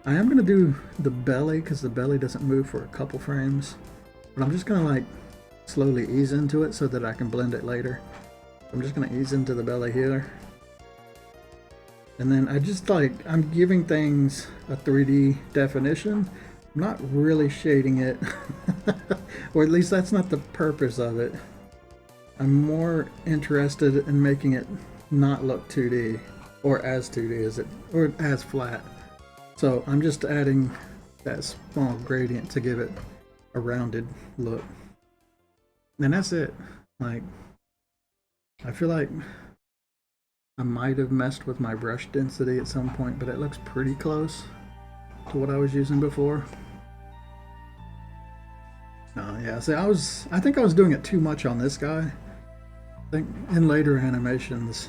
I am gonna do the belly because the belly doesn't move for a couple frames, but I'm just gonna like slowly ease into it so that I can blend it later. I'm just gonna ease into the belly here. And then I just like, I'm giving things a 3D definition. I'm not really shading it, or at least that's not the purpose of it. I'm more interested in making it not look 2D, or as 2D as it, or as flat. So I'm just adding that small gradient to give it a rounded look. And that's it. Like, I feel like I might have messed with my brush density at some point, but it looks pretty close to what I was using before. Yeah, see, I think I was doing it too much on this guy. I think in later animations,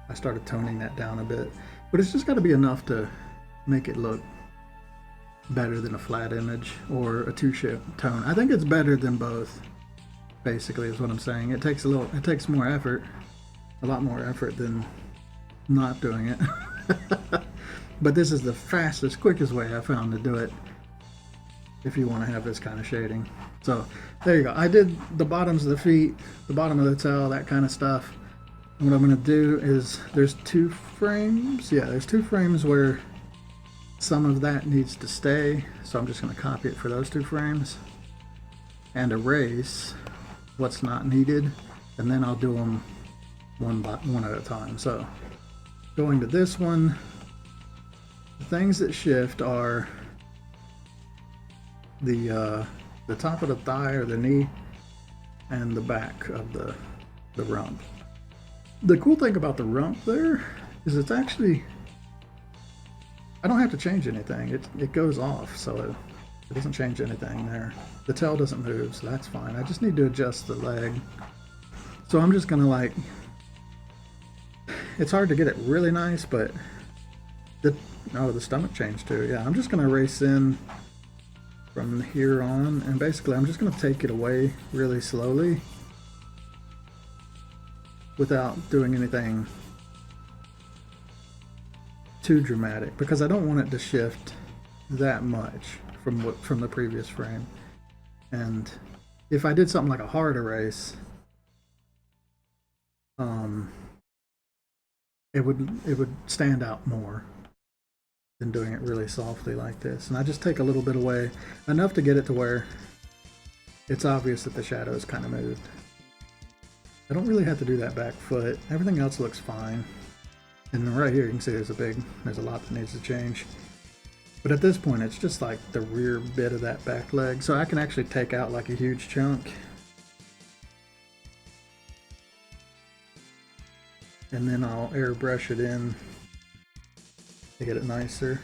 I started toning that down a bit, but it's just got to be enough to make it look better than a flat image or a two-shift tone. I think it's better than both, basically, is what I'm saying. It takes more effort, a lot more effort than not doing it. But this is the fastest, quickest way I found to do it if you want to have this kind of shading. So there you go. I did the bottoms of the feet, the bottom of the toe, that kind of stuff. And what I'm going to do is, there's two frames. Yeah, there's two frames where some of that needs to stay. So I'm just going to copy it for those two frames and erase what's not needed. And then I'll do them one at a time. So going to this one, the things that shift are the top of the thigh or the knee and the back of the rump. The cool thing about the rump there is it's actually, I don't have to change anything. It goes off, so it doesn't change anything there. The tail doesn't move, so that's fine. I just need to adjust the leg. So I'm just gonna like, it's hard to get it really nice, but the stomach changed too. Yeah, I'm just gonna erase in from here on, and basically I'm just going to take it away really slowly without doing anything too dramatic, because I don't want it to shift that much from the previous frame. And if I did something like a hard erase, it would stand out more than doing it really softly like this. And I just take a little bit away, enough to get it to where it's obvious that the shadow is kind of moved. I don't really have to do that back foot. Everything else looks fine. And right here you can see there's a lot that needs to change. But at this point it's just like the rear bit of that back leg. So I can actually take out like a huge chunk and then I'll airbrush it in to get it nicer,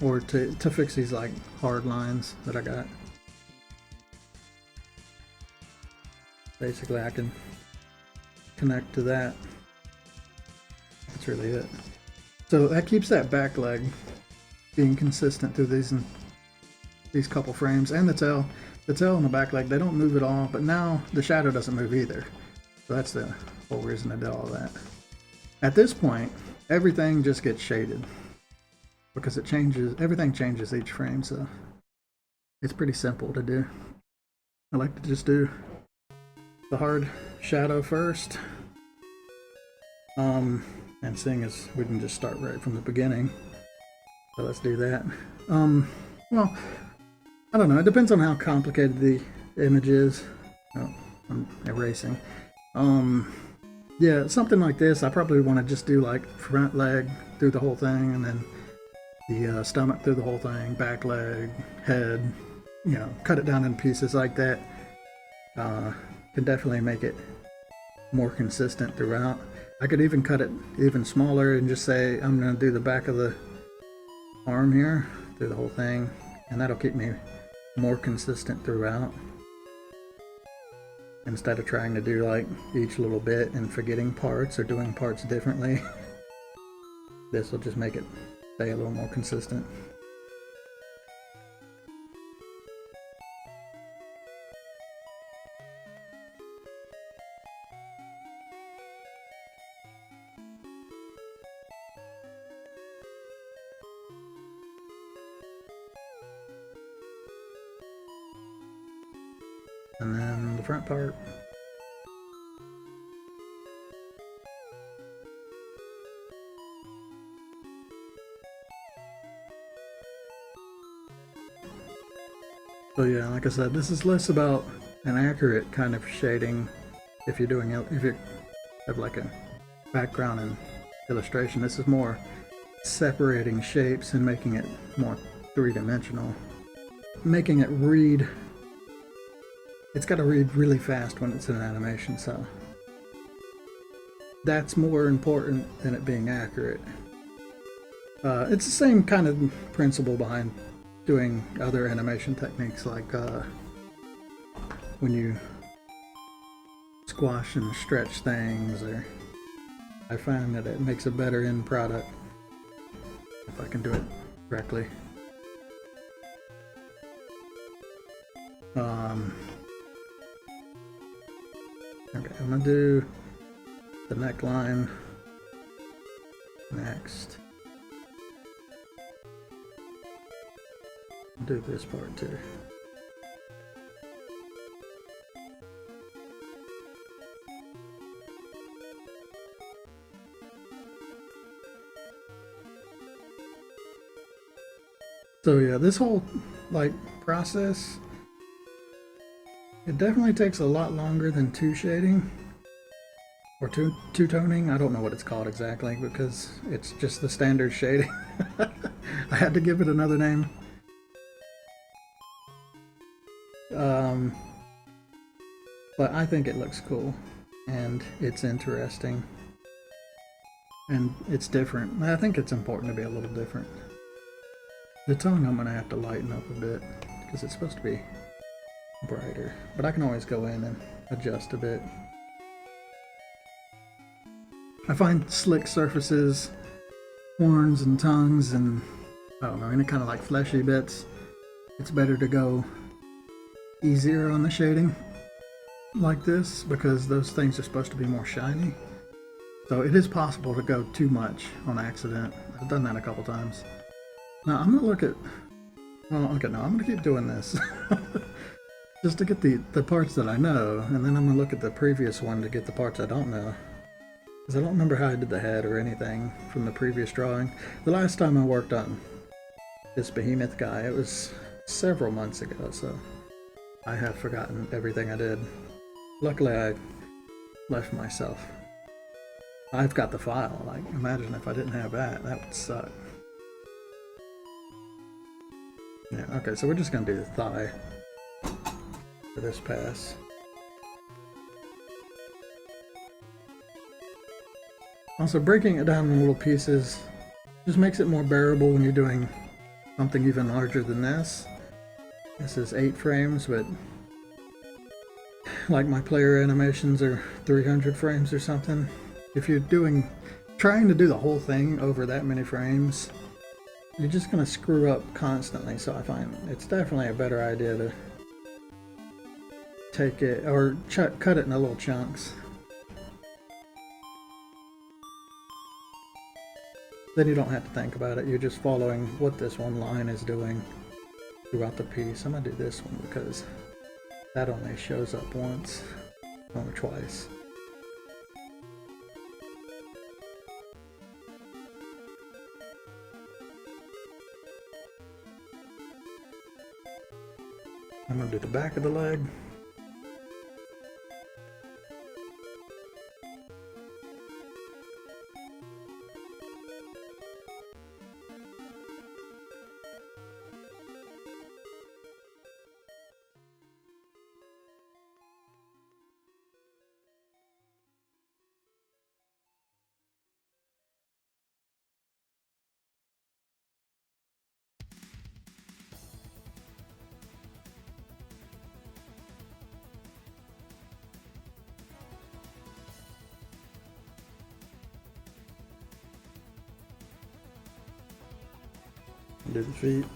or to fix these like hard lines that I got. Basically I can connect to that. That's really it. So that keeps that back leg being consistent through these couple frames, and the tail and the back leg, they don't move at all, but now the shadow doesn't move either. So that's the whole reason I did all that. At this point, everything just gets shaded because it changes, everything changes each frame, so it's pretty simple to do. I like to just do the hard shadow first. And seeing as we can just start right from the beginning, so let's do that. Well, I don't know, it depends on how complicated the image is. Oh, I'm erasing. Yeah, something like this, I probably want to just do like front leg through the whole thing, and then the stomach through the whole thing, back leg, head, you know, cut it down in pieces like that. Can definitely make it more consistent throughout. I could even cut it even smaller and just say I'm going to do the back of the arm here through the whole thing, and that'll keep me more consistent throughout, instead of trying to do like each little bit and forgetting parts or doing parts differently. This will just make it stay a little more consistent. And then the front part. So yeah, like I said, this is less about an accurate kind of shading if you're doing it, if you have like a background and illustration. This is more separating shapes and making it more three-dimensional. Making it read, it's got to read really fast when it's in an animation, so that's more important than it being accurate. It's the same kind of principle behind doing other animation techniques, like when you squash and stretch things, or I find that it makes a better end product if I can do it correctly. Okay, I'm gonna do the neckline next. I'll do this part too. So yeah, this whole like process, it definitely takes a lot longer than two shading or two toning. I don't know what it's called exactly because it's just the standard shading. I had to give it another name. But I think it looks cool and it's interesting and it's different. I think it's important to be a little different. The tongue I'm gonna have to lighten up a bit because it's supposed to be brighter, but I can always go in and adjust a bit. I find slick surfaces, horns and tongues, and I don't know, any kind of like fleshy bits, it's better to go easier on the shading like this because those things are supposed to be more shiny. So it is possible to go too much on accident. I've done that a couple times. Now I'm gonna look at, well, okay, no, I'm gonna keep doing this just to get the parts that I know, and then I'm gonna look at the previous one to get the parts I don't know, because I don't remember how I did the head or anything from the previous drawing. The last time I worked on this Behemoth guy, it was several months ago, so I have forgotten everything I did. Luckily I left myself. I've got the file. Like, imagine if I didn't have that, that would suck. Yeah, okay, so we're just gonna do the thigh for this pass. Also, breaking it down in little pieces just makes it more bearable when you're doing something even larger than this. This is 8 frames, but like my player animations are 300 frames or something. If you're trying to do the whole thing over that many frames, you're just going to screw up constantly. So I find it's definitely a better idea to take it or cut it into little chunks. Then you don't have to think about it. You're just following what this one line is doing throughout the piece. I'm going to do this one because that only shows up once or twice. I'm going to do the back of the leg. Do the feet.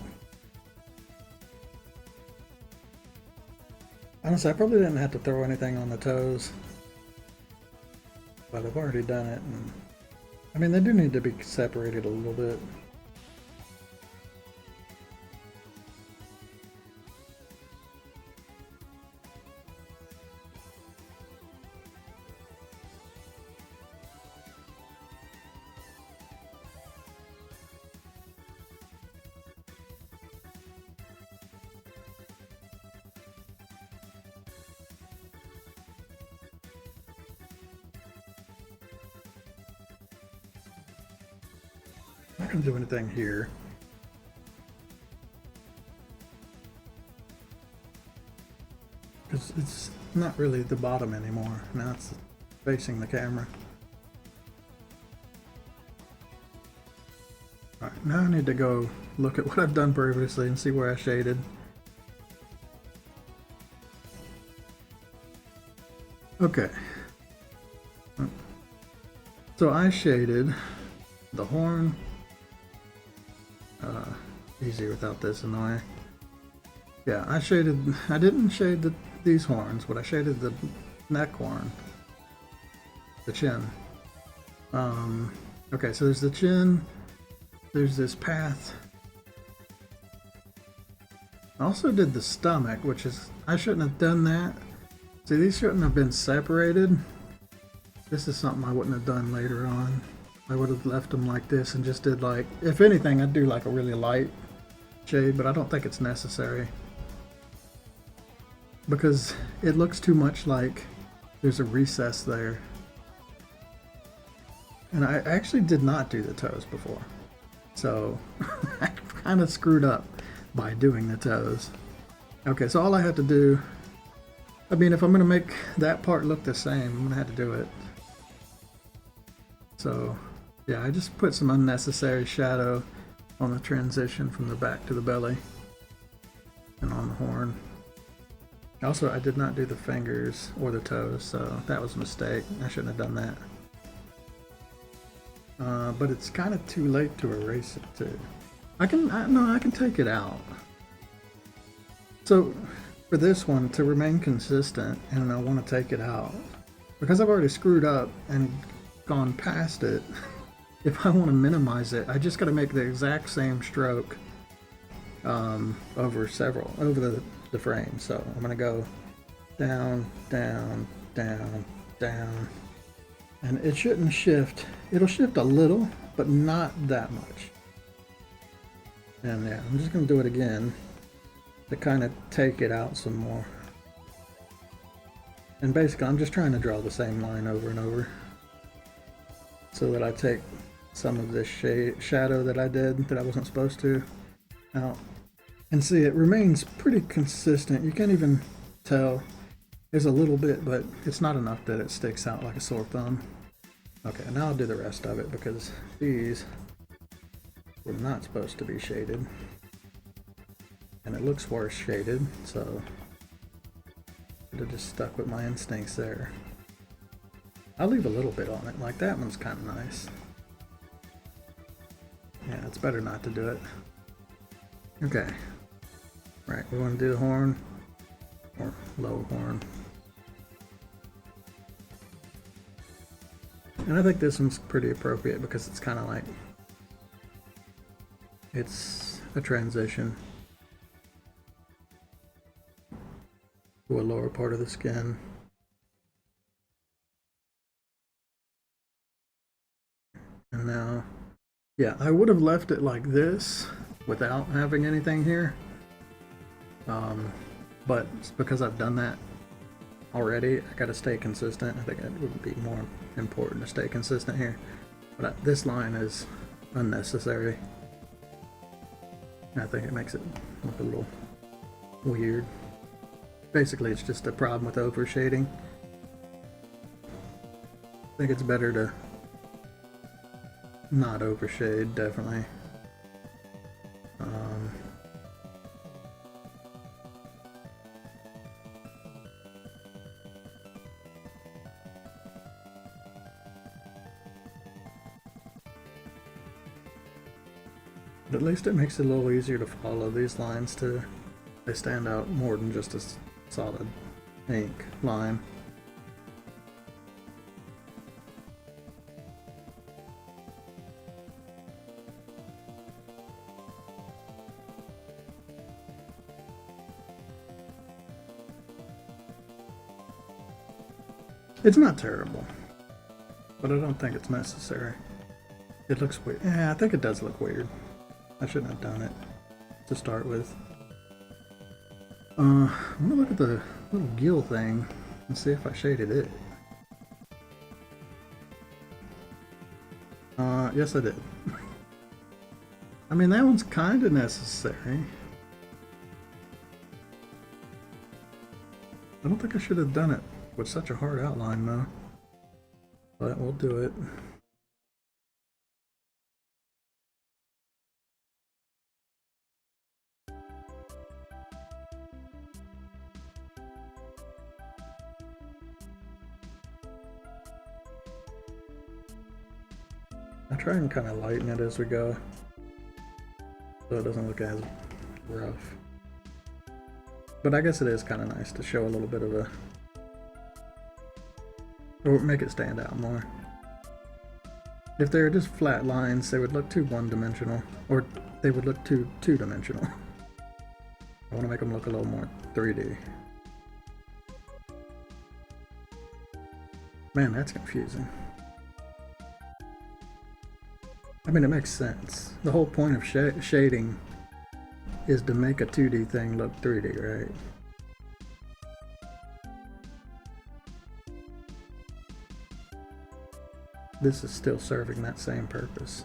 Honestly, I probably didn't have to throw anything on the toes, but I've already done it. And I mean, they do need to be separated a little bit. I'm not going to do anything here. Because it's not really the bottom anymore. Now it's facing the camera. Alright, now I need to go look at what I've done previously and see where I shaded. Okay. So I shaded the horn. Easy without this annoying. Yeah, I didn't shade these horns, but I shaded the neck horn. The chin. Okay, so there's the chin. There's this path. I also did the stomach, which is, I shouldn't have done that. See, these shouldn't have been separated. This is something I wouldn't have done later on. I would have left them like this and just did like, if anything, I'd do like a really light shade, but I don't think it's necessary. Because it looks too much like there's a recess there. And I actually did not do the toes before. So I kind of screwed up by doing the toes. Okay, so all I have to do, I mean, if I'm going to make that part look the same, I'm going to have to do it. So yeah, I just put some unnecessary shadow on the transition from the back to the belly and on the horn. Also, I did not do the fingers or the toes, so that was a mistake. I shouldn't have done that. But it's kind of too late to erase it too. I can take it out. So for this one, to remain consistent, and I want to take it out, because I've already screwed up and gone past it, if I want to minimize it, I just got to make the exact same stroke over the frame. So I'm going to go down, down, down, down, and it shouldn't shift. It'll shift a little, but not that much. And yeah, I'm just going to do it again to kind of take it out some more. And basically, I'm just trying to draw the same line over and over so that I take some of this shadow that I did that I wasn't supposed to out. And see, it remains pretty consistent. You can't even tell. There's a little bit, but it's not enough that it sticks out like a sore thumb. Okay, now I'll do the rest of it because these were not supposed to be shaded. And it looks worse shaded, so I have just stuck with my instincts there. I'll leave a little bit on it, like that one's kind of nice. Yeah, it's better not to do it. Okay. Right, we want to do the horn, or low horn. And I think this one's pretty appropriate because it's kind of like, it's a transition to a lower part of the skin. And now, yeah, I would have left it like this without having anything here. But because I've done that already, I gotta stay consistent. I think it would be more important to stay consistent here. But this line is unnecessary. I think it makes it look a little weird. Basically, it's just a problem with overshading. I think it's better to not overshade, definitely. But at least it makes it a little easier to follow these lines too. They stand out more than just a solid ink line. It's not terrible, but I don't think it's necessary. It looks weird. Yeah, I think it does look weird. I shouldn't have done it to start with. I'm gonna look at the little gill thing and see if I shaded it. Yes I did. I mean, that one's kind of necessary. I don't think I should have done it with such a hard outline though. But we'll do it. I try and kind of lighten it as we go, so it doesn't look as rough. But I guess it is kind of nice to show a little bit of a, or make it stand out more. If they were just flat lines, they would look too one-dimensional, or they would look too two-dimensional. I want to make them look a little more 3D. Man, that's confusing. I mean, it makes sense. The whole point of shading is to make a 2D thing look 3D, right? This is still serving that same purpose.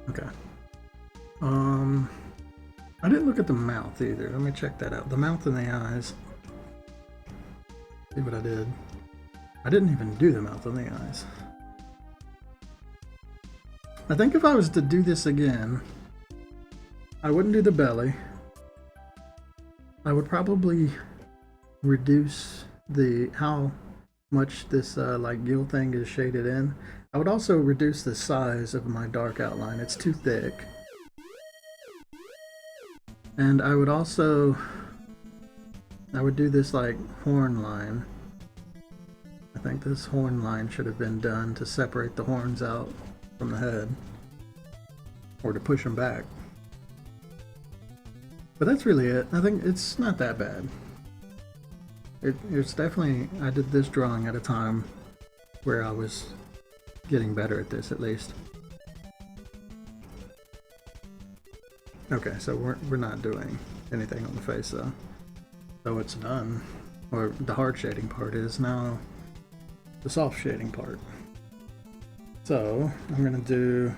Okay. I didn't look at the mouth either. Let me check that out. The mouth and the eyes. See what I did. I didn't even do the mouth and the eyes. I think if I was to do this again, I wouldn't do the belly. I would probably reduce how much this like gill thing is shaded in. I would also reduce the size of my dark outline. It's too thick. And I would do this like horn line. I think this horn line should have been done to separate the horns out from the head, or to push them back. But that's really it. I think it's not that bad. It's definitely, I did this drawing at a time where I was getting better at this at least. Okay, so we're not doing anything on the face though. So it's done. Or the hard shading part is now the soft shading part. So I'm gonna do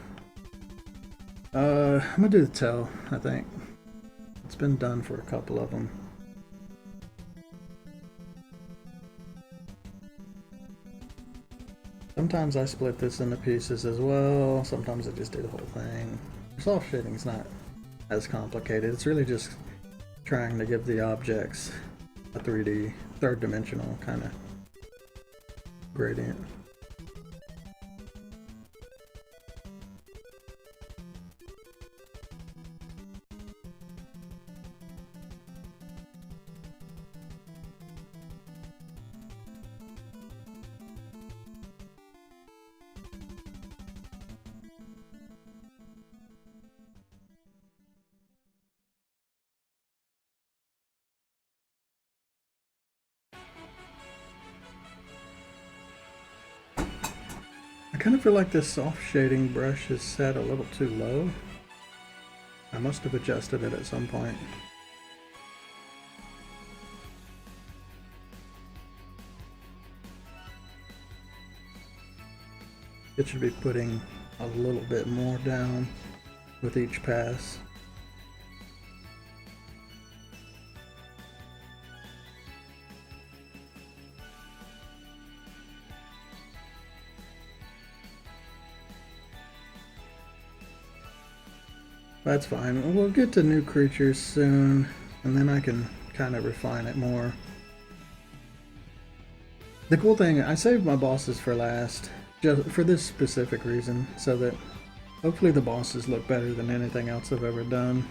the tail, I think. It's been done for a couple of them. Sometimes I split this into pieces as well. Sometimes I just do the whole thing. Soft shading is not as complicated. It's really just trying to give the objects a 3D, third dimensional kind of gradient. I kind of feel like this soft shading brush is set a little too low. I must have adjusted it at some point. It should be putting a little bit more down with each pass. That's fine. We'll get to new creatures soon, and then I can kind of refine it more. The cool thing, I saved my bosses for last, just for this specific reason, so that hopefully the bosses look better than anything else I've ever done.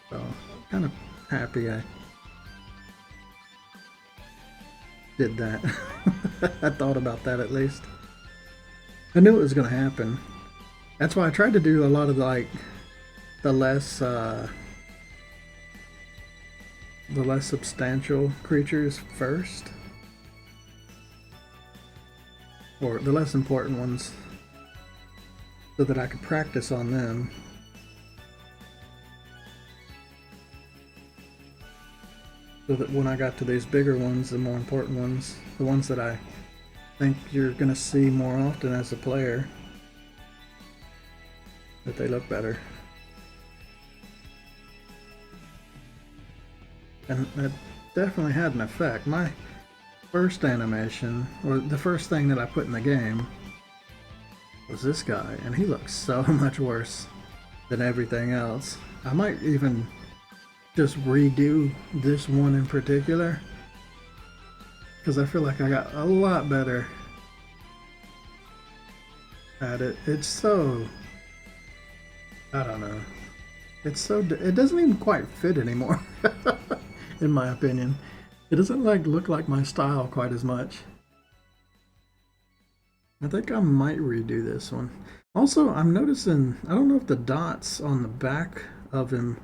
So, kind of happy I did that. I thought about that at least. I knew it was going to happen. That's why I tried to do a lot of the less substantial creatures first, or the less important ones, so that I could practice on them. So that when I got to these bigger ones, the more important ones, the ones that I think you're gonna see more often as a player, that they look better. And that definitely had an effect. My first animation, or the first thing that I put in the game, was this guy, and he looks so much worse than everything else. I might even just redo this one in particular, because I feel like I got a lot better at it. It's so, I don't know. It's so, it doesn't even quite fit anymore. In my opinion, it doesn't look like my style quite as much. I think I might redo this one. Also, I'm noticing, I don't know if the dots on the back of him,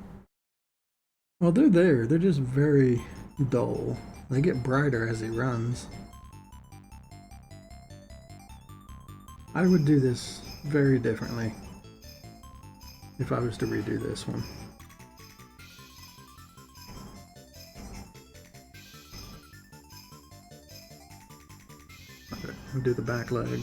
well, they're there. They're just very dull. They get brighter as he runs. I would do this very differently if I was to redo this one. Okay, I'll do the back leg.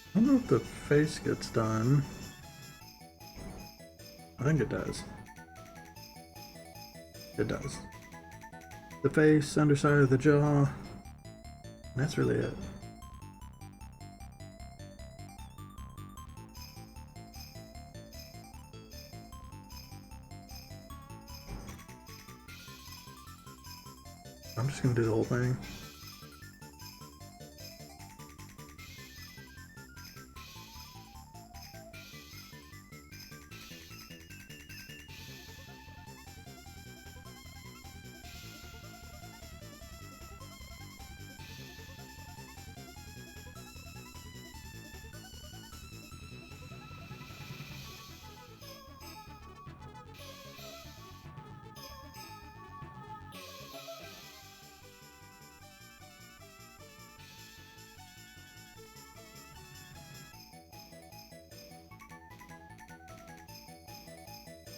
I don't know if the face gets done. I think it does. It does. The face, underside of the jaw. That's really it. I'm just gonna do the whole thing.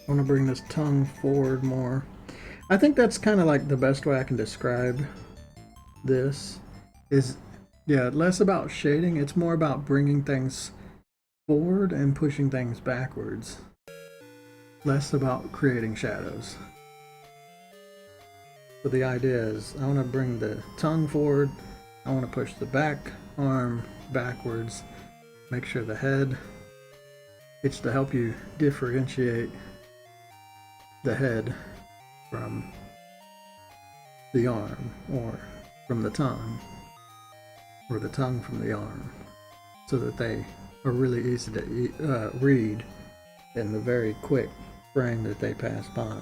I want to bring this tongue forward more. I think that's kind of like the best way I can describe this is, yeah, less about shading. It's more about bringing things forward and pushing things backwards. Less about creating shadows. So the idea is I want to bring the tongue forward. I want to push the back arm backwards. Make sure the head, it's to help you differentiate the head from the arm, or from the tongue, or the tongue from the arm, so that they are really easy to read in the very quick frame that they pass by.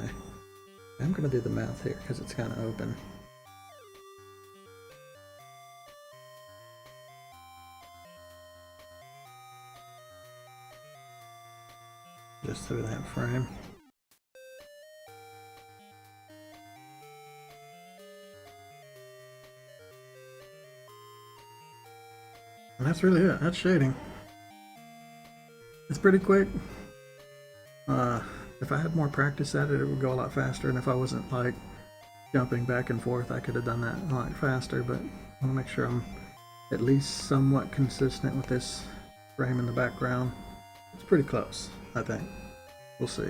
I'm going to do the mouth here because it's kind of open. Just through that frame. And that's really it. That's shading. It's pretty quick. If I had more practice at it, it would go a lot faster. And if I wasn't like jumping back and forth, I could have done that a lot faster. But I want to make sure I'm at least somewhat consistent with this frame in the background. It's pretty close, I think. We'll see.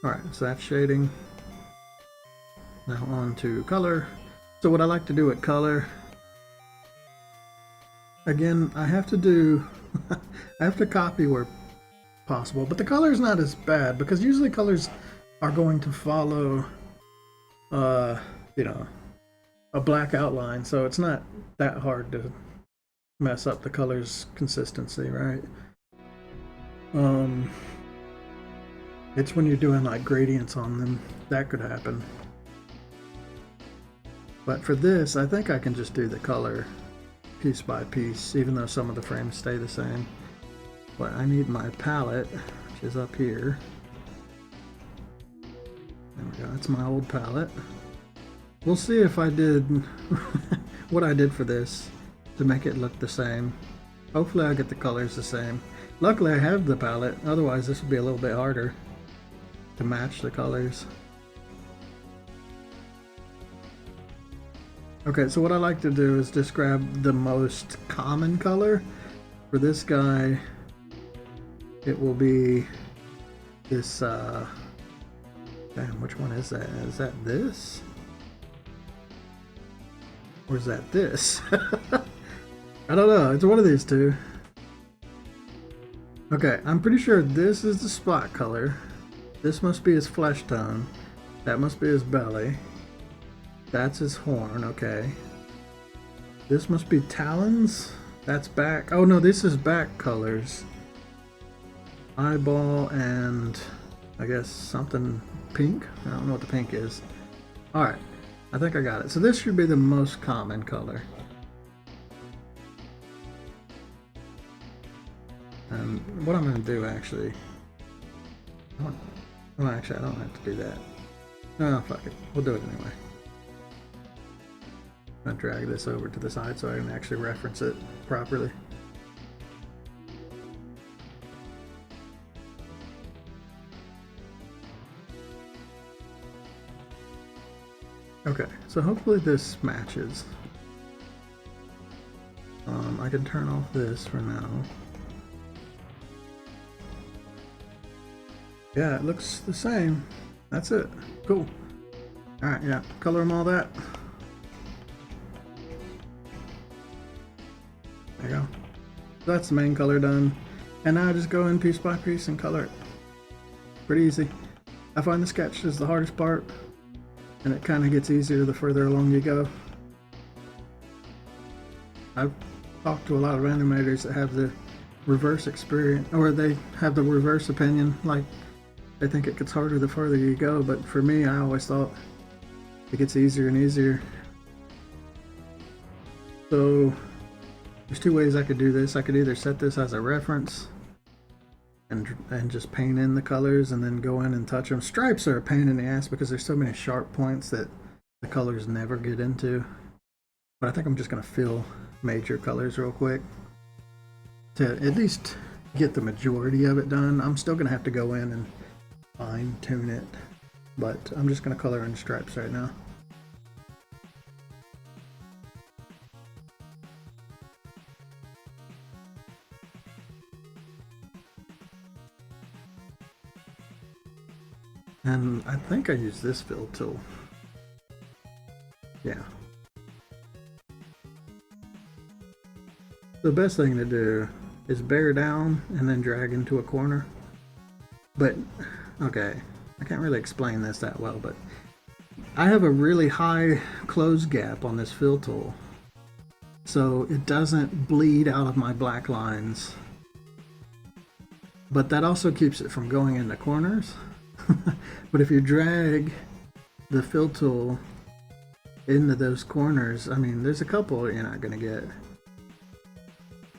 Alright, so that's shading. Now on to color. So what I like to do with color, again, I have to do, I have to copy where possible, but the color is not as bad because usually colors are going to follow, you know, a black outline, so it's not that hard to mess up the color's consistency, right? It's when you're doing like gradients on them that could happen. But for this, I think I can just do the color piece by piece, even though some of the frames stay the same. But I need my palette, which is up here. There we go, that's my old palette. We'll see if I did what I did for this to make it look the same. Hopefully I'll get the colors the same. Luckily I have the palette, otherwise this would be a little bit harder to match the colors. Okay, so what I like to do is just grab the most common color. For this guy, it will be this, damn, which one is that? Is that this? Or is that this? I don't know, it's one of these two. Okay, I'm pretty sure this is the spot color. This must be his flesh tone. That must be his belly. That's his horn, okay. This must be talons. That's back. Oh no, this is back colors. Eyeball and I guess something pink. I don't know what the pink is. Alright, I think I got it. So this should be the most common color. And what I'm going to do actually... Well, actually, I don't have to do that. No, fuck it. We'll do it anyway. I'm going to drag this over to the side so I can actually reference it properly. Okay, so hopefully this matches. I can turn off this for now. Yeah, it looks the same. That's it. Cool. Alright, yeah. Color them all that. There you go. So that's the main color done. And now I just go in piece by piece and color it. Pretty easy. I find the sketch is the hardest part. And it kind of gets easier the further along you go. I've talked to a lot of animators that have the reverse experience, or they have the reverse opinion, like they think it gets harder the further you go, but for me, I always thought it gets easier and easier. So there's two ways I could do this. I could either set this as a reference and just paint in the colors and then go in and touch them. Stripes are a pain in the ass because there's so many sharp points that the colors never get into. But I think I'm just going to fill major colors real quick. to at least get the majority of it done. I'm still gonna have to go in and fine tune it, but I'm just gonna color in stripes right now. And I think I use this fill tool. Yeah. The best thing to do is bear down and then drag into a corner. But, okay, I can't really explain this that well, but I have a really high close gap on this fill tool, so it doesn't bleed out of my black lines. But that also keeps it from going into corners. But if you drag the fill tool into those corners, I mean, there's a couple you're not going to get,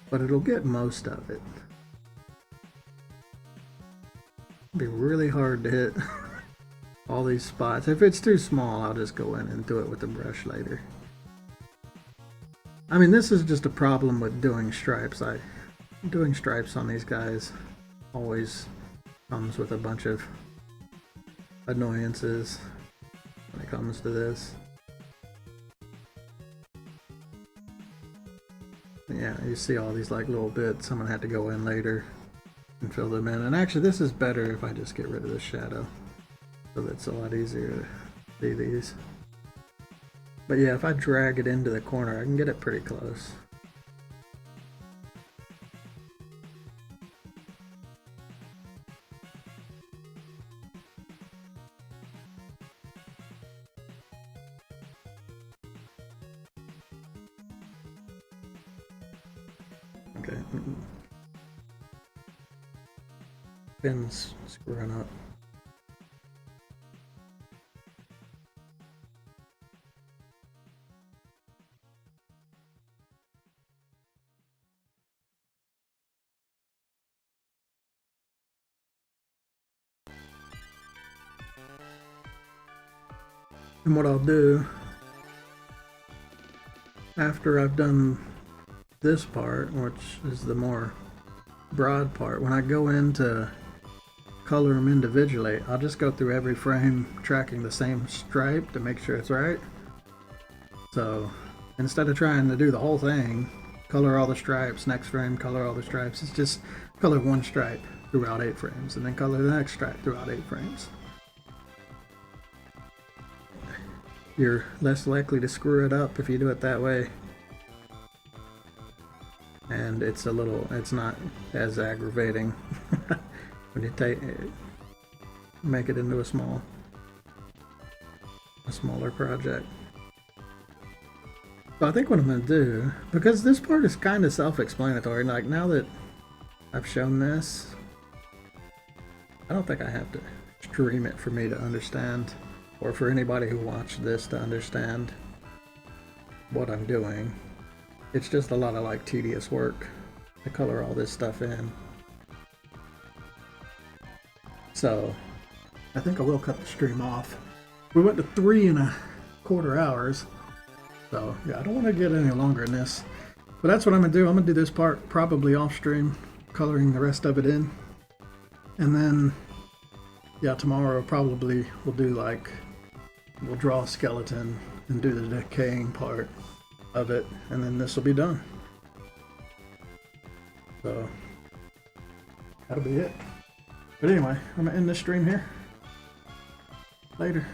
but it'll get most of it. It'll be really hard to hit all these spots. If it's too small, I'll just go in and do it with the brush later. I mean, this is just a problem with doing stripes. Doing stripes on these guys always comes with a bunch of annoyances when it comes to this. Yeah, you see all these like little bits. Someone had to go in later and fill them in. And actually, this is better if I just get rid of the shadow, so that's a lot easier to see these. But yeah, if I drag it into the corner, I can get it pretty close. Okay. Pin's screwing up. And what I'll do after I've done this part, which is the more broad part, when I go in to color them individually, I'll just go through every frame tracking the same stripe to make sure it's right. So instead of trying to do the whole thing, color all the stripes, next frame, color all the stripes, it's just color one stripe throughout 8 frames and then color the next stripe throughout 8 frames. You're less likely to screw it up if you do it that way. And it's not as aggravating when you make it into a smaller project. So I think what I'm going to do, because this part is kind of self-explanatory, like now that I've shown this, I don't think I have to stream it for me to understand, or for anybody who watched this to understand what I'm doing. It's just a lot of like tedious work to color all this stuff in. So I think I will cut the stream off. We went to 3¼ hours. So yeah, I don't want to get any longer in this. But that's what I'm gonna do. I'm gonna do this part probably off stream, coloring the rest of it in. And then yeah, tomorrow probably we'll draw a skeleton and do the decaying part of it, and then this will be done. So that'll be it. But anyway, I'm gonna end this stream here. Later.